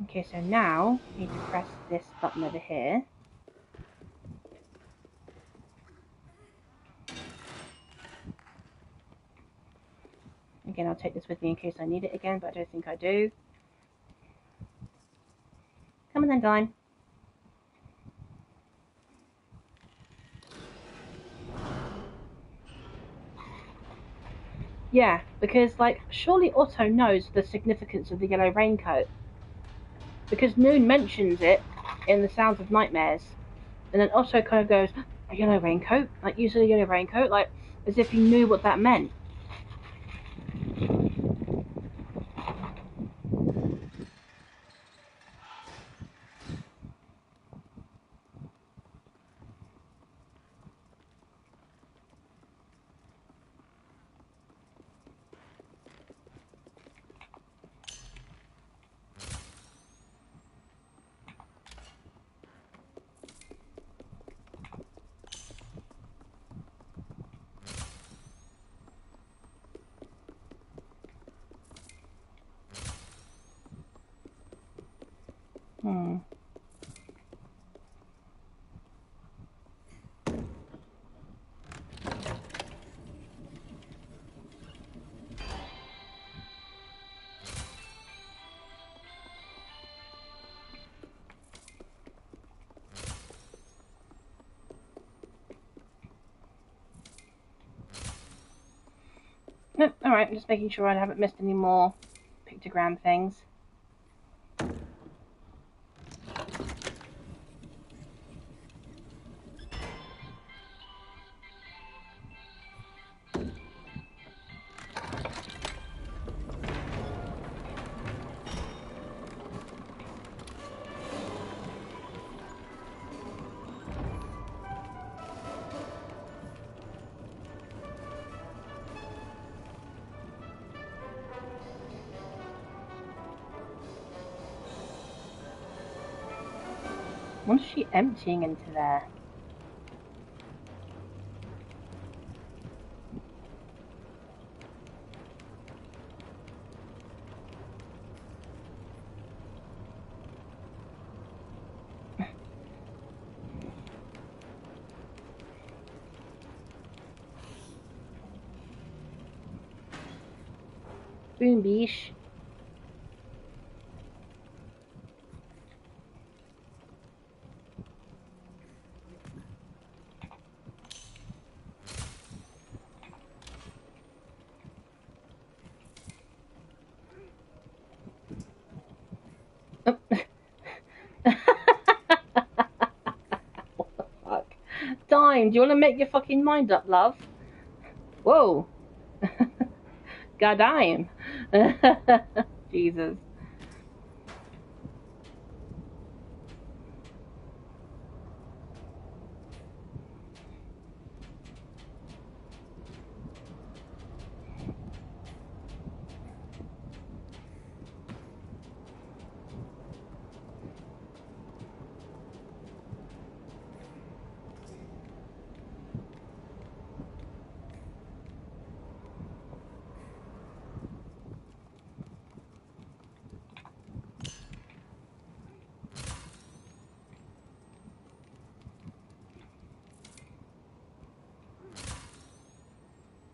Okay, so now you need to press this button over here. Again, I'll take this with me in case I need it again, but I don't think I do. Come on then, Dine. Yeah, because, like, surely Otto knows the significance of the yellow raincoat. Because Noon mentions it in the Sounds of Nightmares. And then Otto kind of goes, a yellow raincoat? Like, you said a yellow raincoat? Like, as if he knew what that meant. Alright, I'm just making sure I haven't missed any more pictogram things. What is she emptying into there? Boom beesh. Oh. What the fuck? Dime, do you want to make your fucking mind up, love? Whoa. Goddamn. Jesus.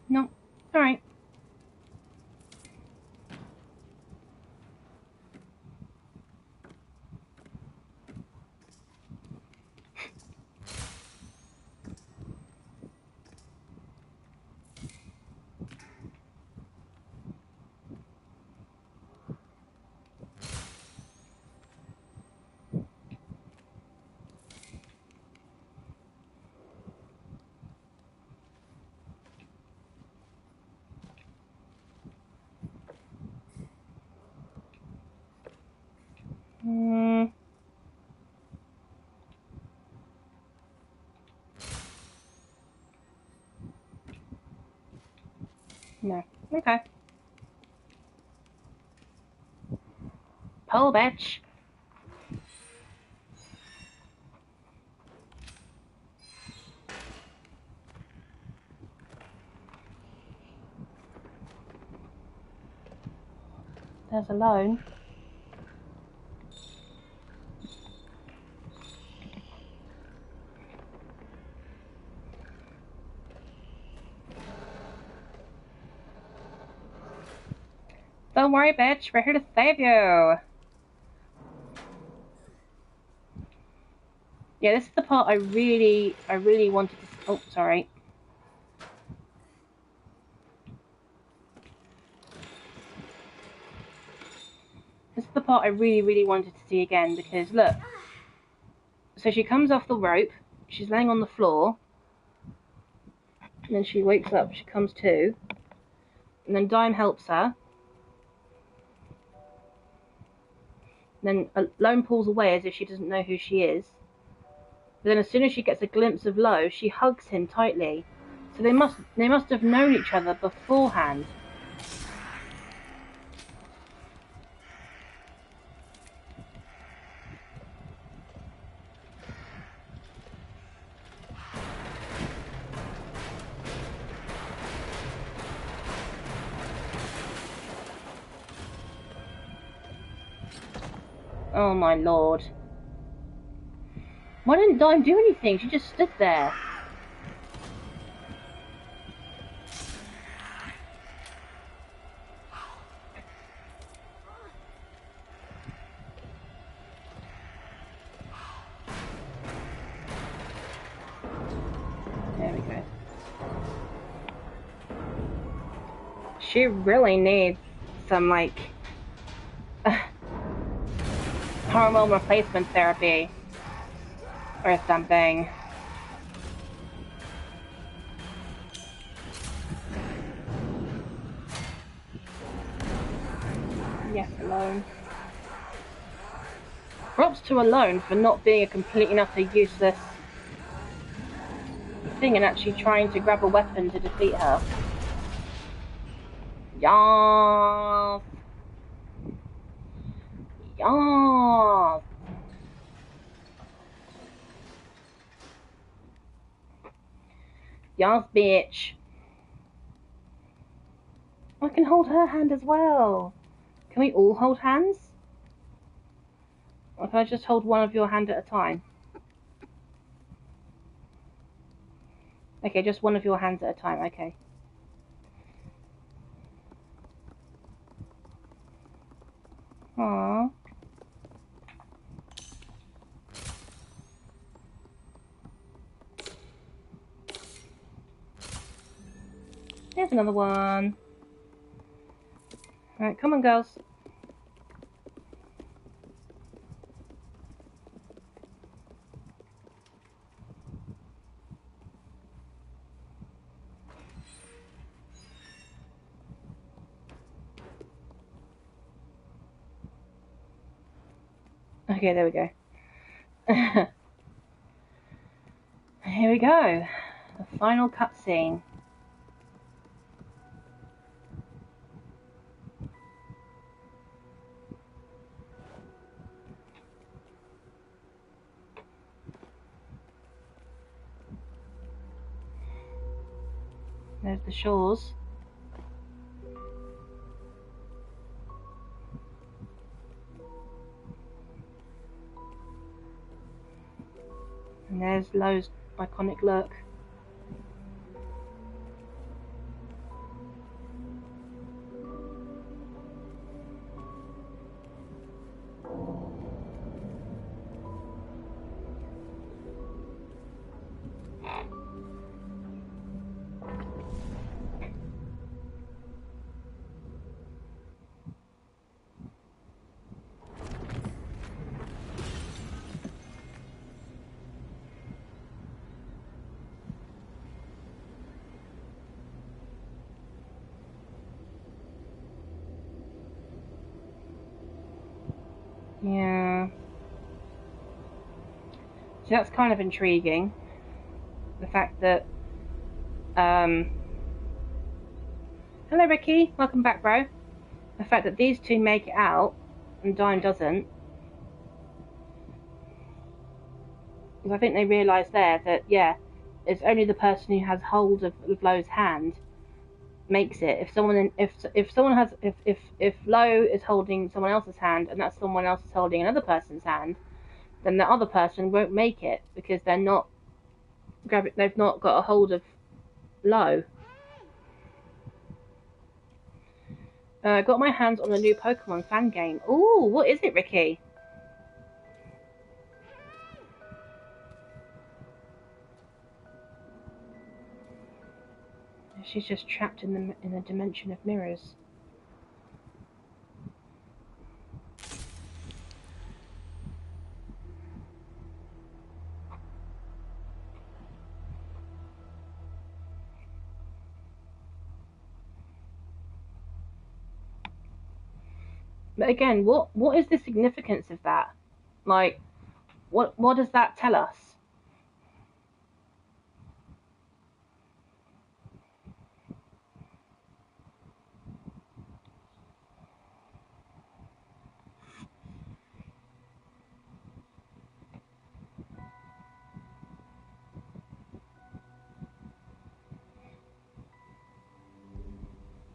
No. Alright. No. Okay. Pull, bitch. There's a loan. Don't worry, bitch. We're here to save you. Yeah, this is the part I really wanted to... Oh, sorry. This is the part I really wanted to see again, because look. So she comes off the rope. She's laying on the floor. And then she wakes up. She comes to. And then Dime helps her. And then Lone pulls away as if she doesn't know who she is. But then as soon as she gets a glimpse of Lo, she hugs him tightly. So they must have known each other beforehand. Oh my lord. Why didn't Dime do anything? She just stood there. She really needs some, like, hormone replacement therapy or something. Yes, Alone. Props to Alone for not being a complete and utter useless thing and actually trying to grab a weapon to defeat her. Yas! Yas! Yas, bitch! I can hold her hand as well. Can we all hold hands? Or can I just hold one of your hand at a time? Okay, just one of your hands at a time, okay. Aww. There's another one. Alright, come on, girls. Okay, there we go. Here we go. The final cutscene. There's the shores. And there's Lo's iconic look. Yeah. So that's kind of intriguing. The fact that, hello Ricky, welcome back, bro. The fact that these two make it out and Dime doesn't. Because I think they realise there that, yeah, it's only the person who has hold of Lo's hand makes it. If someone if Lo is holding someone else's hand and that's someone else is holding another person's hand, then the other person won't make it because they've not got a hold of Lo. Got my hands on the new Pokemon fan game. Ooh, what is it, Ricky? She's just trapped in the dimension of mirrors. But again, what is the significance of that? Like, what does that tell us?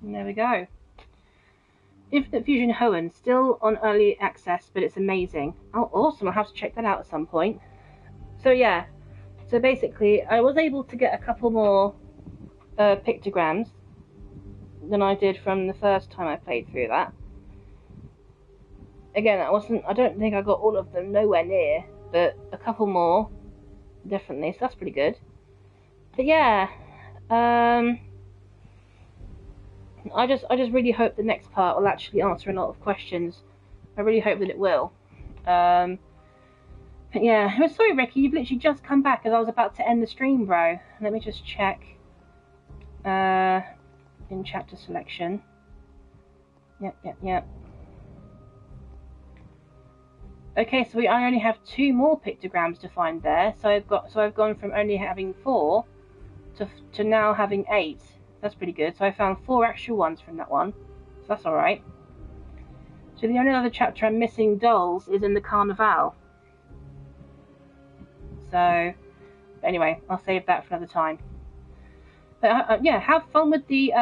And there we go. Infinite Fusion Hoenn, still on early access, but it's amazing. Oh, awesome, I'll have to check that out at some point. So yeah, so basically I was able to get a couple more pictograms than I did from the first time I played through that. Again, I don't think I got all of them, nowhere near, but a couple more, definitely, so that's pretty good. But yeah, I just really hope the next part will actually answer a lot of questions. I really hope that it will. But yeah, I'm sorry, Ricky. You've literally just come back as I was about to end the stream, bro. Let me just check. In chapter selection. Yep. Okay, so I only have 2 more pictograms to find there. So I've gone from only having 4 to now having 8. That's pretty good. So I found 4 actual ones from that one. So that's all right. So the only other chapter I'm missing dolls is in the Carnival. So anyway, I'll save that for another time. But yeah, have fun with the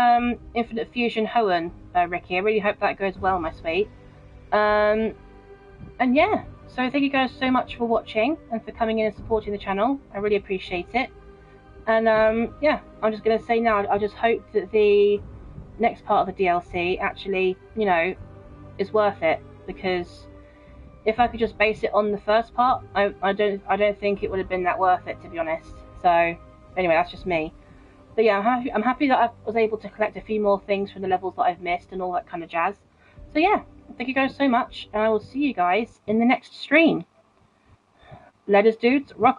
Infinite Fusion Hoenn, Ricky. I really hope that goes well, my sweet. And yeah, so thank you guys so much for watching and for coming in and supporting the channel. I really appreciate it. And yeah, I'm just going to say now, I just hope that the next part of the DLC actually, you know, is worth it, because if I could just base it on the first part, I don't think it would have been that worth it, to be honest. So anyway, that's just me. But yeah, I'm happy that I was able to collect a few more things from the levels that I've missed and all that kind of jazz. So yeah, thank you guys so much, and I will see you guys in the next stream. Letters dudes, rock